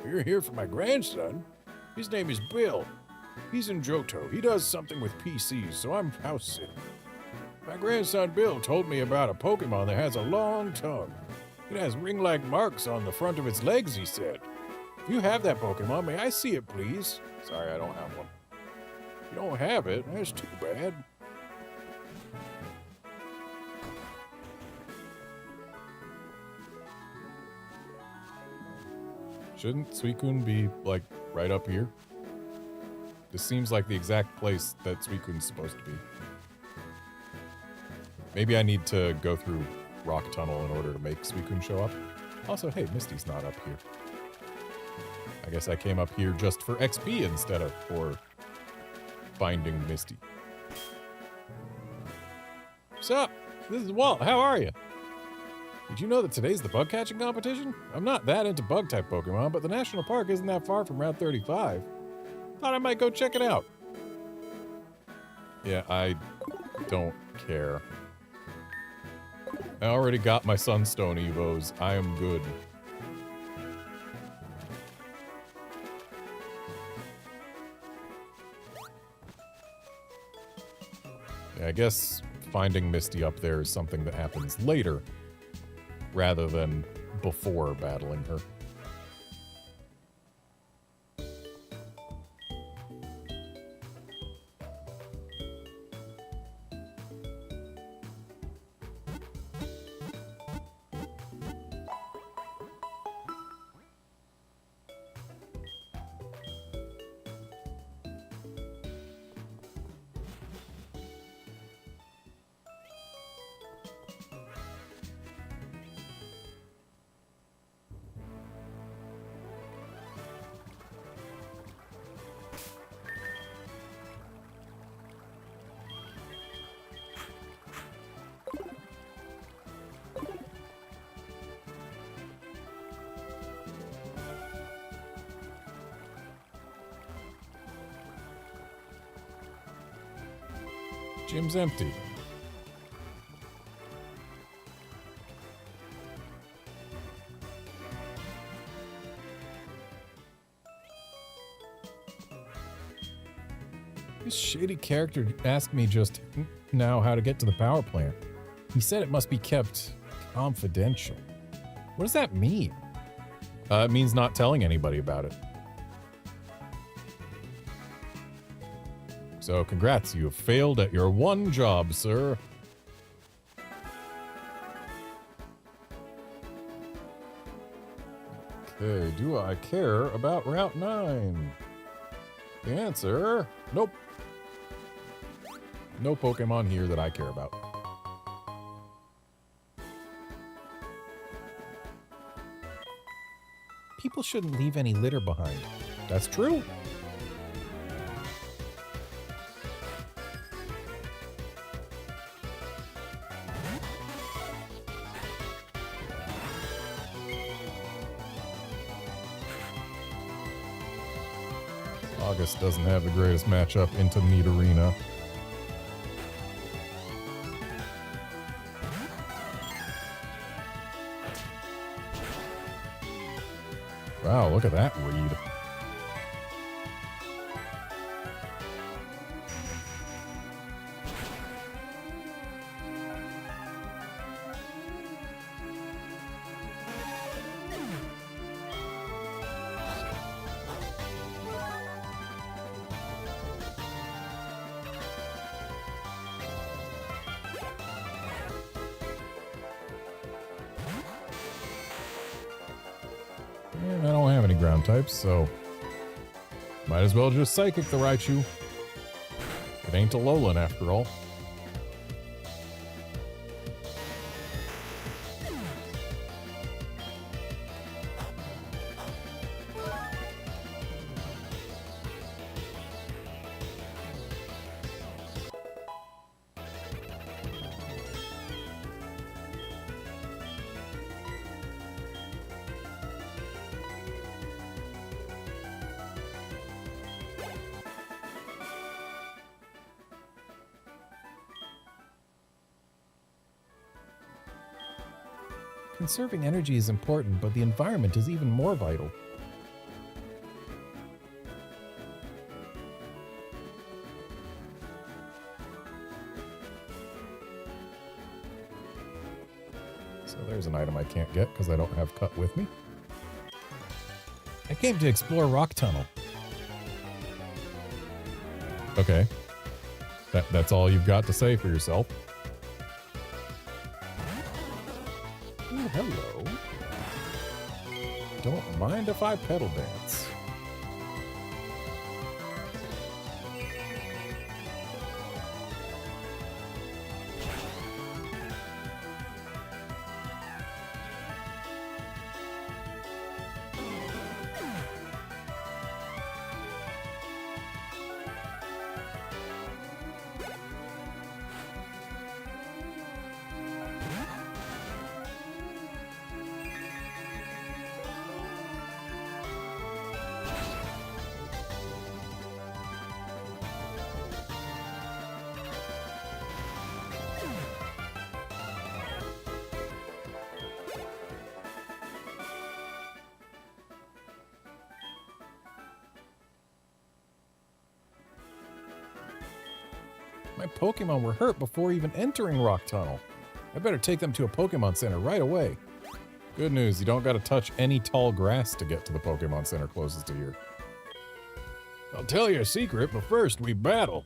You're here for my grandson. His name is Bill. He's in Johto. He does something with PCs, so I'm house sitting. My grandson Bill told me about a Pokemon that has a long tongue. It has ring-like marks on the front of its legs, he said. If you have that Pokemon, may I see it, please? Sorry, I don't have one. You don't have it? That's too bad. Shouldn't Suicune be, like, right up here? This seems like the exact place that Suicune's supposed to be. Maybe I need to go through Rock Tunnel in order to make Suicune show up. Also, hey, Misty's not up here. I guess I came up here just for XP instead of for finding Misty. Sup? This is Walt. How are you? Did you know that today's the bug catching competition? I'm not that into bug type Pokemon, but the national park isn't that far from Route 35. Thought I might go check it out. Yeah, I don't care. I already got my Sunstone Evos. I am good. Yeah, I guess finding Misty up there is something that happens later, rather than before battling her. Gym's empty. This shady character asked me just now how to get to the power plant. He said it must be kept confidential. What does that mean? It means not telling anybody about it. So congrats, you have failed at your one job, sir. Okay, do I care about Route 9? The answer, nope. No Pokemon here that I care about. People shouldn't leave any litter behind. That's true. August doesn't have the greatest matchup into Meat Arena. Wow, look at that read. And I don't have any ground types, so might as well just Psychic the Raichu. It ain't a Alolan after all. Conserving energy is important, but the environment is even more vital. So there's an item I can't get because I don't have Cut with me. I came to explore Rock Tunnel. Okay. That's all you've got to say for yourself. Ooh, hello. Don't mind if I pedal dance. My Pokemon were hurt before even entering Rock Tunnel. I better take them to a Pokemon Center right away. Good news, you don't gotta touch any tall grass to get to the Pokemon Center closest to here. I'll tell you a secret, but first we battle.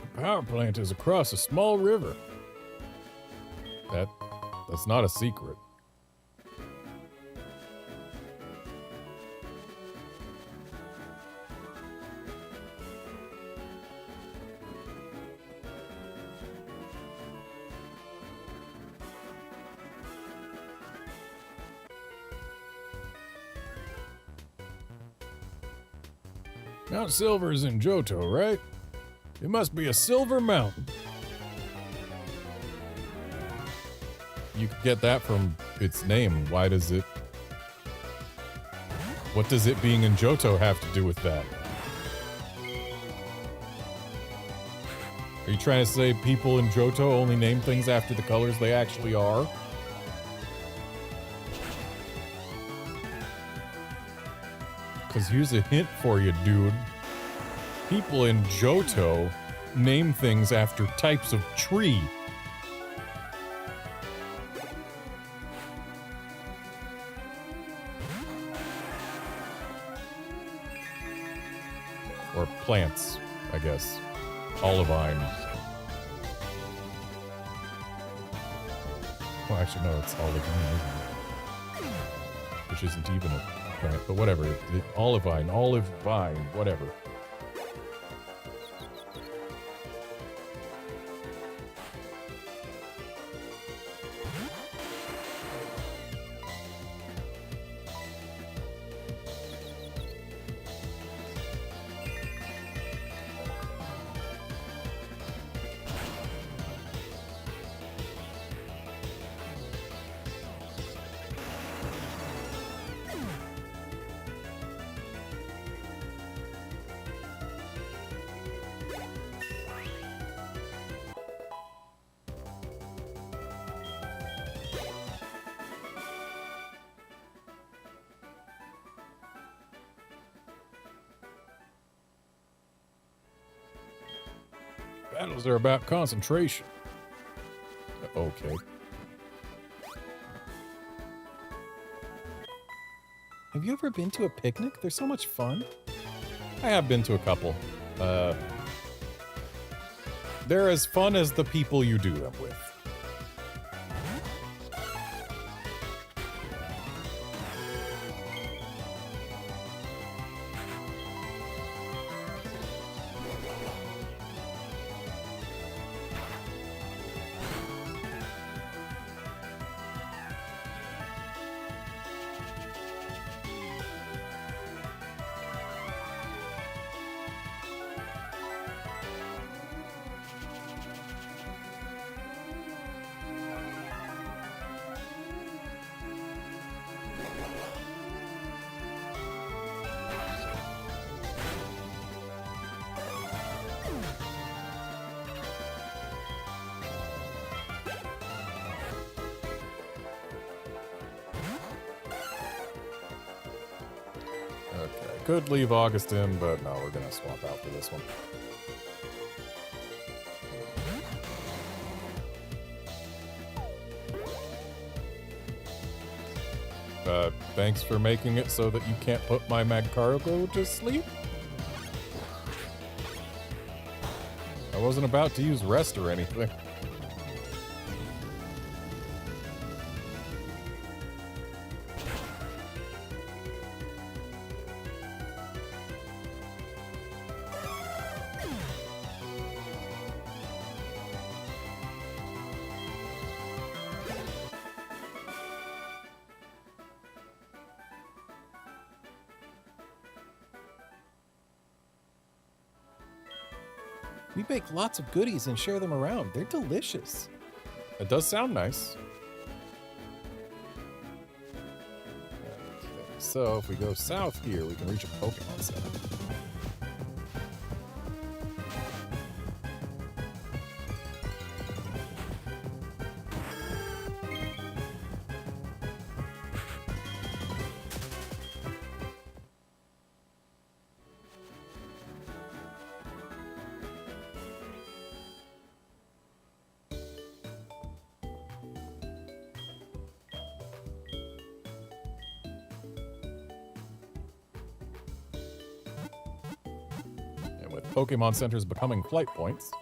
The power plant is across a small river. That's not a secret. Mount Silver is in Johto, right? It must be a silver mountain. You could get that from its name. Why does it... What does it being in Johto have to do with that? Are you trying to say people in Johto only name things after the colors they actually are? Because here's a hint for you, dude. People in Johto name things after types of tree. Or plants, I guess. Olivine. Well, actually, no, it's olivine, isn't it? Which isn't even a plant, but whatever. Olivine, olive vine, whatever. Battles are about concentration. Okay. Have you ever been to a picnic? They're so much fun. I have been to a couple. They're as fun as the people you do them with. Could leave August in, but no, we're gonna swap out for this one. Thanks for making it so that you can't put my Magcargo to sleep. I wasn't about to use rest or anything. We bake lots of goodies and share them around. They're delicious. It does sound nice. Okay, so if we go south here, we can reach a Pokemon Center. Pokemon Centers becoming flight points,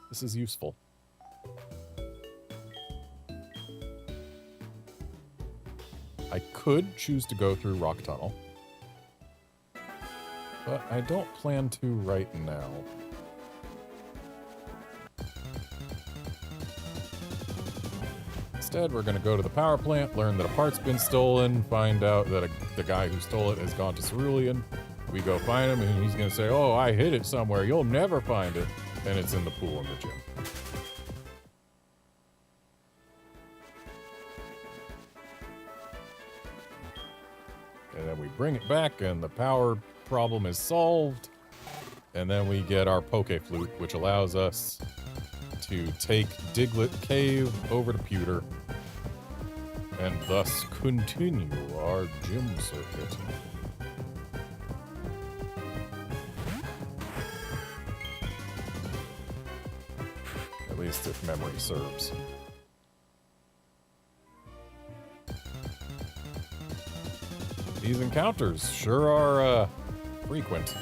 this is useful. I could choose to go through Rock Tunnel, but I don't plan to right now. Instead, we're going to go to the power plant, learn that a part's been stolen, find out that the guy who stole it has gone to Cerulean. We go find him, and he's going to say, oh, I hid it somewhere. You'll never find it. And it's in the pool in the gym. And then we bring it back, and the power problem is solved. And then we get our Poke Flute, which allows us to take Diglett Cave over to Pewter, and thus continue our gym circuit. At least if memory serves. These encounters sure are frequent.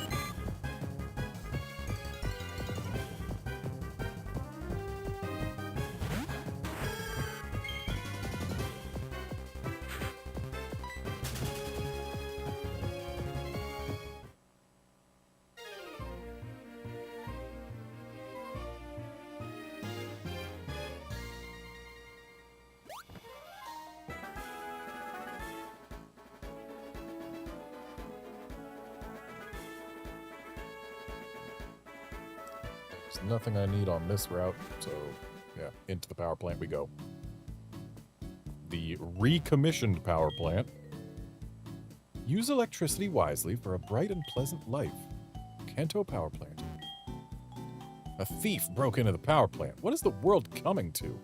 There's nothing I need on this route, so yeah, into the power plant we go. The recommissioned power plant. Use electricity wisely for a bright and pleasant life. Kanto Power Plant. A thief broke into the power plant. What is the world coming to?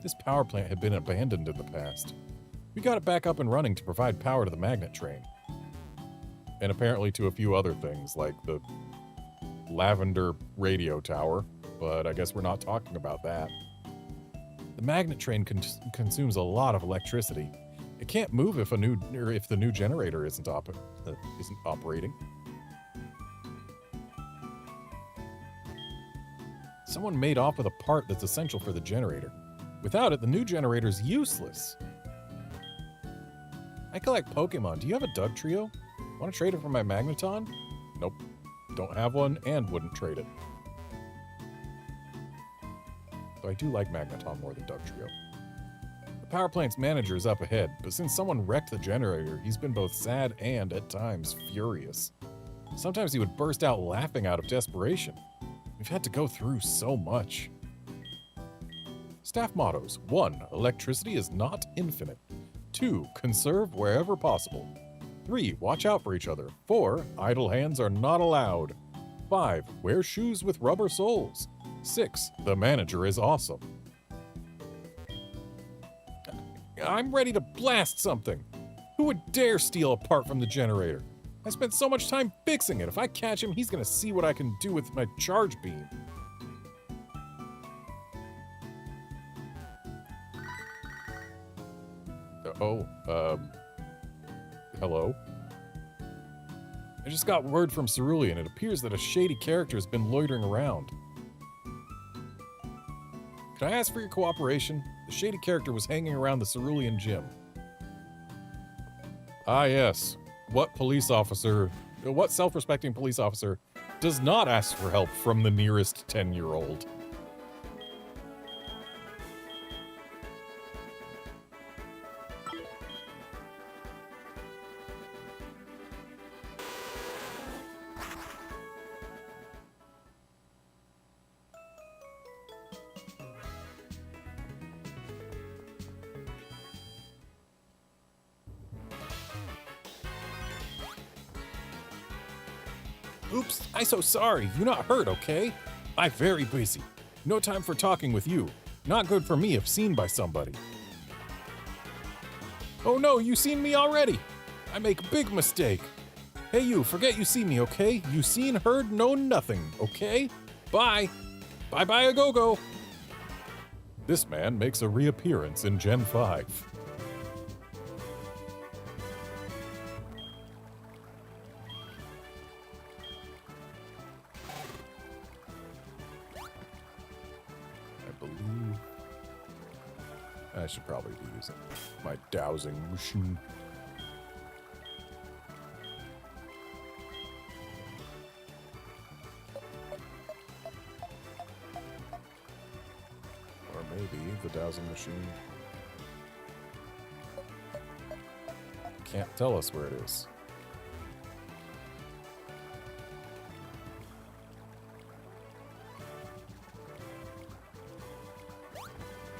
This power plant had been abandoned in the past. We got it back up and running to provide power to the magnet train. And apparently to a few other things, like the lavender radio tower, but I guess we're not talking about that. The magnet train consumes a lot of electricity. It can't move if the new generator isn't operating. Someone made off with a part that's essential for the generator. Without it, the new generator's useless. I collect Pokemon. Do you have a Doug Trio? Want to trade it for my Magneton? Nope. Don't have one and wouldn't trade it. Though I do like Magneton more than Doug Trio. The power plant's manager is up ahead, but since someone wrecked the generator, he's been both sad and, at times, furious. Sometimes he would burst out laughing out of desperation. We've had to go through so much. Staff mottos. 1. Electricity is not infinite. 2. Conserve wherever possible. 3. Watch out for each other. 4. Idle hands are not allowed. 5. Wear shoes with rubber soles. 6. The manager is awesome. I'm ready to blast something. Who would dare steal a part from the generator? I spent so much time fixing it. If I catch him, he's gonna see what I can do with my charge beam. Hello? I just got word from Cerulean. It appears that a shady character has been loitering around. Can I ask for your cooperation? The shady character was hanging around the Cerulean gym. Ah, yes. What self-respecting police officer does not ask for help from the nearest 10-year-old? Oops, I so sorry. You not hurt, okay? I very busy. No time for talking with you. Not good for me if seen by somebody. Oh no, you seen me already. I make big mistake. Hey you, forget you see me, okay? You seen, heard, know nothing, okay? Bye. Bye-bye a go-go. This man makes a reappearance in Gen 5. I believe I should probably be using my dowsing machine. Or maybe the dowsing machine can't tell us where it is.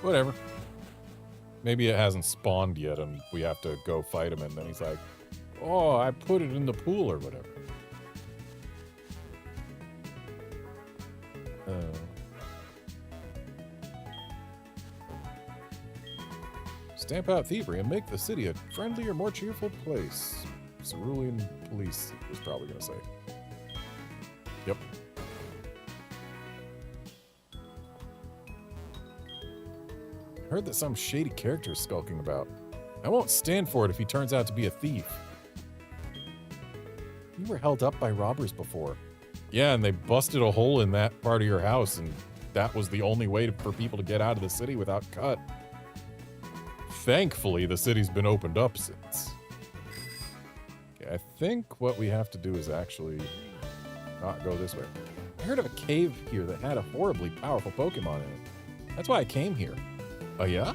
Whatever. Maybe it hasn't spawned yet and we have to go fight him and then he's like, oh, I put it in the pool or whatever. Stamp out thievery and make the city a friendlier, more cheerful place. Cerulean Police is probably going to say. Yep. Heard that some shady character is skulking about. I won't stand for it if he turns out to be a thief. You were held up by robbers before. Yeah, and they busted a hole in that part of your house, and that was the only way for people to get out of the city without cut. Thankfully, the city's been opened up since. Okay, I think what we have to do is actually not go this way. I heard of a cave here that had a horribly powerful Pokemon in it. That's why I came here. Oh yeah?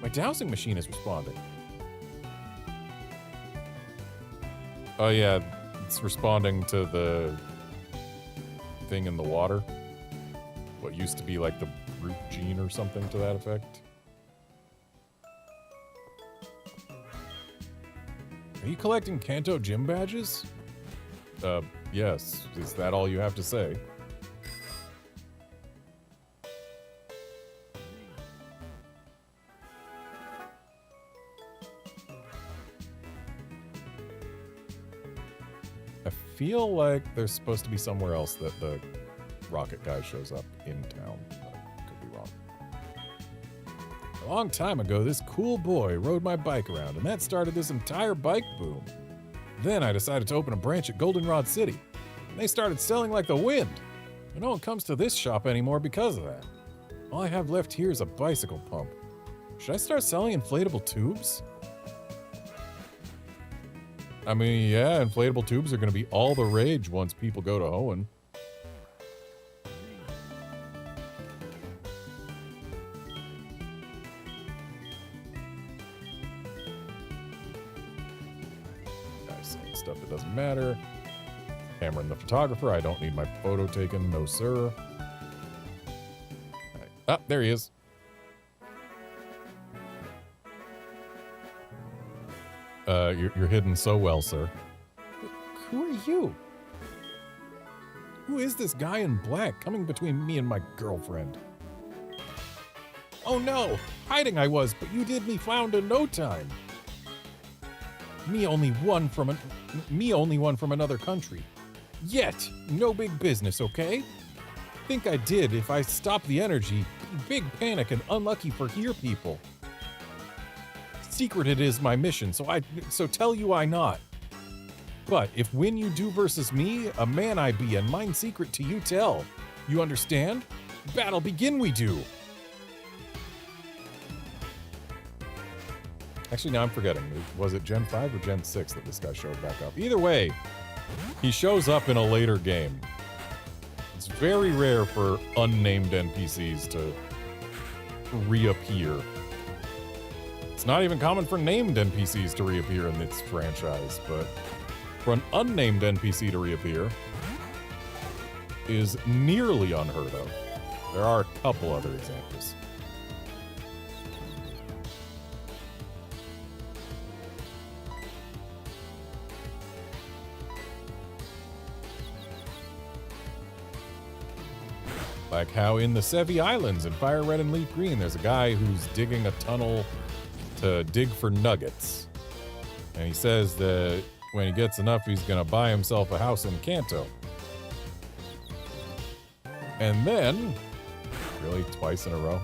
My dowsing machine is responding. Oh yeah, it's responding to the thing in the water. What used to be like the root gene or something to that effect. Are you collecting Kanto gym badges? Yes. Is that all you have to say? I feel like there's supposed to be somewhere else that the rocket guy shows up in town. I could be wrong. A long time ago, this cool boy rode my bike around, and that started this entire bike boom. Then I decided to open a branch at Goldenrod City, and they started selling like the wind. And no one comes to this shop anymore because of that. All I have left here is a bicycle pump. Should I start selling inflatable tubes? I mean, yeah, inflatable tubes are going to be all the rage once people go to Hoenn. Guys saying stuff that doesn't matter. Cameron the photographer, I don't need my photo taken, no sir. Right. Ah, there he is. You're hidden so well, sir. Who are you? Who is this guy in black coming between me and my girlfriend? Oh no! Hiding I was, but you did me found in no time. Me only one from another country. Yet, no big business, okay? Think I did if I stopped the energy. Big panic and unlucky for here people. Secret it is my mission, so tell you I not. But if win you do versus me, a man I be, and mine secret to you tell. You understand? Battle begin we do. Actually, now I'm forgetting. Was it Gen 5 or Gen 6 that this guy showed back up? Either way, he shows up in a later game. It's very rare for unnamed NPCs to reappear. It's not even common for named NPCs to reappear in this franchise, but for an unnamed NPC to reappear is nearly unheard of. There are a couple other examples. Like how in the Sevi Islands in Fire Red and Leaf Green, there's a guy who's digging a tunnel to dig for nuggets. And he says that when he gets enough, he's gonna buy himself a house in Kanto. And then, really, twice in a row?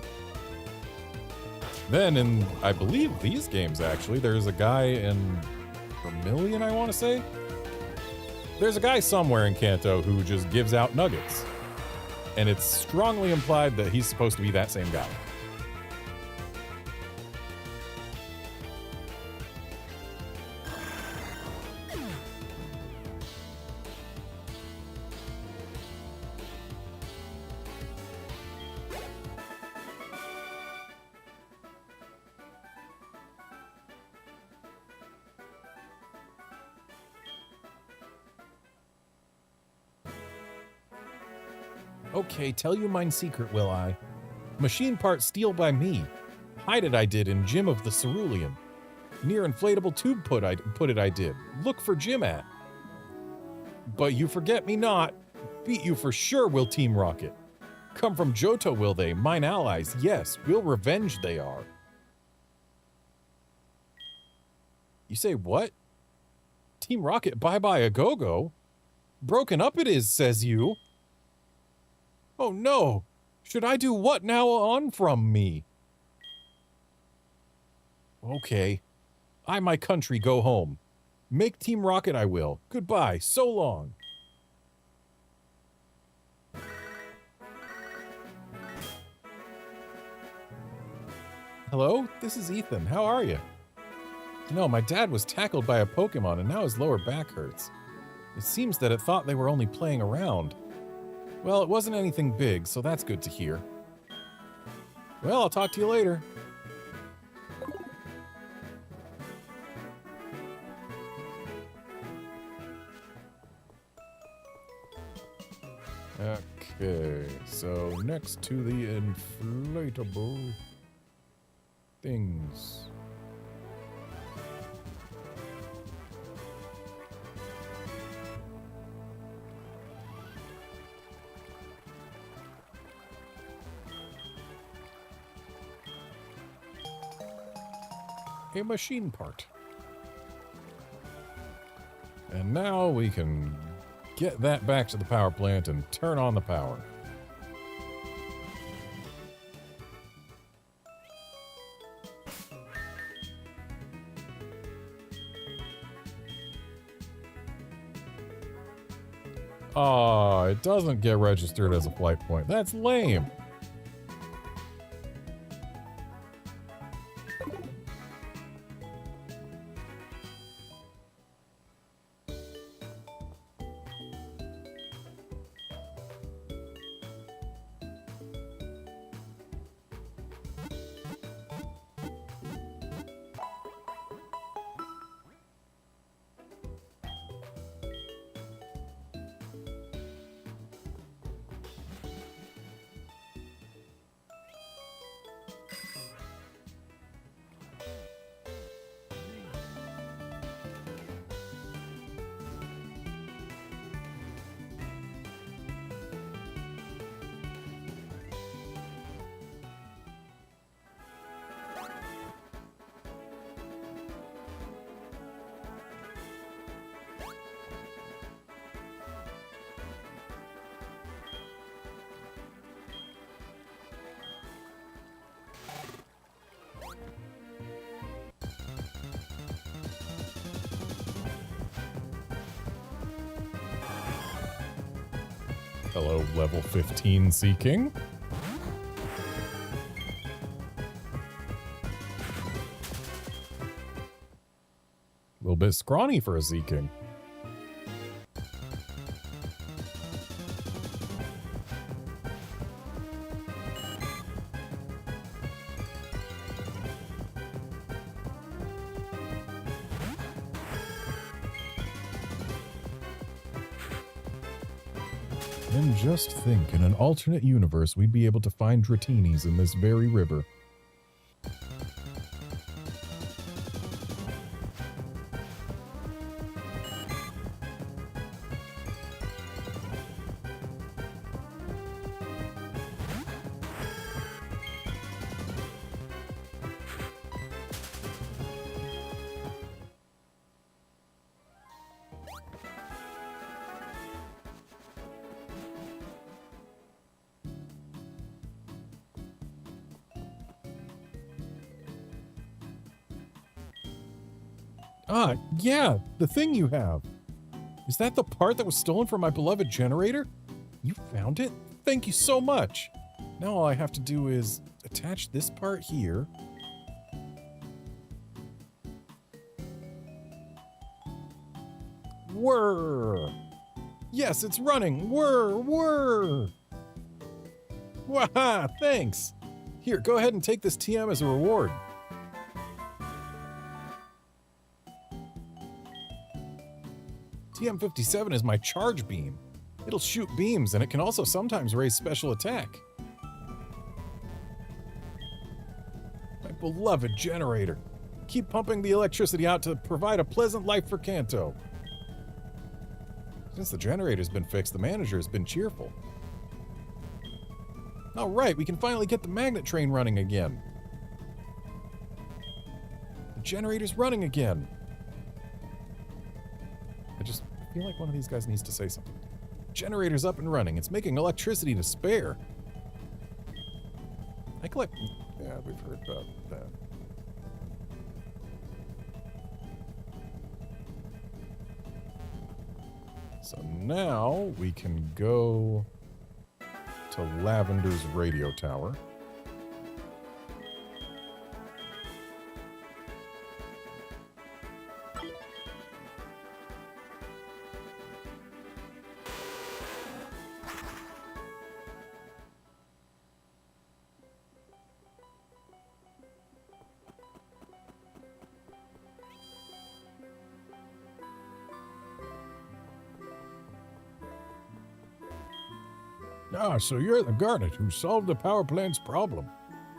Then in, I believe these games actually, there's a guy in Vermilion, I want to say? There's a guy somewhere in Kanto who just gives out nuggets. And it's strongly implied that he's supposed to be that same guy. Okay, tell you mine secret, will I? Machine part steal by me. Hide it I did in Gym of the Cerulean. Near inflatable tube put it I did. Look for Jim at. But you forget me not. Beat you for sure will Team Rocket. Come from Johto will they, mine allies, yes, will revenge they are. You say what? Team Rocket bye-bye a go-go? Broken up it is, says you. Oh no! Should I do what now on from me? Okay. I my country go home. Make Team Rocket I will. Goodbye, so long. Hello, this is Ethan. How are you? No, my dad was tackled by a Pokemon and now his lower back hurts. It seems that it thought they were only playing around. Well, it wasn't anything big, so that's good to hear. Well, I'll talk to you later. Okay, so next to the inflatable things. A machine part. And now we can get that back to the power plant and turn on the power. Oh, it doesn't get registered as a flight point. That's lame. Hello, level 15 Sea King. A little bit scrawny for a Sea King. And just think, in an alternate universe, we'd be able to find Dratinis in this very river. Ah, yeah, the thing you have. Is that the part that was stolen from my beloved generator? You found it? Thank you so much. Now all I have to do is attach this part here. Whirr! Yes, it's running! Whirr! Whirr! Waha! Thanks! Here, go ahead and take this TM as a reward. TM57 is my charge beam. It'll shoot beams, and it can also sometimes raise special attack. My beloved generator. Keep pumping the electricity out to provide a pleasant life for Kanto. Since the generator's been fixed, the manager has been cheerful. All right, we can finally get the magnet train running again. The generator's running again. I just feel like one of these guys needs to say something. Generator's up and running. It's making electricity to spare. I collect... Yeah, we've heard about that. So now we can go to Lavender's radio tower. Ah, so you're the Garnet who solved the power plant's problem.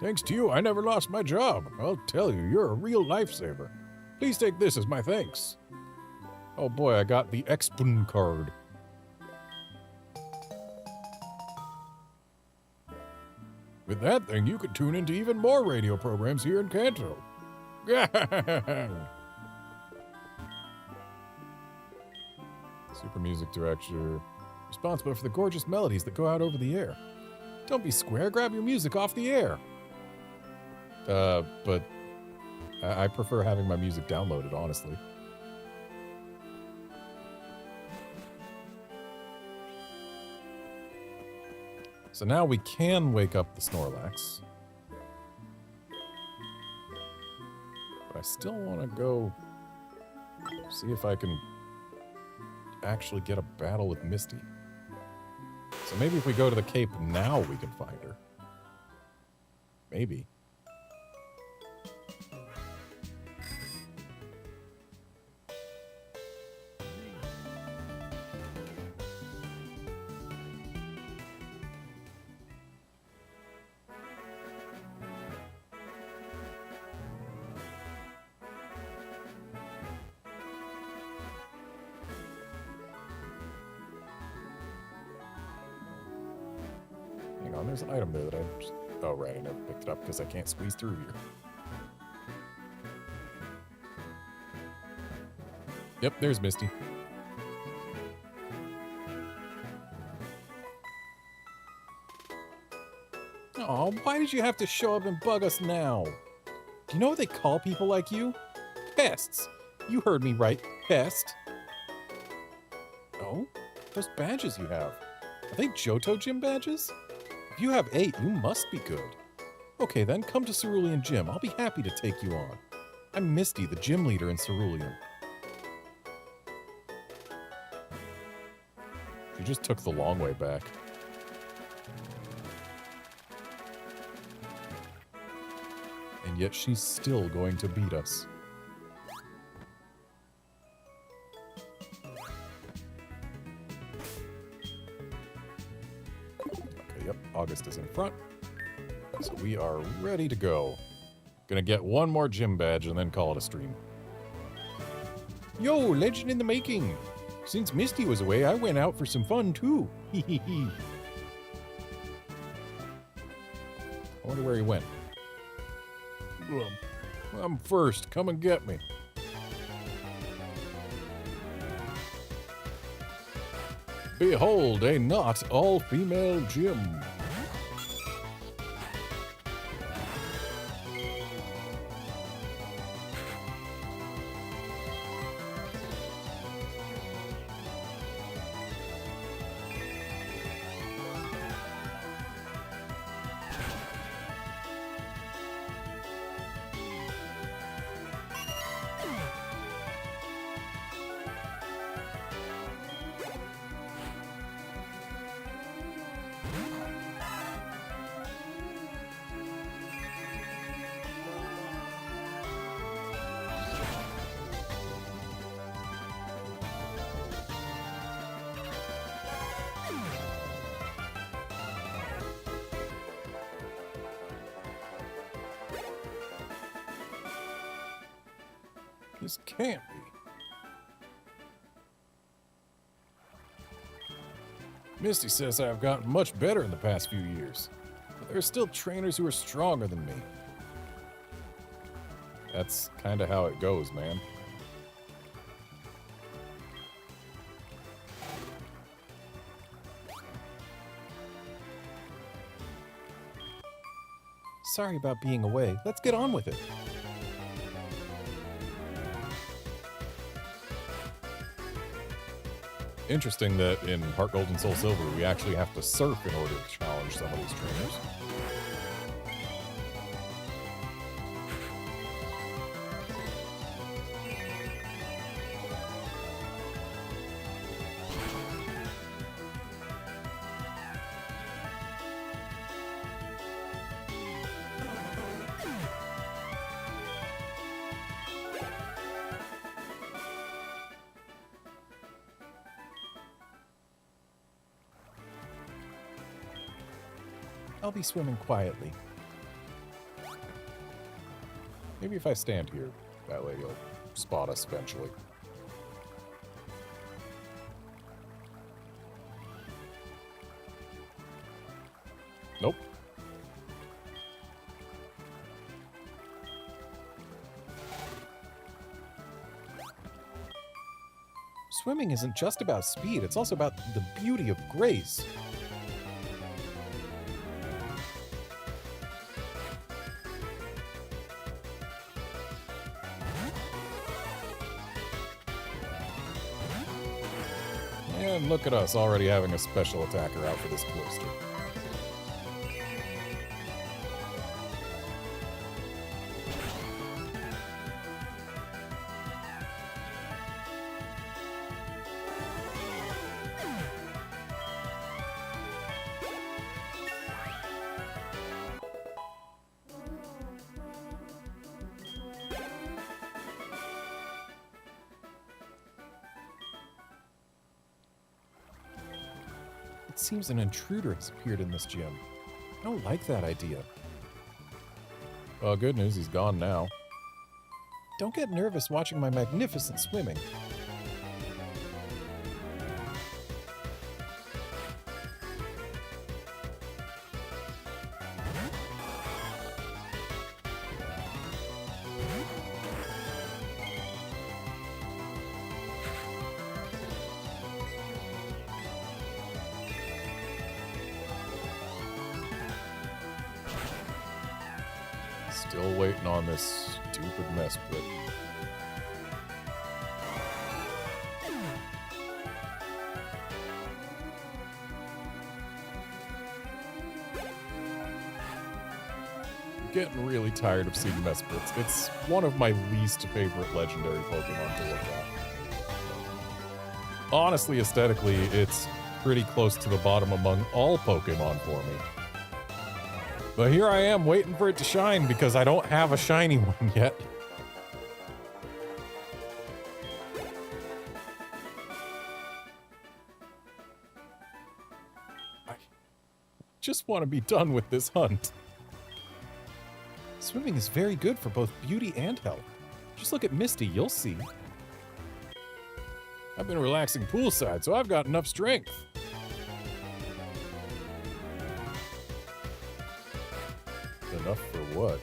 Thanks to you, I never lost my job. I'll tell you, you're a real lifesaver. Please take this as my thanks. Oh boy, I got the Expun card. With that thing, you could tune into even more radio programs here in Kanto. Super music director. Responsible for the gorgeous melodies that go out over the air. Don't be square, grab your music off the air. But I prefer having my music downloaded, honestly. So now we can wake up the Snorlax. But I still want to go see if I can actually get a battle with Misty. So maybe if we go to the Cape now, we can find her. Maybe. There's an item there that I just... Oh, right, I never picked it up because I can't squeeze through here. Yep, there's Misty. Oh, why did you have to show up and bug us now? Do you know what they call people like you? Pests. You heard me right, pest. Oh, those badges you have. Are they Johto Gym badges? If you have 8, you must be good. Okay then, come to Cerulean Gym. I'll be happy to take you on. I'm Misty, the gym leader in Cerulean. She just took the long way back. And yet she's still going to beat us. Yep, August is in front. So we are ready to go. Gonna get one more gym badge and then call it a stream. Yo, legend in the making! Since Misty was away, I went out for some fun too. Hehehe. I wonder where he went. I'm first. Come and get me. Behold, a not all-female gym. This can't be. Misty says I've gotten much better in the past few years, but there are still trainers who are stronger than me. That's kind of how it goes, man. Sorry about being away. Let's get on with it. Interesting that in Heart Gold and Soul Silver, we actually have to surf in order to challenge some of these trainers. I'll be swimming quietly. Maybe if I stand here, that way you'll spot us eventually. Nope. Swimming isn't just about speed, it's also about the beauty of grace. And look at us already having a special attacker out for this cloister. It seems an intruder has appeared in this gym. I don't like that idea. Well, good news, he's gone now. Don't get nervous watching my magnificent swimming. Still waiting on this stupid mess pit. Getting really tired of seeing mess pits. It's one of my least favorite legendary Pokemon to look at. Honestly, aesthetically, it's pretty close to the bottom among all Pokemon for me. But here I am waiting for it to shine because I don't have a shiny one yet. I just want to be done with this hunt. Swimming is very good for both beauty and health. Just look at Misty, you'll see. I've been relaxing poolside, so I've got enough strength. Enough for what?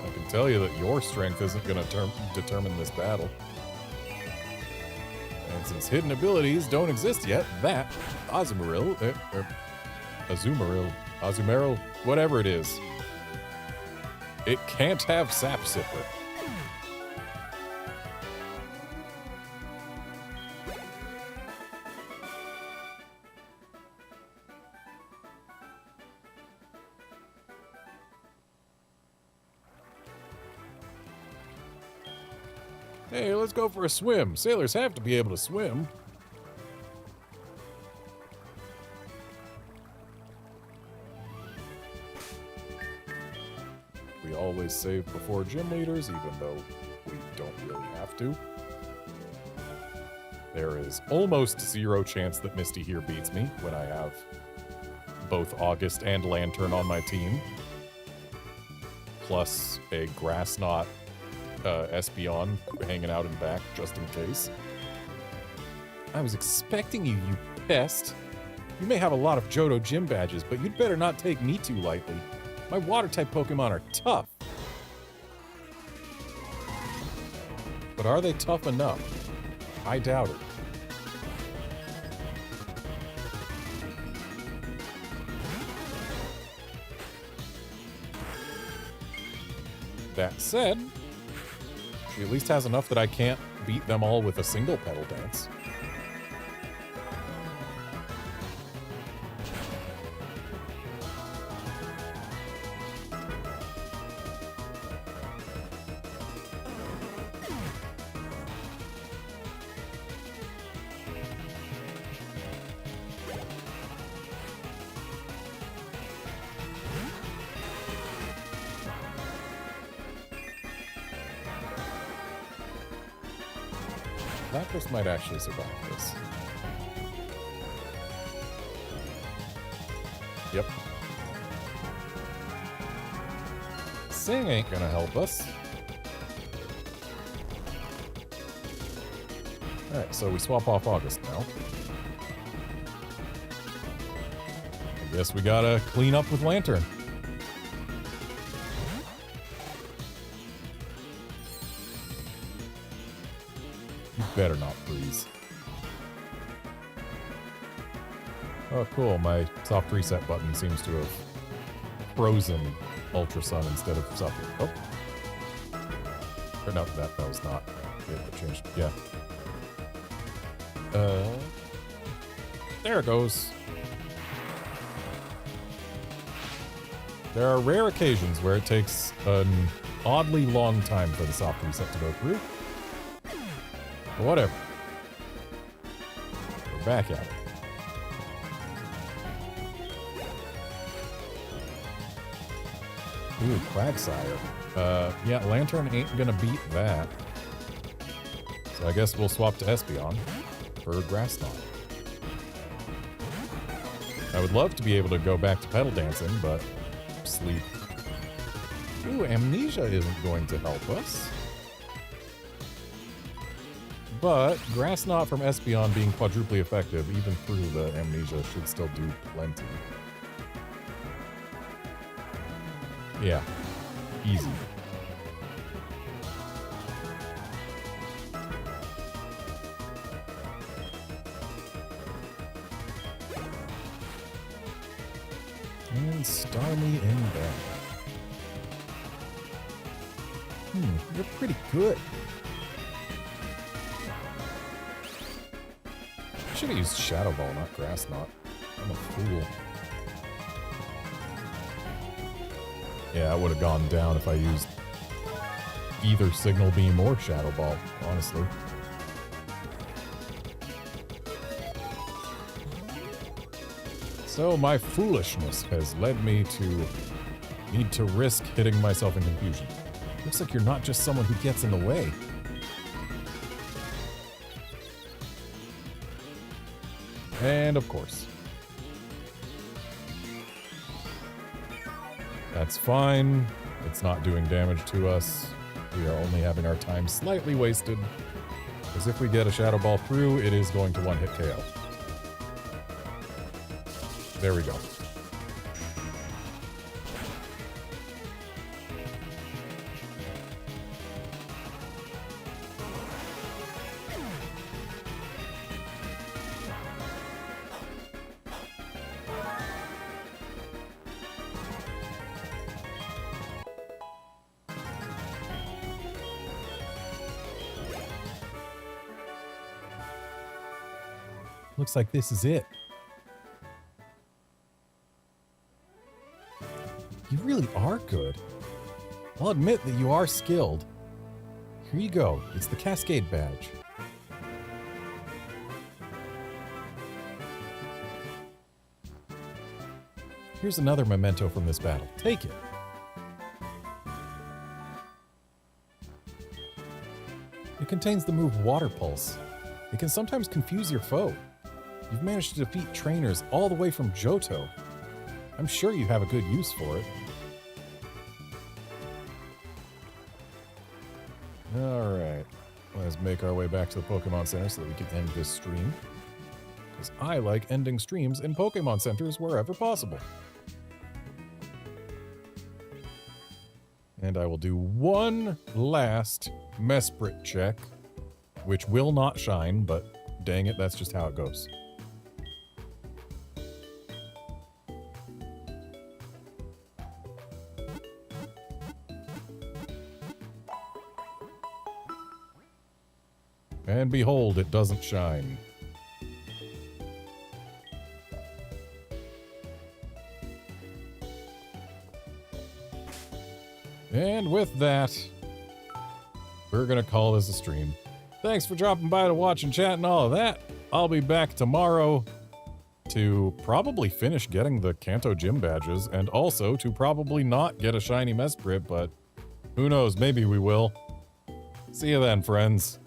I can tell you that your strength isn't going to determine this battle. And since hidden abilities don't exist yet, that Azumarill, whatever it is, it can't have Sap Sipper. Hey, let's go for a swim. Sailors have to be able to swim. We always save before gym leaders, even though we don't really have to. There is almost zero chance that Misty here beats me when I have both August and Lantern on my team, plus a Grass Knot Espeon hanging out in back just in case. I was expecting you, you pest. You may have a lot of Johto gym badges, but you'd better not take me too lightly. My water-type Pokemon are tough. But are they tough enough? I doubt it. That said, she at least has enough that I can't beat them all with a single Petal Dance. Lapras might actually survive this. Yep. Sing ain't gonna help us. Alright, so we swap off August now. I guess we gotta clean up with Lantern. Better not freeze. Oh, cool. My soft reset button seems to have frozen Ultra Sun instead of Supper. Oh. Or no, that was not. It changed. Yeah. There it goes. There are rare occasions where it takes an oddly long time for the soft reset to go through. Whatever. We're back at it. Ooh, Quagsire. Yeah, Lantern ain't gonna beat that. So I guess we'll swap to Espeon for Grass Knot. I would love to be able to go back to Petal Dancing, but sleep. Ooh, Amnesia isn't going to help us. But Grass Knot from Espeon being quadruply effective, even through the Amnesia, should still do plenty. Yeah. Easy. And Starmie in there. You're pretty good. I should have used Shadow Ball, not Grass Knot. I'm a fool. Yeah, I would have gone down if I used either Signal Beam or Shadow Ball, honestly. So my foolishness has led me to need to risk hitting myself in confusion. Looks like you're not just someone who gets in the way. And of course. That's fine. It's not doing damage to us. We are only having our time slightly wasted. Because if we get a Shadow Ball through, it is going to one-hit KO. There we go. Looks like this is it. You really are good. I'll admit that you are skilled. Here you go. It's the Cascade Badge. Here's another memento from this battle. Take it. It contains the move Water Pulse. It can sometimes confuse your foe. You've managed to defeat trainers all the way from Johto. I'm sure you have a good use for it. Alright, let's make our way back to the Pokemon Center so that we can end this stream. Because I like ending streams in Pokemon Centers wherever possible. And I will do one last Mesprit check, which will not shine, but dang it, that's just how it goes. And behold, it doesn't shine. And with that, we're going to call this a stream. Thanks for dropping by to watch and chat and all of that. I'll be back tomorrow to probably finish getting the Kanto Gym badges and also to probably not get a shiny Mesprit, but who knows, maybe we will. See you then, friends.